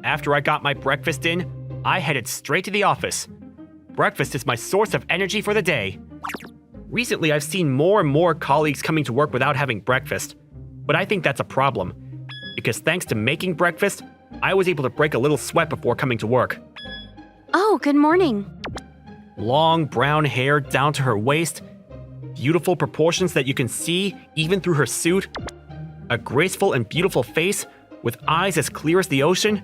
After I got my breakfast in, I headed straight to the office. Breakfast is my source of energy for the day. Recently, I've seen more and more colleagues coming to work without having breakfast, but I think that's a problem, because thanks to making breakfast, I was able to break a little sweat before coming to work. Oh, good morning. Long brown hair down to her waist, beautiful proportions that you can see even through her suit, a graceful and beautiful face with eyes as clear as the ocean.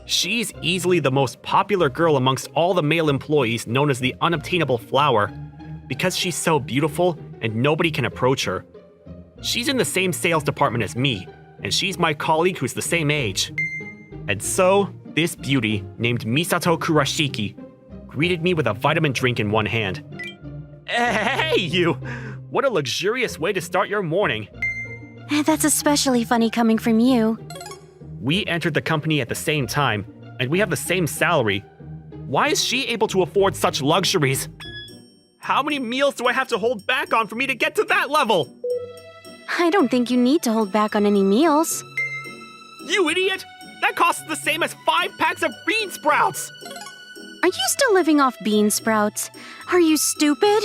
She's easily the most popular girl amongst all the male employees, known as the unobtainable flower, because she's so beautiful and nobody can approach her. She's in the same sales department as me, and she's my colleague who's the same age. And so, this beauty, named Misato Kurashiki, greeted me with a vitamin drink in one hand. Hey, you! What a luxurious way to start your morning. That's especially funny coming from you. We entered the company at the same time, and we have the same salary. Why is she able to afford such luxuries? How many meals do I have to hold back on for me to get to that level? I don't think you need to hold back on any meals. You idiot! That costs the same as 5 packs of bean sprouts! Are you still living off bean sprouts? Are you stupid?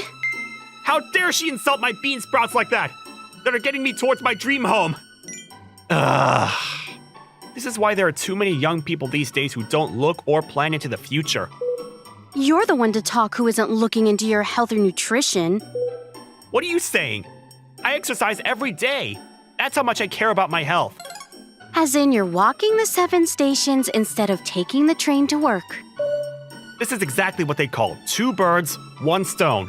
How dare she insult my bean sprouts like that? That are getting me towards my dream home. This is why there are too many young people these days who don't look or plan into the future. You're the one to talk who isn't looking into your health or nutrition. What are you saying? I exercise every day. That's how much I care about my health. As in, you're walking the 7 stations instead of taking the train to work. This is exactly what they call 2 birds, 1 stone.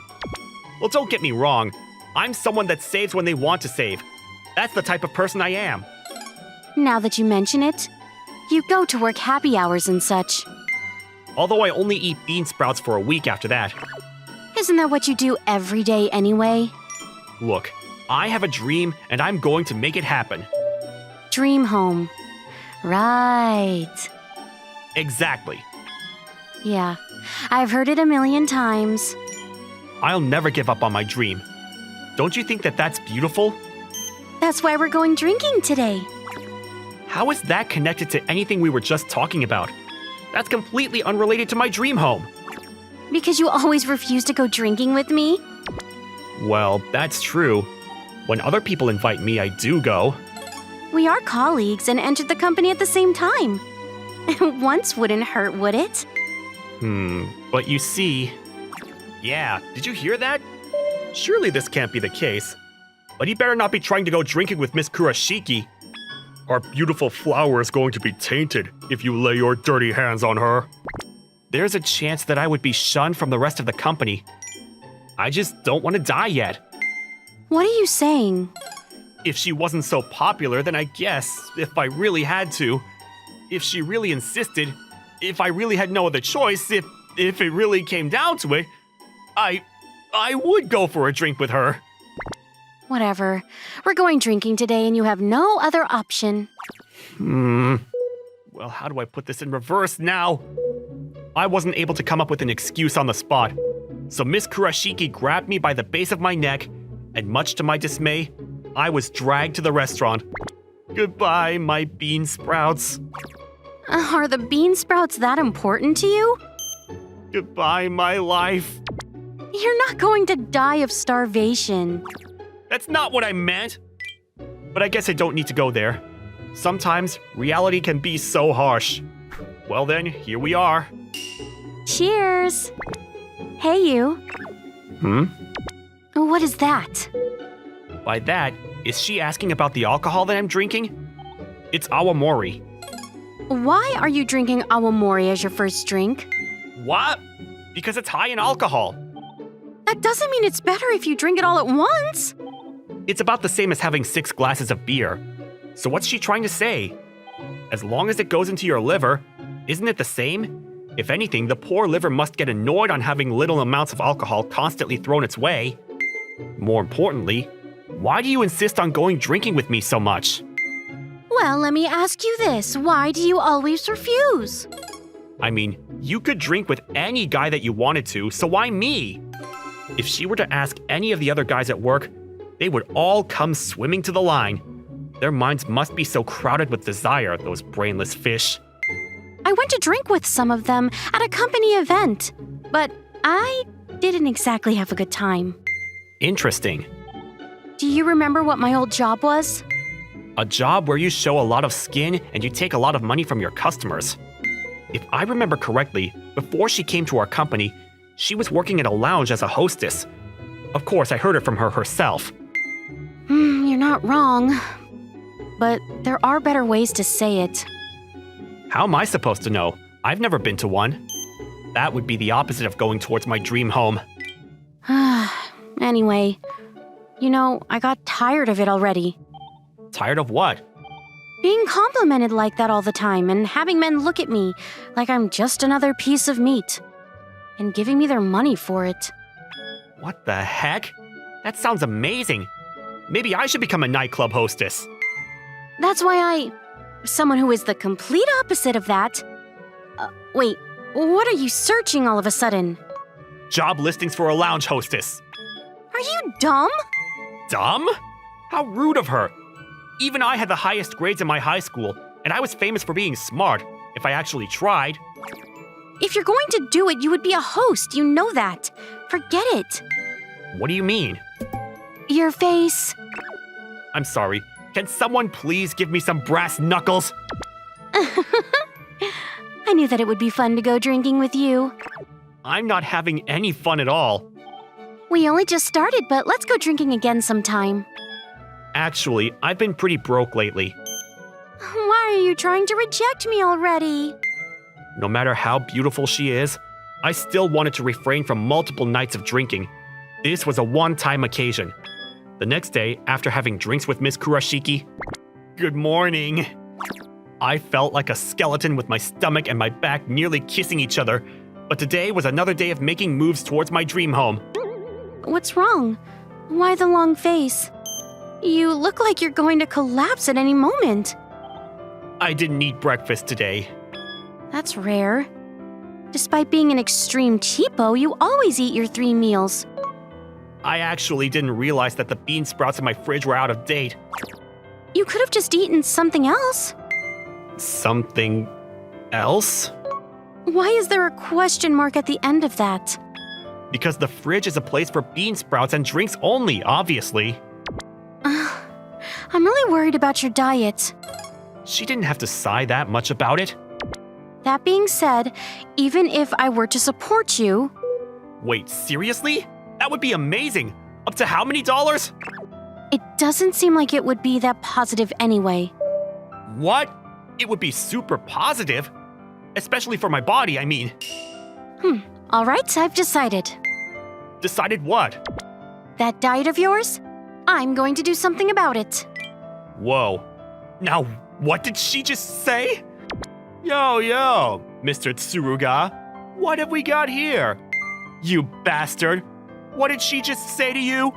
Well, don't get me wrong. I'm someone that saves when they want to save. That's the type of person I am. Now that you mention it, you go to work happy hours and such. Although I only eat bean sprouts for a week after that. Isn't that what you do every day anyway? Look, I have a dream and I'm going to make it happen. Dream home. Right. Exactly. Yeah, I've heard it a million times. I'll never give up on my dream. Don't you think that that's beautiful? That's why we're going drinking today. How is that connected to anything we were just talking about? That's completely unrelated to my dream home. Because you always refuse to go drinking with me? Well, that's true. When other people invite me, I do go. We are colleagues and entered the company at the same time. Once wouldn't hurt, would it? But you see... Yeah, did you hear that? Surely this can't be the case. But he better not be trying to go drinking with Miss Kurashiki. Our beautiful flower is going to be tainted if you lay your dirty hands on her. There's a chance that I would be shunned from the rest of the company. I just don't want to die yet. What are you saying? If she wasn't so popular, then I guess, if I really had to, if she really insisted, if I really had no other choice, if it really came down to it, I would go for a drink with her. Whatever. We're going drinking today and you have no other option. Well, how do I put this in reverse now? I wasn't able to come up with an excuse on the spot. So Miss Kurashiki grabbed me by the base of my neck, and much to my dismay, I was dragged to the restaurant. Goodbye, my bean sprouts. Are the bean sprouts that important to you? Goodbye, my life. You're not going to die of starvation. That's not what I meant. But I guess I don't need to go there. Sometimes reality can be so harsh. Well then, here we are. Cheers! Hey, you. What is that? By that, is she asking about the alcohol that I'm drinking? It's awamori. Why are you drinking awamori as your first drink? What? Because it's high in alcohol. That doesn't mean it's better if you drink it all at once. It's about the same as having 6 glasses of beer. So what's she trying to say? As long as it goes into your liver, isn't it the same? If anything, the poor liver must get annoyed on having little amounts of alcohol constantly thrown its way. More importantly, why do you insist on going drinking with me so much? Well, let me ask you this. Why do you always refuse? I mean, you could drink with any guy that you wanted to, so why me? If she were to ask any of the other guys at work, they would all come swimming to the line. Their minds must be so crowded with desire, those brainless fish. I went to drink with some of them at a company event, but I didn't exactly have a good time. Interesting. Do you remember what my old job was? A job where you show a lot of skin and you take a lot of money from your customers. If I remember correctly, before she came to our company, she was working at a lounge as a hostess. Of course, I heard it from her herself. You're not wrong. But there are better ways to say it. How am I supposed to know? I've never been to one. That would be the opposite of going towards my dream home. Anyway, I got tired of it already. Tired of what? Being complimented like that all the time and having men look at me like I'm just another piece of meat. And giving me their money for it. What the heck? That sounds amazing. Maybe I should become a nightclub hostess. That's why someone who is the complete opposite of that. Wait, what are you searching all of a sudden? Job listings for a lounge hostess. Are you dumb? Dumb? How rude of her. Even I had the highest grades in my high school, and I was famous for being smart, if I actually tried. If you're going to do it, you would be a host, you know that. Forget it. What do you mean? Your face. I'm sorry. Can someone please give me some brass knuckles? I knew that it would be fun to go drinking with you. I'm not having any fun at all. We only just started, but let's go drinking again sometime. Actually, I've been pretty broke lately. Why are you trying to reject me already? No matter how beautiful she is, I still wanted to refrain from multiple nights of drinking. This was a one-time occasion. The next day, after having drinks with Miss Kurashiki, good morning, I felt like a skeleton with my stomach and my back nearly kissing each other, but today was another day of making moves towards my dream home. What's wrong? Why the long face? You look like you're going to collapse at any moment. I didn't eat breakfast today. That's rare. Despite being an extreme cheapo, you always eat your 3 meals. I actually didn't realize that the bean sprouts in my fridge were out of date. You could have just eaten something else. Something else? Why is there a question mark at the end of that? Because the fridge is a place for bean sprouts and drinks only, obviously. I'm really worried about your diet. She didn't have to sigh that much about it. That being said, even if I were to support you... Wait, seriously? That would be amazing! Up to how many dollars? It doesn't seem like it would be that positive anyway. What? It would be super positive. Especially for my body, I mean. All right, I've decided. Decided what? That diet of yours? I'm going to do something about it. Whoa. Now, what did she just say? Yo, Mr. Tsuruga. What have we got here? You bastard. What did she just say to you?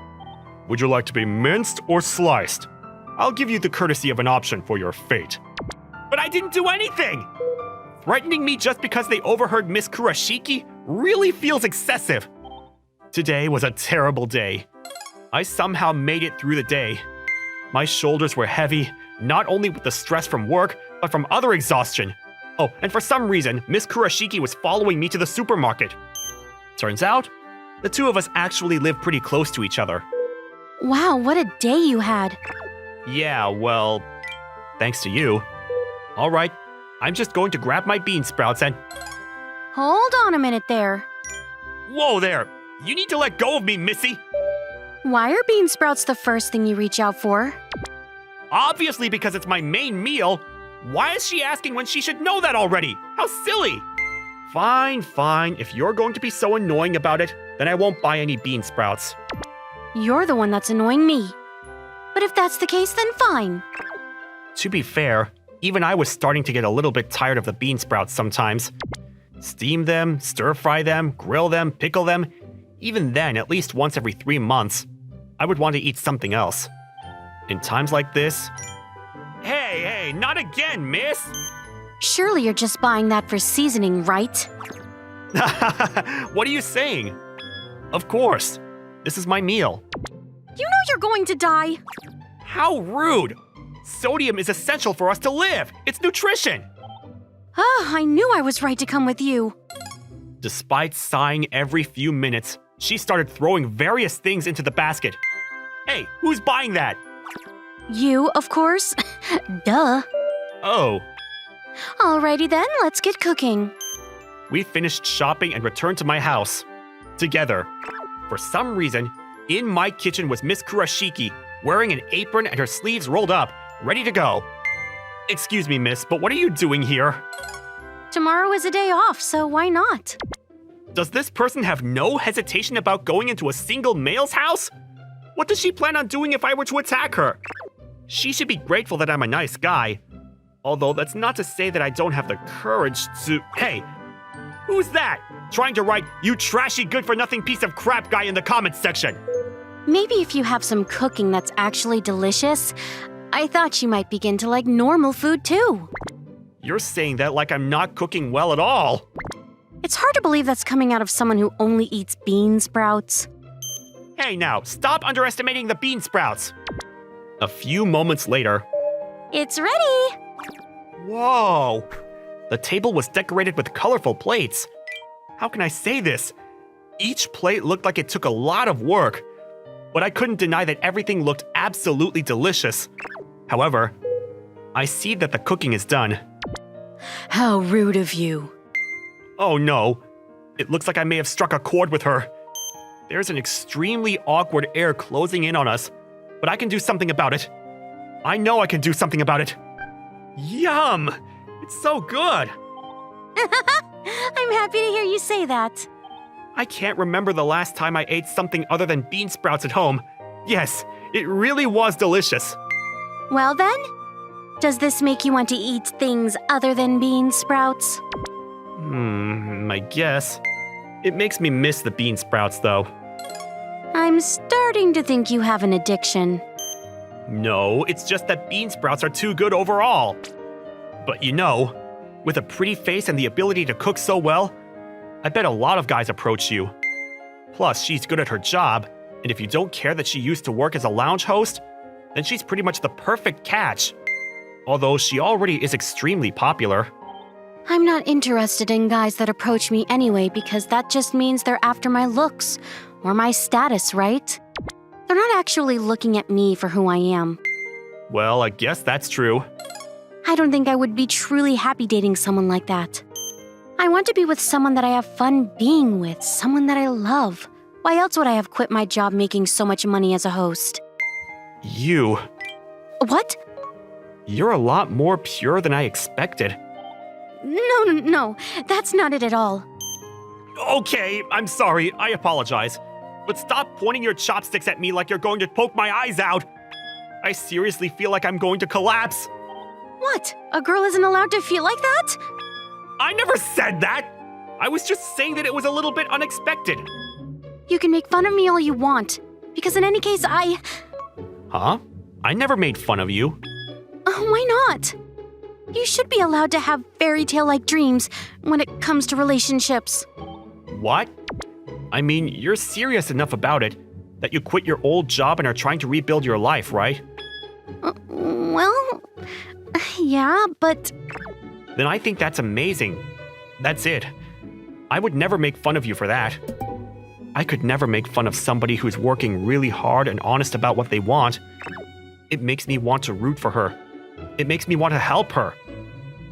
Would you like to be minced or sliced? I'll give you the courtesy of an option for your fate. But I didn't do anything! Threatening me just because they overheard Miss Kurashiki really feels excessive. Today was a terrible day. I somehow made it through the day. My shoulders were heavy, not only with the stress from work, but from other exhaustion. Oh, and for some reason, Miss Kurashiki was following me to the supermarket. Turns out, the two of us actually live pretty close to each other. Wow, what a day you had. Yeah, well, thanks to you. All right, I'm just going to grab my bean sprouts and... Hold on a minute there. Whoa there! You need to let go of me, Missy! Why are bean sprouts the first thing you reach out for? Obviously because it's my main meal. Why is she asking when she should know that already? How silly! Fine. If you're going to be so annoying about it, then I won't buy any bean sprouts. You're the one that's annoying me. But if that's the case, then fine. To be fair, even I was starting to get a little bit tired of the bean sprouts sometimes. Steam them, stir-fry them, grill them, pickle them. Even then, at least once every 3 months, I would want to eat something else. In times like this... Hey, not again, miss! Surely you're just buying that for seasoning, right? What are you saying? Of course. This is my meal. You know you're going to die! How rude! Sodium is essential for us to live. It's nutrition. I knew I was right to come with you. Despite sighing every few minutes, she started throwing various things into the basket. Hey, who's buying that? You, of course. Duh. Oh. Alrighty then, let's get cooking. We finished shopping and returned to my house. Together. For some reason, in my kitchen was Miss Kurashiki, wearing an apron and her sleeves rolled up, ready to go. Excuse me, miss, but what are you doing here? Tomorrow is a day off, so why not? Does this person have no hesitation about going into a single male's house? What does she plan on doing if I were to attack her? She should be grateful that I'm a nice guy. Although that's not to say that I don't have the courage to... Hey, who's that? Trying to write, "You trashy good-for-nothing piece of crap" guy in the comments section. Maybe if you have some cooking that's actually delicious, I thought you might begin to like normal food too. You're saying that like I'm not cooking well at all. It's hard to believe that's coming out of someone who only eats bean sprouts. Hey now, stop underestimating the bean sprouts. A few moments later... It's ready! Whoa! The table was decorated with colorful plates. How can I say this? Each plate looked like it took a lot of work, but I couldn't deny that everything looked absolutely delicious. However, I see that the cooking is done. How rude of you. Oh no, it looks like I may have struck a chord with her. There's an extremely awkward air closing in on us, but I can do something about it. I know I can do something about it. Yum! It's so good! I'm happy to hear you say that. I can't remember the last time I ate something other than bean sprouts at home. Yes, it really was delicious. Well then, does this make you want to eat things other than bean sprouts? I guess. It makes me miss the bean sprouts, though. I'm starting to think you have an addiction. No, it's just that bean sprouts are too good overall. But you know, with a pretty face and the ability to cook so well, I bet a lot of guys approach you. Plus, she's good at her job, and if you don't care that she used to work as a lounge host, then she's pretty much the perfect catch. Although she already is extremely popular. I'm not interested in guys that approach me anyway because that just means they're after my looks or my status, right? They're not actually looking at me for who I am. Well, I guess that's true. I don't think I would be truly happy dating someone like that. I want to be with someone that I have fun being with, someone that I love. Why else would I have quit my job making so much money as a host? You... What? You're a lot more pure than I expected. No, that's not it at all. Okay, I'm sorry, I apologize. But stop pointing your chopsticks at me like you're going to poke my eyes out. I seriously feel like I'm going to collapse. What? A girl isn't allowed to feel like that? I never said that. I was just saying that it was a little bit unexpected. You can make fun of me all you want, because in any case, Huh? I never made fun of you. Why not? You should be allowed to have fairy tale-like dreams when it comes to relationships. What? I mean, you're serious enough about it that you quit your old job and are trying to rebuild your life, right? Well, yeah, but... Then I think that's amazing. That's it. I would never make fun of you for that. I could never make fun of somebody who's working really hard and honest about what they want. It makes me want to root for her. It makes me want to help her.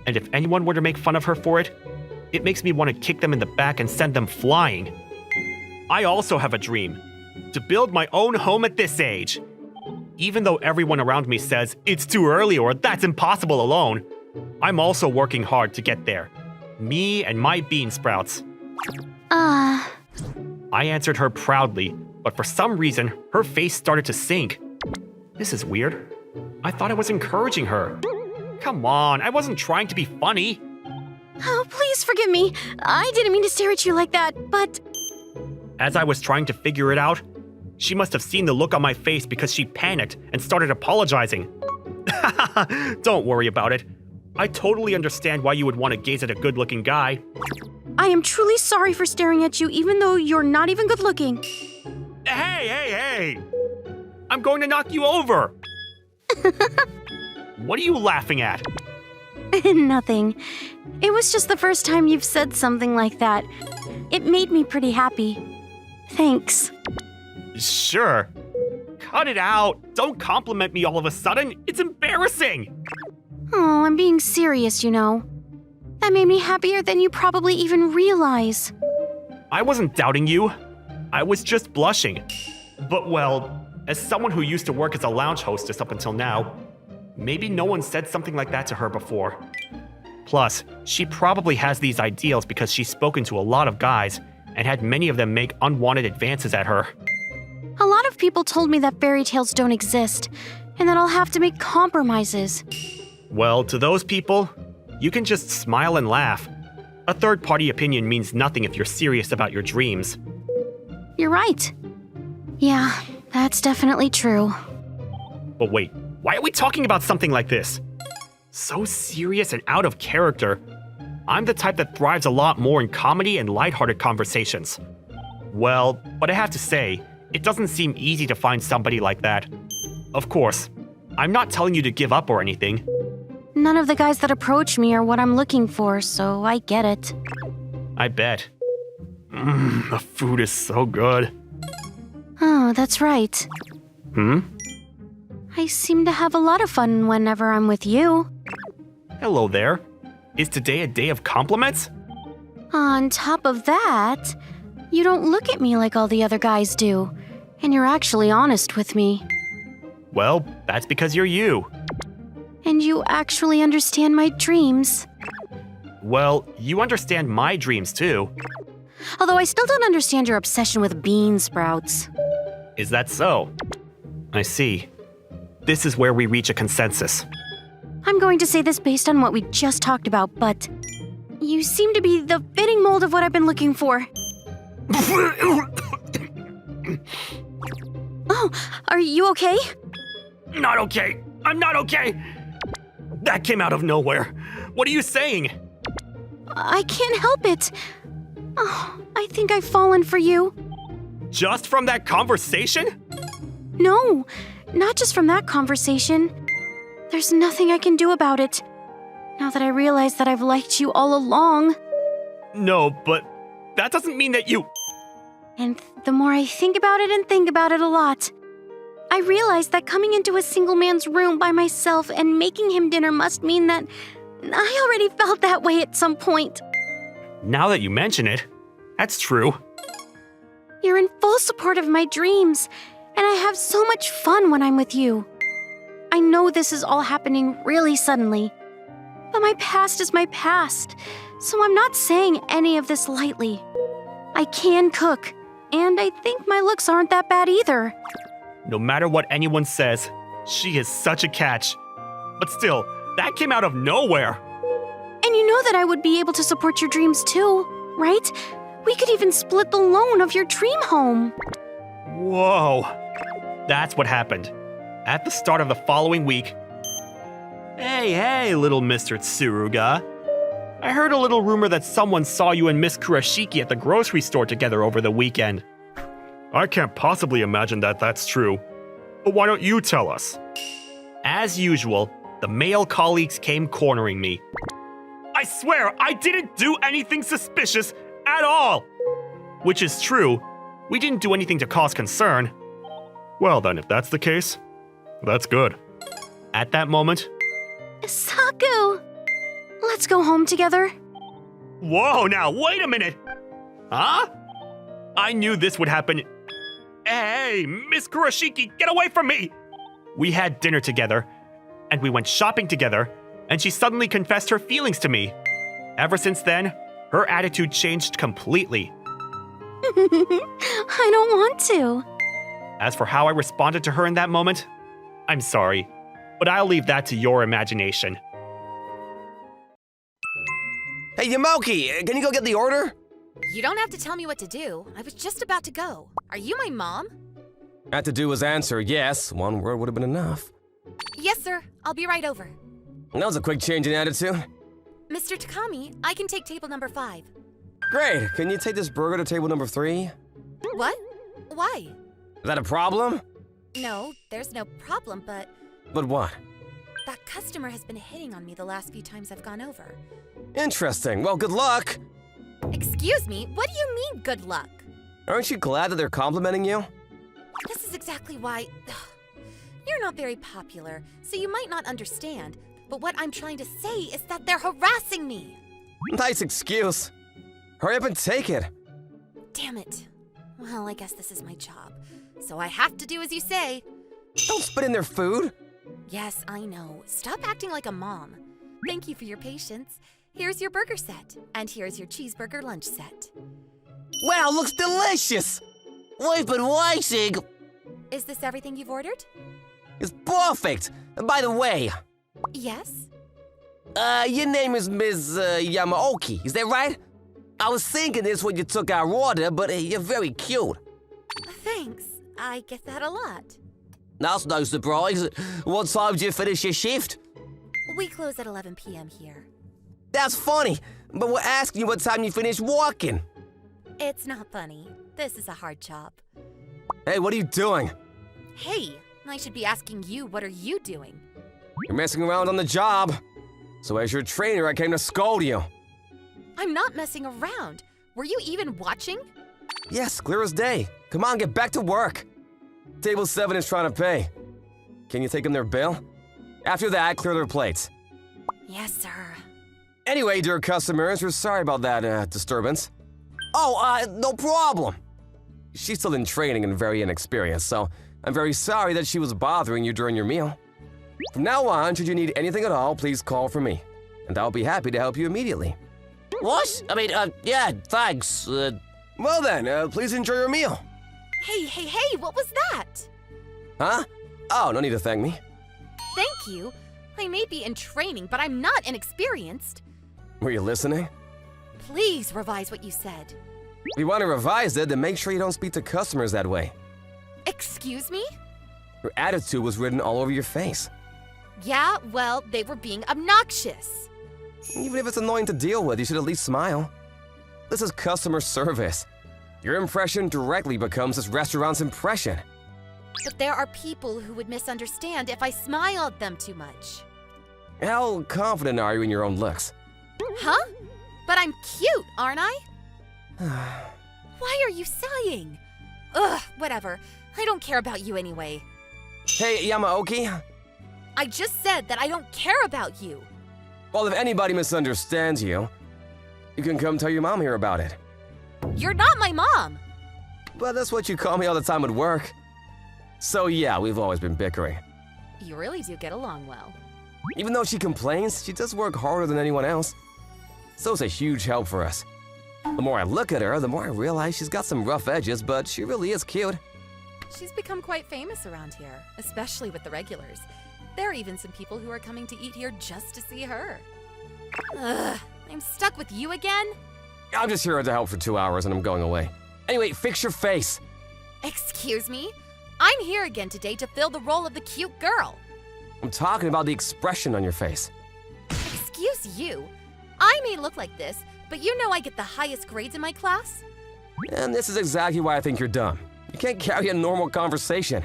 And if anyone were to make fun of her for it, it makes me want to kick them in the back and send them flying. I also have a dream. To build my own home at this age. Even though everyone around me says it's too early or that's impossible alone, I'm also working hard to get there. Me and my bean sprouts. I answered her proudly, but for some reason, her face started to sink. This is weird. I thought I was encouraging her. Come on, I wasn't trying to be funny. Oh, please forgive me. I didn't mean to stare at you like that, but... As I was trying to figure it out, she must have seen the look on my face because she panicked and started apologizing. Don't worry about it. I totally understand why you would want to gaze at a good-looking guy. I am truly sorry for staring at you even though you're not even good-looking. Hey! I'm going to knock you over! What are you laughing at? Nothing. It was just the first time you've said something like that. It made me pretty happy. Thanks. Sure. Cut it out. Don't compliment me all of a sudden. It's embarrassing. Oh, I'm being serious, you know. That made me happier than you probably even realize. I wasn't doubting you. I was just blushing. But well, as someone who used to work as a lounge hostess up until now, maybe no one said something like that to her before. Plus, she probably has these ideals because she's spoken to a lot of guys and had many of them make unwanted advances at her. A lot of people told me that fairy tales don't exist, and that I'll have to make compromises. Well, to those people, you can just smile and laugh. A third-party opinion means nothing if you're serious about your dreams. You're right. Yeah, that's definitely true. But wait, why are we talking about something like this? So serious and out of character. I'm the type that thrives a lot more in comedy and lighthearted conversations. Well, but I have to say, it doesn't seem easy to find somebody like that. Of course, I'm not telling you to give up or anything. None of the guys that approach me are what I'm looking for, so I get it. I bet. The food is so good. Oh, that's right. I seem to have a lot of fun whenever I'm with you. Hello there. Is today a day of compliments? On top of that, you don't look at me like all the other guys do, and you're actually honest with me. Well, that's because you're you. And you actually understand my dreams. Well, you understand my dreams too. Although I still don't understand your obsession with bean sprouts. Is that so? I see. This is where we reach a consensus. I'm going to say this based on what we just talked about, but you seem to be the fitting mold of what I've been looking for. Oh, are you okay? Not okay. I'm not okay. That came out of nowhere. What are you saying? I can't help it. Oh, I think I've fallen for you. Just from that conversation? No, not just from that conversation. There's nothing I can do about it. Now that I realize that I've liked you all along. No, but that doesn't mean that you... And the more I think about it and think about it a lot, I realize that coming into a single man's room by myself and making him dinner must mean that I already felt that way at some point. Now that you mention it, that's true. You're in full support of my dreams, and I have so much fun when I'm with you. I know this is all happening really suddenly. But my past is my past, so I'm not saying any of this lightly. I can cook, and I think my looks aren't that bad either. No matter what anyone says, she is such a catch. But still, that came out of nowhere. And you know that I would be able to support your dreams too, right? We could even split the loan of your dream home. Whoa. That's what happened. At the start of the following week. Hey, little Mr. Tsuruga. I heard a little rumor that someone saw you and Miss Kurashiki at the grocery store together over the weekend. I can't possibly imagine that that's true. But why don't you tell us? As usual, the male colleagues came cornering me. I swear, I didn't do anything suspicious at all! Which is true. We didn't do anything to cause concern. Well then, if that's the case, that's good. At that moment... Saku! Let's go home together. Whoa, now, wait a minute! Huh? I knew this would happen. Hey, Miss Kurashiki, get away from me! We had dinner together, and we went shopping together, and she suddenly confessed her feelings to me. Ever since then, her attitude changed completely. I don't want to. As for how I responded to her in that moment, I'm sorry, but I'll leave that to your imagination. Hey, Yamoki, can you go get the order? You don't have to tell me what to do. I was just about to go. Are you my mom? Had to do was answer yes. One word would have been enough. Yes, sir. I'll be right over. That was a quick change in attitude. Mr. Takami, I can take table number 5. Great. Can you take this burger to table number 3? What? Why? Is that a problem? No, there's no problem, but But what? that customer has been hitting on me the last few times I've gone over. Interesting. Well, good luck. Excuse me, what do you mean, good luck? Aren't you glad that they're complimenting you? This is exactly why... You're not very popular, so you might not understand. But what I'm trying to say is that they're harassing me. Nice excuse. Hurry up and take it. Damn it. Well, I guess this is my job. So I have to do as you say. Don't spit in their food. Yes, I know. Stop acting like a mom. Thank you for your patience. Here's your burger set, and here's your cheeseburger lunch set. Wow, looks delicious! We've been waiting! Is this everything you've ordered? It's perfect. By the way, Yes? your name is Ms. Yamaoki, is that right? I was thinking this when you took our order, but you're very cute. Thanks. I get that a lot. That's no surprise. What time do you finish your shift? We close at 11 p.m. here. That's funny, but we're asking you what time you finish working. It's not funny. This is a hard job. Hey, what are you doing? Hey, I should be asking you, what are you doing? You're messing around on the job. So as your trainer, I came to scold you. I'm not messing around. Were you even watching? Yes, clear as day. Come on, get back to work. Table 7 is trying to pay. Can you take them their bill? After that, clear their plates. Yes, sir. Anyway, dear customers, we're sorry about that disturbance. Oh, no problem. She's still in training and very inexperienced, so I'm very sorry that she was bothering you during your meal. From now on, should you need anything at all, please call for me, and I'll be happy to help you immediately. What? I mean, yeah, thanks. Well then, please enjoy your meal. Hey, what was that? Huh? Oh, no need to thank me. Thank you. I may be in training, but I'm not inexperienced. Were you listening? Please revise what you said. If you want to revise it, then make sure you don't speak to customers that way. Excuse me? Your attitude was written all over your face. Yeah, well, they were being obnoxious. Even if it's annoying to deal with, you should at least smile. This is customer service. Your impression directly becomes this restaurant's impression. But there are people who would misunderstand if I smiled them too much. How confident are you in your own looks? Huh? But I'm cute, aren't I? Why are you sighing? Ugh, whatever. I don't care about you anyway. Hey, Yamaoki. I just said that I don't care about you. Well, if anybody misunderstands you, you can come tell your mom here about it. You're not my mom. But that's what you call me all the time at work. So yeah, we've always been bickering. You really do get along well. Even though she complains, she does work harder than anyone else. So it's a huge help for us. The more I look at her, the more I realize she's got some rough edges, but she really is cute. She's become quite famous around here, especially with the regulars. There are even some people who are coming to eat here just to see her. Ugh, I'm stuck with you again? I'm just here to help for 2 hours and I'm going away. Anyway, fix your face. Excuse me? I'm here again today to fill the role of the cute girl. I'm talking about the expression on your face. Excuse you? I may look like this, but you know I get the highest grades in my class? And this is exactly why I think you're dumb. You can't carry a normal conversation.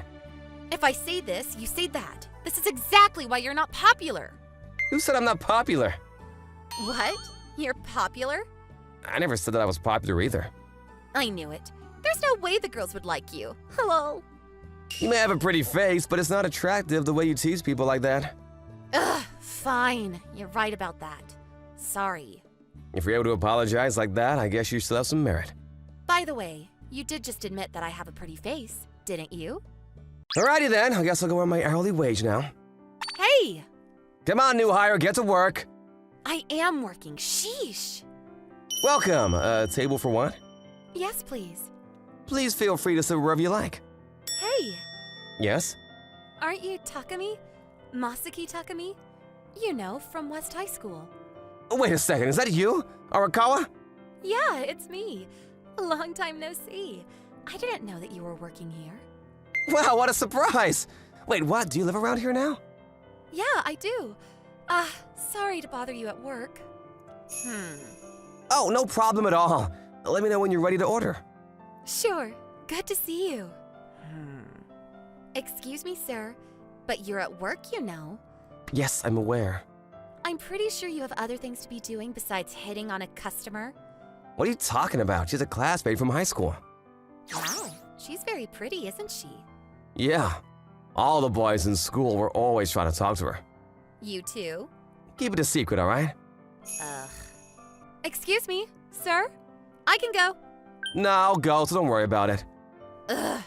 If I say this, you say that. This is exactly why you're not popular. Who said I'm not popular? What? You're popular? I never said that I was popular either. I knew it. There's no way the girls would like you. Hello. You may have a pretty face, but it's not attractive the way you tease people like that. Ugh, fine. You're right about that. Sorry. If you're able to apologize like that, I guess you still have some merit. By the way, you did just admit that I have a pretty face, didn't you? Alrighty then, I guess I'll go earn my hourly wage now. Hey! Come on, new hire, get to work. I am working. Sheesh. Welcome. Table for what? Yes, please. Please feel free to sit wherever you like. Hey! Yes? Aren't you Takami? Masaki Takami? You know, from West High School. Wait a second, is that you? Arakawa? Yeah, it's me. Long time no see. I didn't know that you were working here. Wow, what a surprise! Wait, what? Do you live around here now? Yeah, I do. Sorry to bother you at work. Oh, no problem at all. Let me know when you're ready to order. Sure. Good to see you. Excuse me, sir, but you're at work, you know. Yes, I'm aware. I'm pretty sure you have other things to be doing besides hitting on a customer. What are you talking about? She's a classmate from high school. Wow, she's very pretty, isn't she? Yeah. All the boys in school were always trying to talk to her. You too? Keep it a secret, alright? Ugh. Excuse me, sir? I can go. No, I'll go, so don't worry about it. Ugh.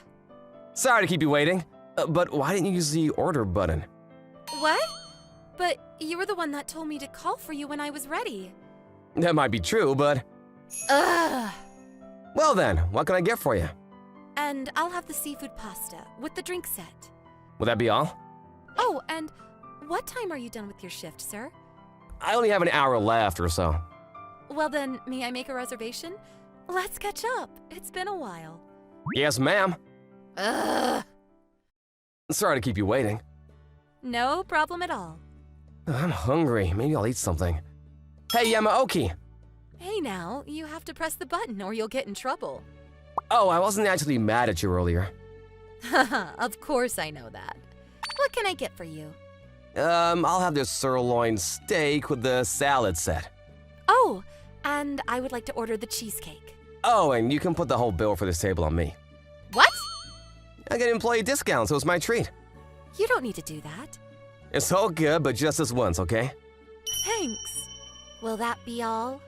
Sorry to keep you waiting, but why didn't you use the order button? What? But you were the one that told me to call for you when I was ready. That might be true, but... Ugh. Well then, what can I get for you? And I'll have the seafood pasta with the drink set. Will that be all? Oh, and what time are you done with your shift, sir? I only have an hour left or so. Well then, may I make a reservation? Let's catch up. It's been a while. Yes, ma'am. Ugh. Sorry to keep you waiting. No problem at all. I'm hungry. Maybe I'll eat something. Hey, Yamaoki! Hey now, you have to press the button or you'll get in trouble. Oh, I wasn't actually mad at you earlier. Haha, of course I know that. What can I get for you? I'll have this sirloin steak with the salad set. Oh, and I would like to order the cheesecake. Oh, and you can put the whole bill for this table on me. What? I get employee discounts, so it's my treat. You don't need to do that. It's all good, but just this once, okay? Thanks. Will that be all?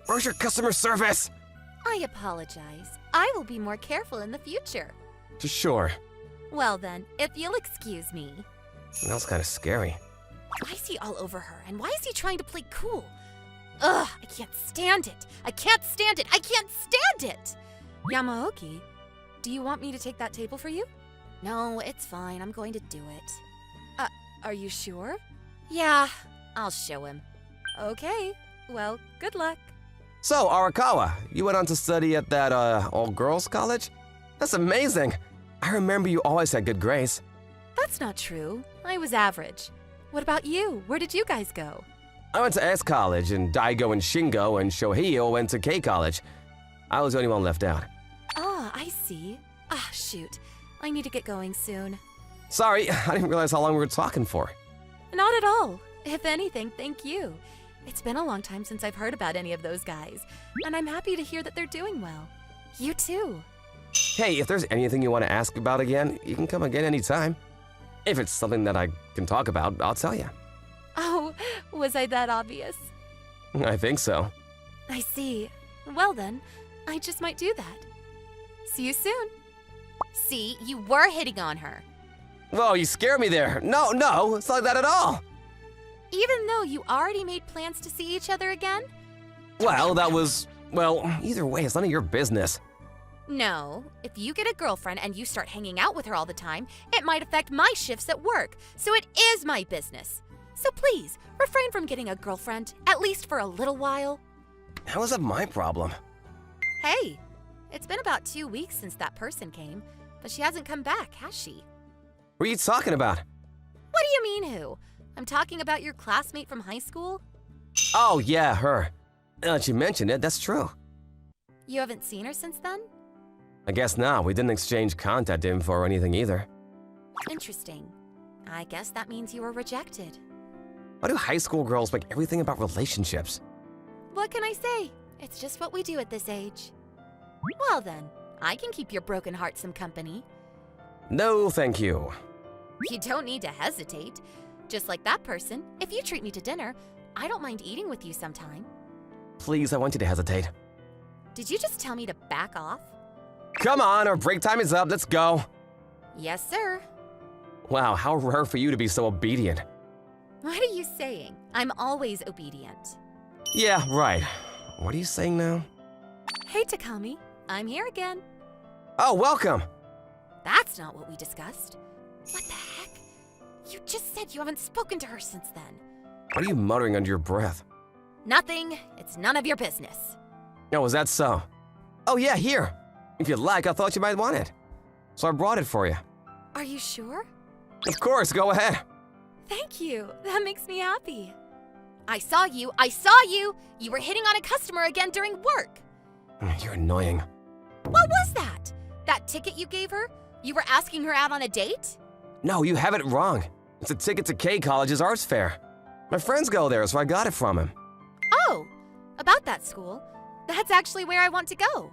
Where's your customer service? I apologize. I will be more careful in the future. Sure. Well then, if you'll excuse me. That was kind of scary. Why is he all over her, and why is he trying to play cool? Ugh, I can't stand it. I can't stand it. I can't stand it! Yamaoki, do you want me to take that table for you? No, it's fine. I'm going to do it. Are you sure? Yeah, I'll show him. Okay, well, good luck. So, Arakawa, you went on to study at that, all-girls college? That's amazing. I remember you always had good grades. That's not true. I was average. What about you? Where did you guys go? I went to S College, and Daigo and Shingo and Shohei went to K College. I was the only one left out. Ah, I see. Ah, shoot. I need to get going soon. Sorry, I didn't realize how long we were talking for. Not at all. If anything, thank you. It's been a long time since I've heard about any of those guys, and I'm happy to hear that they're doing well. You too. Hey, if there's anything you want to ask about again, you can come again anytime. If it's something that I can talk about, I'll tell you. Oh, was I that obvious? I think so. I see. Well then, I just might do that. See you soon. See, you were hitting on her. Whoa, you scared me there. No, it's not like that at all. Even though you already made plans to see each other again? Well, either way, it's none of your business. No. If you get a girlfriend and you start hanging out with her all the time, it might affect my shifts at work, so it is my business. So please, refrain from getting a girlfriend, at least for a little while. How is that my problem? Hey, it's been about 2 weeks since that person came, but she hasn't come back, has she? What are you talking about? What do you mean, who? I'm talking about your classmate from high school? Oh, yeah, her. Now that you mentioned it, that's true. You haven't seen her since then? I guess not. We didn't exchange contact info or anything either. Interesting. I guess that means you were rejected. Why do high school girls make everything about relationships? What can I say? It's just what we do at this age. Well then, I can keep your broken heart some company. No, thank you. You don't need to hesitate. Just like that person, if you treat me to dinner, I don't mind eating with you sometime. Please, I want you to hesitate. Did you just tell me to back off? Come on, our break time is up. Let's go. Yes, sir. Wow, how rare for you to be so obedient. What are you saying? I'm always obedient. Yeah, right. What are you saying now? Hey, Takami. I'm here again. Oh, welcome. That's not what we discussed. What the heck? You just said you haven't spoken to her since then. What are you muttering under your breath? Nothing. It's none of your business. Oh, is that so? Oh, yeah, here. If you'd like, I thought you might want it. So I brought it for you. Are you sure? Of course, go ahead. Thank you. That makes me happy. I saw you. I saw you. You were hitting on a customer again during work. You're annoying. What was that? That ticket you gave her? You were asking her out on a date? No, you have it wrong. It's a ticket to K College's arts fair. My friends go there, so I got it from him. Oh, about that school. That's actually where I want to go.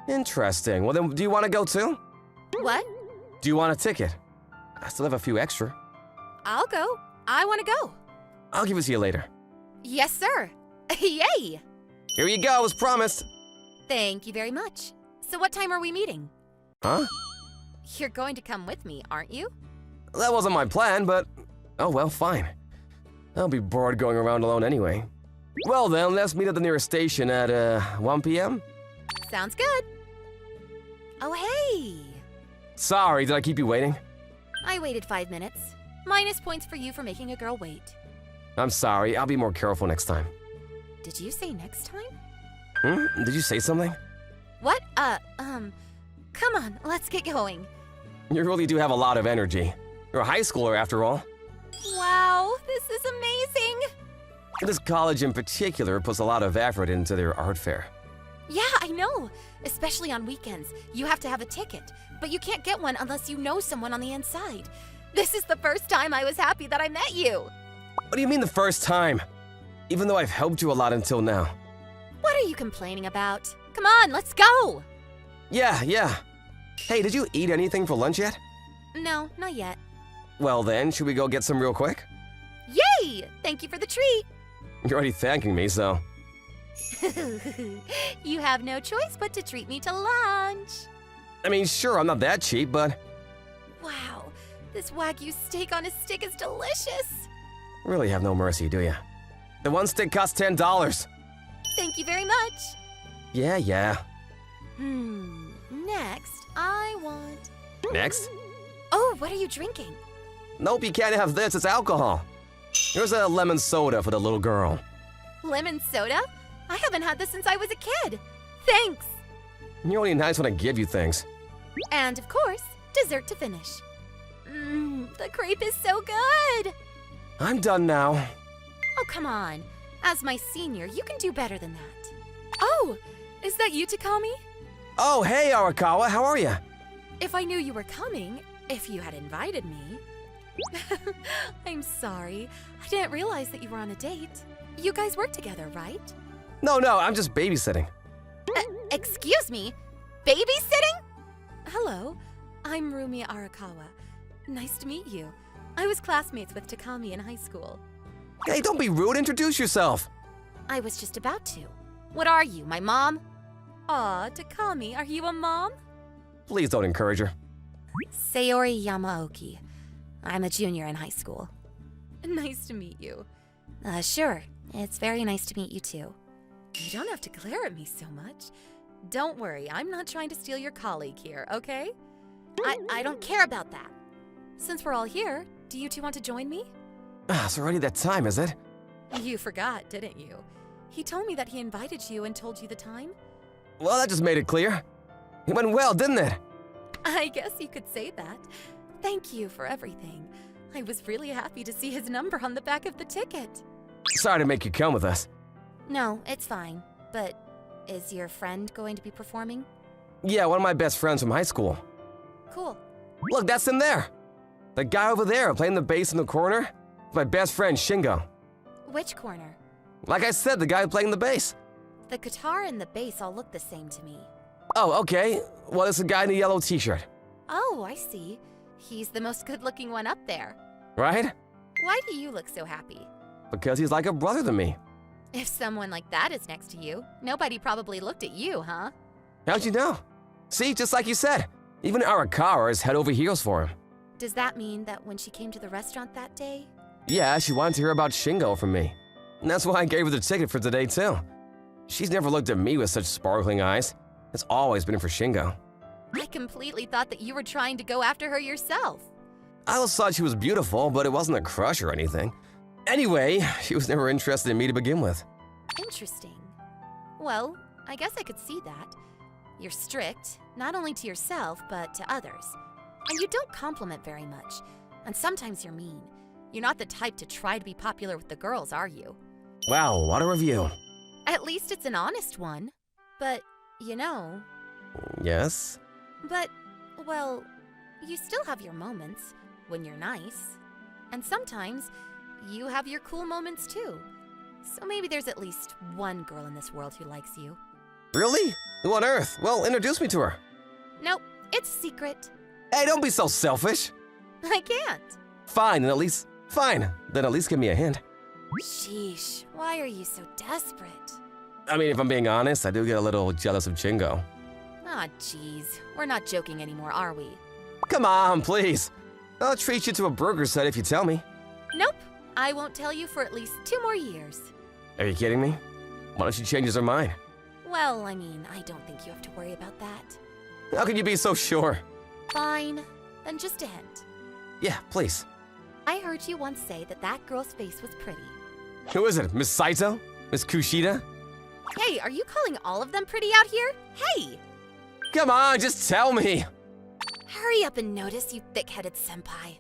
Interesting. Well, then, do you want to go too? What? Do you want a ticket? I still have a few extra. I'll go. I want to go. I'll give it to you later. Yes, sir. Yay! Here you go, as promised. Thank you very much. So what time are we meeting? Huh? You're going to come with me, aren't you? That wasn't my plan, but oh well, fine. I'll be bored going around alone anyway. Well then, let's meet at the nearest station at 1 p.m. Sounds good. Oh, hey! Sorry, did I keep you waiting? I waited 5 minutes. Minus points for you for making a girl wait. I'm sorry, I'll be more careful next time. Did you say next time? Did you say something? What? Come on, let's get going. You really do have a lot of energy. You're a high schooler after all. Wow, this is amazing! This college in particular puts a lot of effort into their art fair. Yeah, I know. Especially on weekends. You have to have a ticket, but you can't get one unless you know someone on the inside. This is the first time I was happy that I met you. What do you mean the first time? Even though I've helped you a lot until now. What are you complaining about? Come on, let's go! Yeah. Hey, did you eat anything for lunch yet? No, not yet. Well then, should we go get some real quick? Yay! Thank you for the treat. You're already thanking me, so... You have no choice but to treat me to lunch. I mean, sure, I'm not that cheap, but... Wow, this Wagyu steak on a stick is delicious. Really have no mercy, do ya? The one stick costs $10. Thank you very much. Yeah. Next, I want... Next? Oh, what are you drinking? Nope, you can't have this, it's alcohol. Here's a lemon soda for the little girl. Lemon soda? I haven't had this since I was a kid. Thanks. You're only nice when I give you things. And of course, dessert to finish. The crepe is so good. I'm done now. Oh, come on. As my senior, you can do better than that. Oh, is that you, Takami? Oh, hey, Arakawa, how are you? If I knew you were coming, if you had invited me. I'm sorry. I didn't realize that you were on a date. You guys work together, right? No, I'm just babysitting. Excuse me? Babysitting? Hello, I'm Rumi Arakawa. Nice to meet you. I was classmates with Takami in high school. Hey, don't be rude, introduce yourself. I was just about to. What are you, my mom? Aw, Takami, are you a mom? Please don't encourage her. Sayori Yamaoki. I'm a junior in high school. Nice to meet you. Sure. It's very nice to meet you too. You don't have to glare at me so much. Don't worry, I'm not trying to steal your colleague here, okay? I don't care about that. Since we're all here, do you two want to join me? It's already that time, is it? You forgot, didn't you? He told me that he invited you and told you the time. Well, that just made it clear. It went well, didn't it? I guess you could say that. Thank you for everything. I was really happy to see his number on the back of the ticket. Sorry to make you come with us. No, it's fine. But is your friend going to be performing? Yeah, one of my best friends from high school. Cool. Look, that's him there. The guy over there playing the bass in the corner. My best friend, Shingo. Which corner? Like I said, the guy playing the bass. The guitar and the bass all look the same to me. Oh, okay. Well, it's the guy in the yellow t-shirt. Oh, I see. He's the most good-looking one up there. Right? Why do you look so happy? Because he's like a brother to me. If someone like that is next to you, nobody probably looked at you, huh? How'd you know? See, just like you said, even Arakawa is head over heels for him. Does that mean that when she came to the restaurant that day? Yeah, she wanted to hear about Shingo from me. And that's why I gave her the ticket for today, too. She's never looked at me with such sparkling eyes. It's always been for Shingo. I completely thought that you were trying to go after her yourself. I always thought she was beautiful, but it wasn't a crush or anything. Anyway, she was never interested in me to begin with. Interesting. Well, I guess I could see that. You're strict, not only to yourself, but to others. And you don't compliment very much. And sometimes you're mean. You're not the type to try to be popular with the girls, are you? Wow, what a review. At least it's an honest one. But, you know... Yes? But, well, you still have your moments when you're nice. And sometimes you have your cool moments too. So maybe there's at least one girl in this world who likes you. Really? Who on earth? Well, introduce me to her. Nope, it's secret. Hey, don't be so selfish. I can't. Fine, then at least give me a hint. Sheesh, why are you so desperate? I mean, if I'm being honest, I do get a little jealous of Shingo. Ah, jeez. We're not joking anymore, are we? Come on, please. I'll treat you to a burger set if you tell me. Nope. I won't tell you for at least 2 more years. Are you kidding me? Why don't she change her mind? Well, I mean, I don't think you have to worry about that. How can you be so sure? Fine. Then just a hint. Yeah, please. I heard you once say that that girl's face was pretty. Who is it? Miss Saito? Miss Kushida? Hey, are you calling all of them pretty out here? Hey! Come on, just tell me. Hurry up and notice, you thick-headed senpai.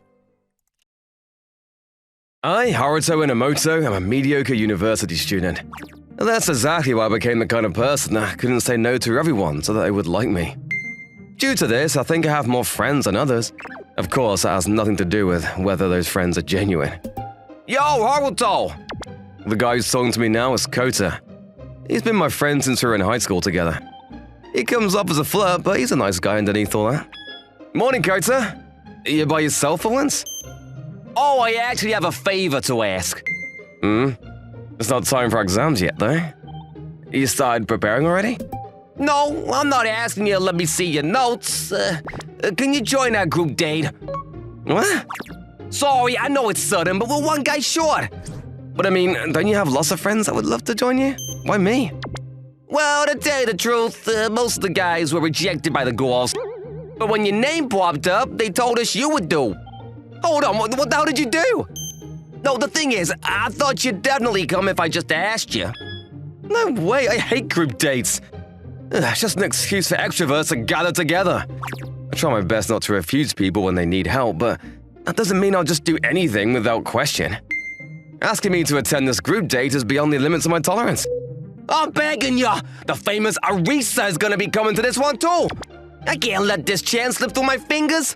I, Haruto Inamoto, am a mediocre university student. And that's exactly why I became the kind of person that couldn't say no to everyone so that they would like me. Due to this, I think I have more friends than others. Of course, that has nothing to do with whether those friends are genuine. Yo, Haruto! The guy who's talking to me now is Kota. He's been my friend since we were in high school together. He comes up as a flirt, but he's a nice guy underneath all that. Morning, Kota. You by yourself for once? Oh, I actually have a favor to ask. It's not time for exams yet, though. You started preparing already? No, I'm not asking you to let me see your notes. Can you join our group date? What? Sorry, I know it's sudden, but we're one guy short. But I mean, don't you have lots of friends that would love to join you? Why me? Well, to tell you the truth, most of the guys were rejected by the girls. But when your name popped up, they told us you would do. Hold on, what the hell did you do? No, the thing is, I thought you'd definitely come if I just asked you. No way, I hate group dates. It's just an excuse for extroverts to gather together. I try my best not to refuse people when they need help, but that doesn't mean I'll just do anything without question. Asking me to attend this group date is beyond the limits of my tolerance. I'm begging you! The famous Arisa is gonna be coming to this one too! I can't let this chance slip through my fingers!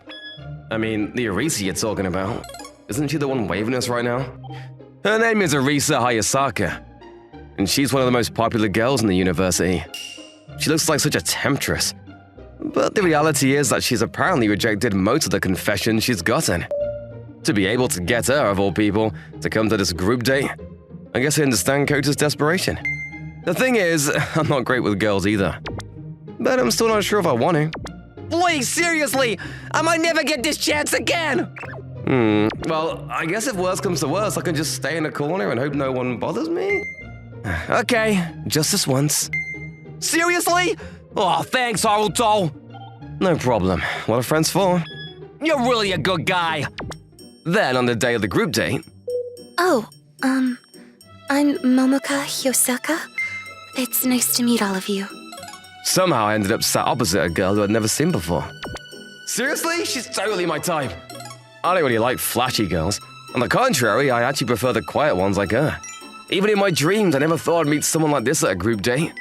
I mean, the Arisa you're talking about. Isn't she the one waving us right now? Her name is Arisa Hayasaka, and she's one of the most popular girls in the university. She looks like such a temptress. But the reality is that she's apparently rejected most of the confessions she's gotten. To be able to get her, of all people, to come to this group date, I guess I understand Kota's desperation. The thing is, I'm not great with girls either. But I'm still not sure if I want to. Please, seriously! I might never get this chance again! Well, I guess if worse comes to worse, I can just stay in a corner and hope no one bothers me? Okay, just this once. Seriously? Oh, thanks, Haruto. No problem. What are friends for? You're really a good guy. Then, on the day of the group date... Oh, I'm Momoka Hyosaka. It's nice to meet all of you. Somehow I ended up sat opposite a girl who I'd never seen before. Seriously? She's totally my type. I don't really like flashy girls. On the contrary, I actually prefer the quiet ones like her. Even in my dreams, I never thought I'd meet someone like this at a group date.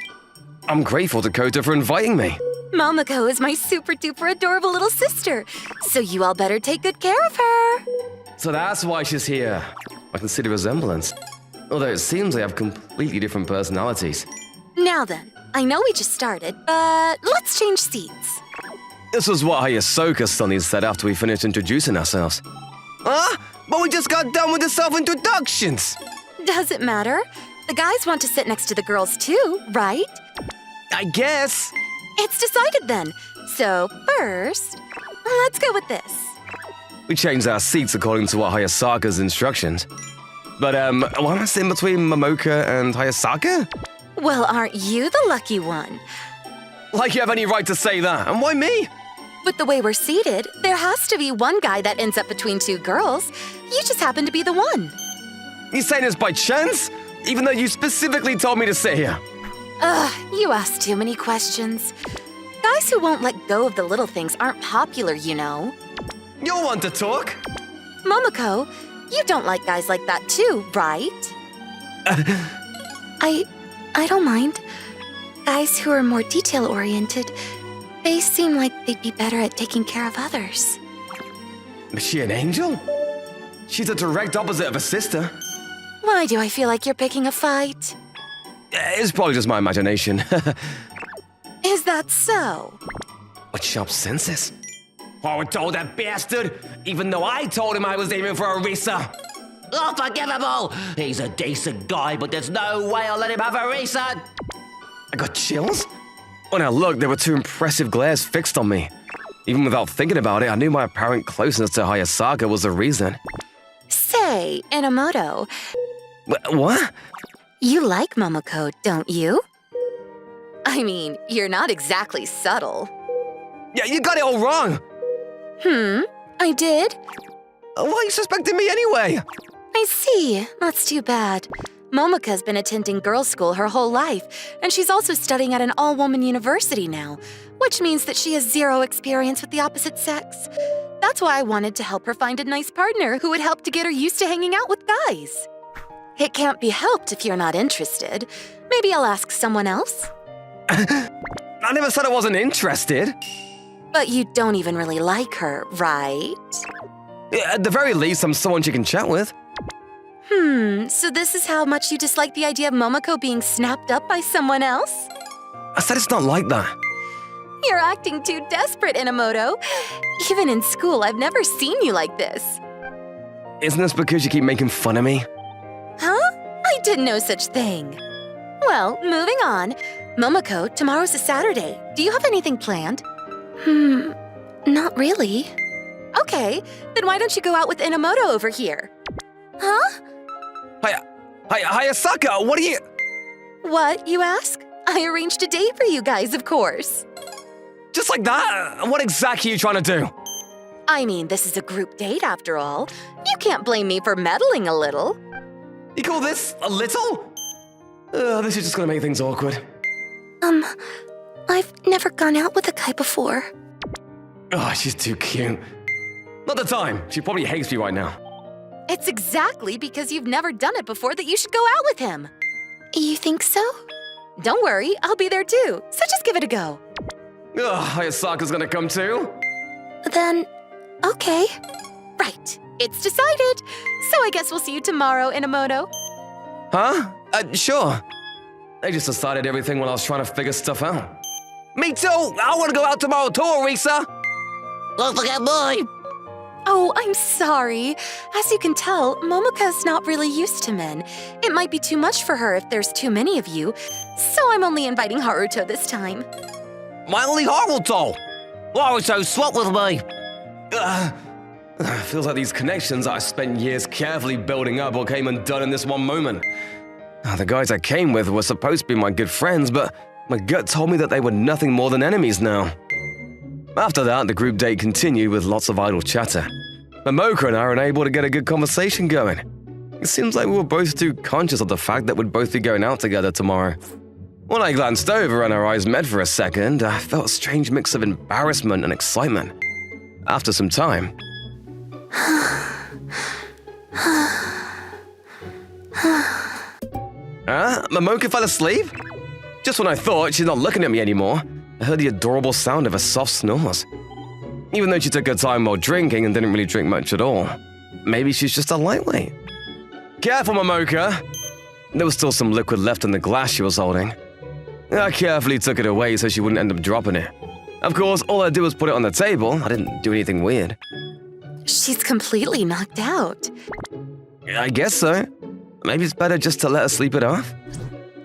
I'm grateful to Kota for inviting me. Momoko is my super duper adorable little sister, so you all better take good care of her. So that's why she's here. I can see the resemblance. Although it seems they have completely different personalities. Now then, I know we just started, but let's change seats. This was what Hayasoka Sunny said after we finished introducing ourselves. Huh? But we just got done with the self-introductions! Does it matter? The guys want to sit next to the girls too, right? I guess. It's decided then. So first, let's go with this. We changed our seats according to what Hayasaka's instructions. But, why am I sitting between Momoka and Hayasaka? Well, aren't you the lucky one? Like you have any right to say that, and why me? With the way we're seated, there has to be one guy that ends up between two girls. You just happen to be the one. You saying this by chance? Even though you specifically told me to sit here. You ask too many questions. Guys who won't let go of the little things aren't popular, you know. You're one to talk. Momoko, you don't like guys like that too, right? I don't mind. Guys who are more detail-oriented, they seem like they'd be better at taking care of others. Is she an angel? She's a direct opposite of a sister. Why do I feel like you're picking a fight? It's probably just my imagination. Is that so? What sharp senses. Oh, I told that bastard, even though I told him I was aiming for Arisa. Unforgivable! He's a decent guy, but there's no way I'll let him have Arisa! I got chills. When I looked, there were two impressive glares fixed on me. Even without thinking about it, I knew my apparent closeness to Hayasaka was the reason. Say, Inamoto, What? you like Momoko, don't you? I mean, you're not exactly subtle. Yeah, you got it all wrong. I did? Why are you suspecting me anyway? I see. That's too bad. Momoka's been attending girls' school her whole life, and she's also studying at an all-woman university now, which means that she has zero experience with the opposite sex. That's why I wanted to help her find a nice partner who would help to get her used to hanging out with guys. It can't be helped if you're not interested. Maybe I'll ask someone else. I never said I wasn't interested. But you don't even really like her, right? At the very least, I'm someone she can chat with. So this is how much you dislike the idea of Momoko being snapped up by someone else? I said it's not like that. You're acting too desperate, Inamoto. Even in school, I've never seen you like this. Isn't this because you keep making fun of me? Huh? I did no such thing. Well, moving on. Momoko, tomorrow's a Saturday. Do you have anything planned? Not really. Okay, then why don't you go out with Inamoto over here? Huh? Hayasaka, what are you... What, you ask? I arranged a date for you guys, of course. Just like that? What exactly are you trying to do? I mean, this is a group date after all. You can't blame me for meddling a little. You call this a little? This is just gonna make things awkward. I've never gone out with a guy before. Oh, she's too cute. Not the time. She probably hates me right now. It's exactly because you've never done it before that you should go out with him. You think so? Don't worry, I'll be there too, so just give it a go. Hayasaka's gonna come too? Then, okay. Right, it's decided. So I guess we'll see you tomorrow, Inamoto. Huh? Sure. I just decided everything while I was trying to figure stuff out. Me too! I wanna go out tomorrow too, Arisa! Don't forget me! Oh, I'm sorry. As you can tell, Momoka's not really used to men. It might be too much for her if there's too many of you, so I'm only inviting Haruto this time. My only Haruto! Haruto, swap with me! Feels like these connections I spent years carefully building up all came undone in this one moment. The guys I came with were supposed to be my good friends, but my gut told me that they were nothing more than enemies now. After that, the group date continued with lots of idle chatter. Momoka and I were unable to get a good conversation going. It seems like we were both too conscious of the fact that we'd both be going out together tomorrow. When I glanced over and our eyes met for a second, I felt a strange mix of embarrassment and excitement. After some time... Momoka fell asleep? Just when I thought she's not looking at me anymore, I heard the adorable sound of her soft snores. Even though she took her time while drinking and didn't really drink much at all. Maybe she's just a lightweight. Careful, Momoka! There was still some liquid left in the glass she was holding. I carefully took it away so she wouldn't end up dropping it. Of course, all I did was put it on the table. I didn't do anything weird. She's completely knocked out. I guess so. Maybe it's better just to let her sleep it off.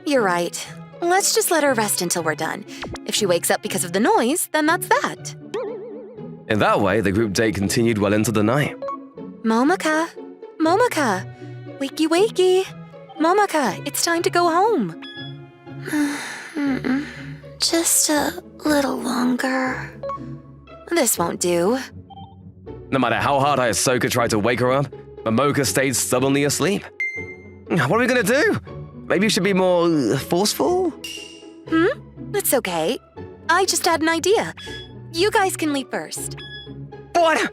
You're right. Let's just let her rest until we're done. If she wakes up because of the noise, then that's that. In that way, the group date continued well into the night. Momoka! Momoka! Wakey wakey! Momoka, it's time to go home. Just a little longer. This won't do. No matter how hard Ahsoka tried to wake her up, Momoka stayed stubbornly asleep. What are we gonna do? Maybe you should be more forceful? It's okay. I just had an idea. You guys can leave first. What?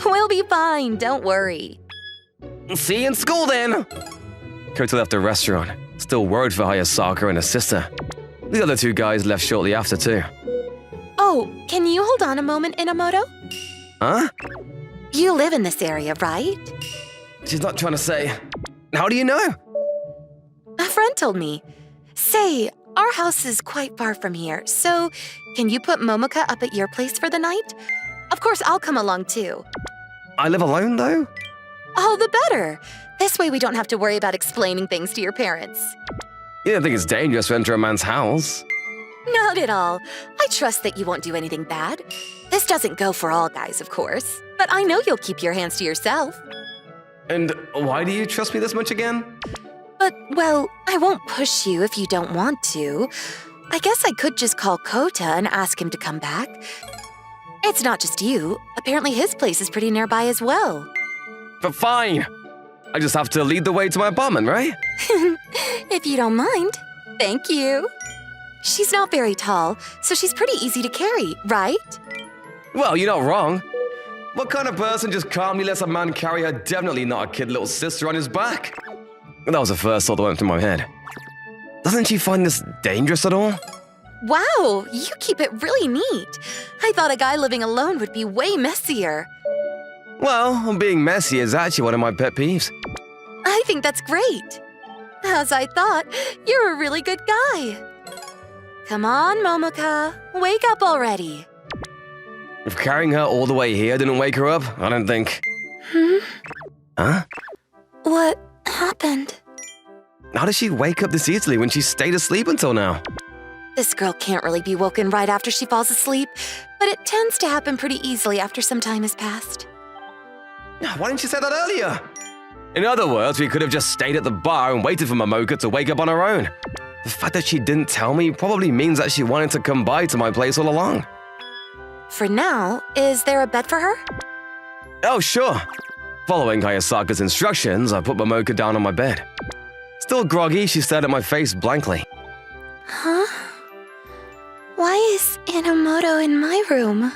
We'll be fine, don't worry. See you in school then! Kota left the restaurant, still worried for Hayasaka and her sister. The other two guys left shortly after too. Oh, can you hold on a moment, Inamoto? Huh? You live in this area, right? She's not trying to say... How do you know? A friend told me. Say, our house is quite far from here, so can you put Momoka up at your place for the night? Of course, I'll come along too. I live alone though? Oh, the better. This way we don't have to worry about explaining things to your parents. You don't think it's dangerous to enter a man's house? Not at all. I trust that you won't do anything bad. This doesn't go for all guys, of course, but I know you'll keep your hands to yourself. And why do you trust me this much again? But, well, I won't push you if you don't want to. I guess I could just call Kota and ask him to come back. It's not just you. Apparently his place is pretty nearby as well. But fine. I just have to lead the way to my apartment, right? If you don't mind. Thank you. She's not very tall, so she's pretty easy to carry, right? Well, you're not wrong. What kind of person just calmly lets a man carry her definitely not a kid little sister on his back? That was the first thought that went through my head. Doesn't she find this dangerous at all? Wow, you keep it really neat. I thought a guy living alone would be way messier. Well, being messy is actually one of my pet peeves. I think that's great. As I thought, you're a really good guy. Come on, Momoka, wake up already. If carrying her all the way here didn't wake her up, I don't think... Huh? What happened? How did she wake up this easily when she stayed asleep until now? This girl can't really be woken right after she falls asleep, but it tends to happen pretty easily after some time has passed. Why didn't you say that earlier? In other words, we could have just stayed at the bar and waited for Momoka to wake up on her own. The fact that she didn't tell me probably means that she wanted to come by to my place all along. For now, is there a bed for her? Oh, sure. Following Hayasaka's instructions, I put Momoka down on my bed. Still groggy, she stared at my face blankly. Huh? Why is Inamoto in my room?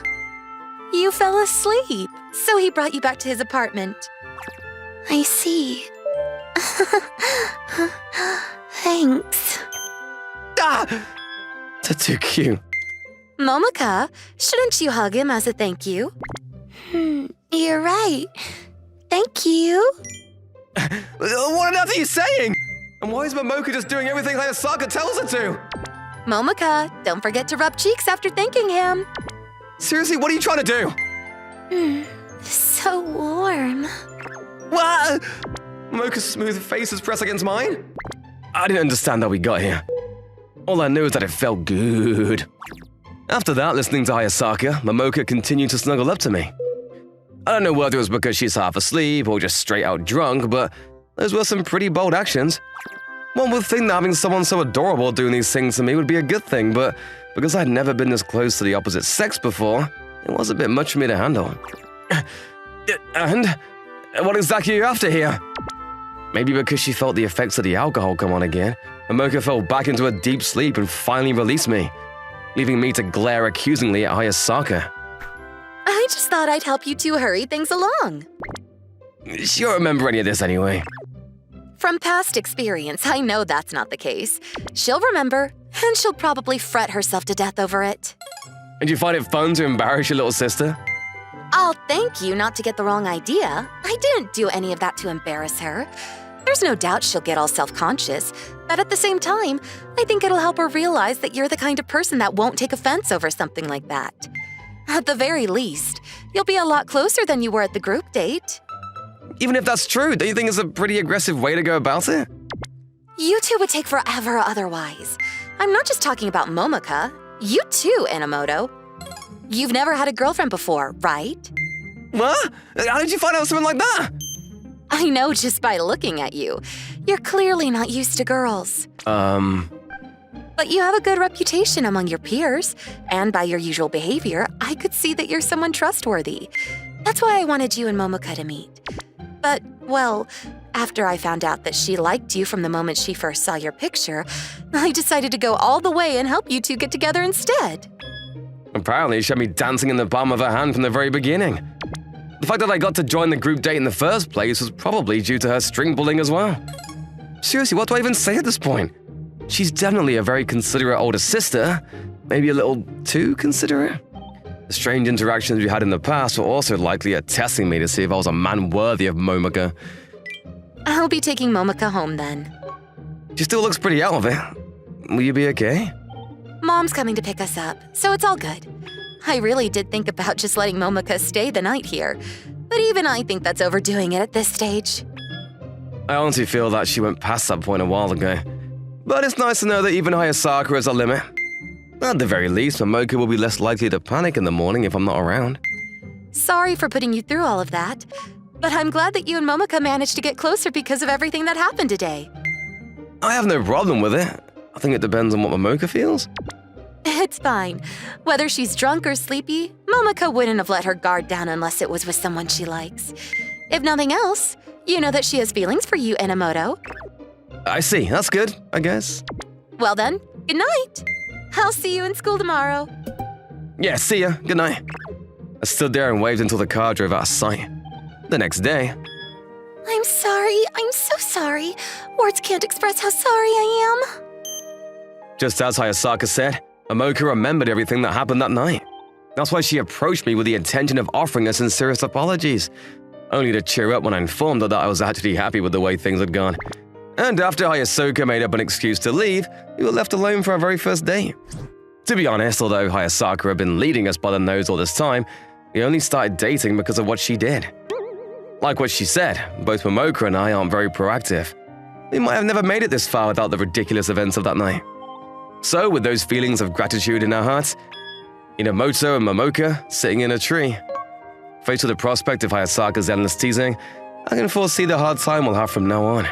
You fell asleep, so he brought you back to his apartment. I see. Thanks. Ah! That's too cute. Momoka, shouldn't you hug him as a thank you? You're right. Thank you. What on earth are you saying? And why is Momoka just doing everything Hayasaka tells her to? Momoka, don't forget to rub cheeks after thanking him. Seriously, what are you trying to do? So warm. What? Momoka's smooth face is pressed against mine? I didn't understand how we got here. All I knew is that it felt good. After that, listening to Hayasaka, Momoka continued to snuggle up to me. I don't know whether it was because she's half asleep or just straight out drunk, but those were some pretty bold actions. One would think that having someone so adorable doing these things to me would be a good thing, but because I'd never been this close to the opposite sex before, it was a bit much for me to handle. And? What exactly are you after here? Maybe because she felt the effects of the alcohol come on again, Momoka fell back into a deep sleep and finally released me, leaving me to glare accusingly at Hayasaka. I just thought I'd help you two hurry things along. She won't remember any of this anyway. From past experience, I know that's not the case. She'll remember, and she'll probably fret herself to death over it. And you find it fun to embarrass your little sister? I'll thank you not to get the wrong idea. I didn't do any of that to embarrass her. There's no doubt she'll get all self-conscious, but at the same time, I think it'll help her realize that you're the kind of person that won't take offense over something like that. At the very least, you'll be a lot closer than you were at the group date. Even if that's true, don't you think it's a pretty aggressive way to go about it? You two would take forever otherwise. I'm not just talking about Momoka. You too, Inamoto. You've never had a girlfriend before, right? What? How did you find out something like that? I know just by looking at you. You're clearly not used to girls. But you have a good reputation among your peers, and by your usual behavior, I could see that you're someone trustworthy. That's why I wanted you and Momoka to meet. But, well, after I found out that she liked you from the moment she first saw your picture, I decided to go all the way and help you two get together instead. Apparently, she had me dancing in the palm of her hand from the very beginning. The fact that I got to join the group date in the first place was probably due to her string pulling as well. Seriously, what do I even say at this point? She's definitely a very considerate older sister, maybe a little too considerate. The strange interactions we had in the past were also likely at testing me to see if I was a man worthy of Momoka. I'll be taking Momoka home then. She still looks pretty out of it. Will you be okay? Mom's coming to pick us up, so it's all good. I really did think about just letting Momoka stay the night here, but even I think that's overdoing it at this stage. I honestly feel that she went past that point a while ago. But it's nice to know that even Hayasaka has a limit. At the very least, Momoka will be less likely to panic in the morning if I'm not around. Sorry for putting you through all of that, but I'm glad that you and Momoka managed to get closer because of everything that happened today. I have no problem with it. I think it depends on what Momoka feels. It's fine. Whether she's drunk or sleepy, Momoka wouldn't have let her guard down unless it was with someone she likes. If nothing else, you know that she has feelings for you, Inamoto. I see. That's good, I guess. Well then, good night. I'll see you in school tomorrow. Yeah, see ya. Good night. I stood there and waved until the car drove out of sight. The next day... I'm sorry. I'm so sorry. Words can't express how sorry I am. Just as Hayasaka said, Momoka remembered everything that happened that night. That's why she approached me with the intention of offering her sincerest apologies, only to cheer up when I informed her that I was actually happy with the way things had gone. And after Hayasaka made up an excuse to leave, we were left alone for our very first date. To be honest, although Hayasaka had been leading us by the nose all this time, we only started dating because of what she did. Like what she said, both Momoka and I aren't very proactive. We might have never made it this far without the ridiculous events of that night. So, with those feelings of gratitude in our hearts, Inamoto and Momoka sitting in a tree. Faced with the prospect of Hayasaka's endless teasing, I can foresee the hard time we'll have from now on.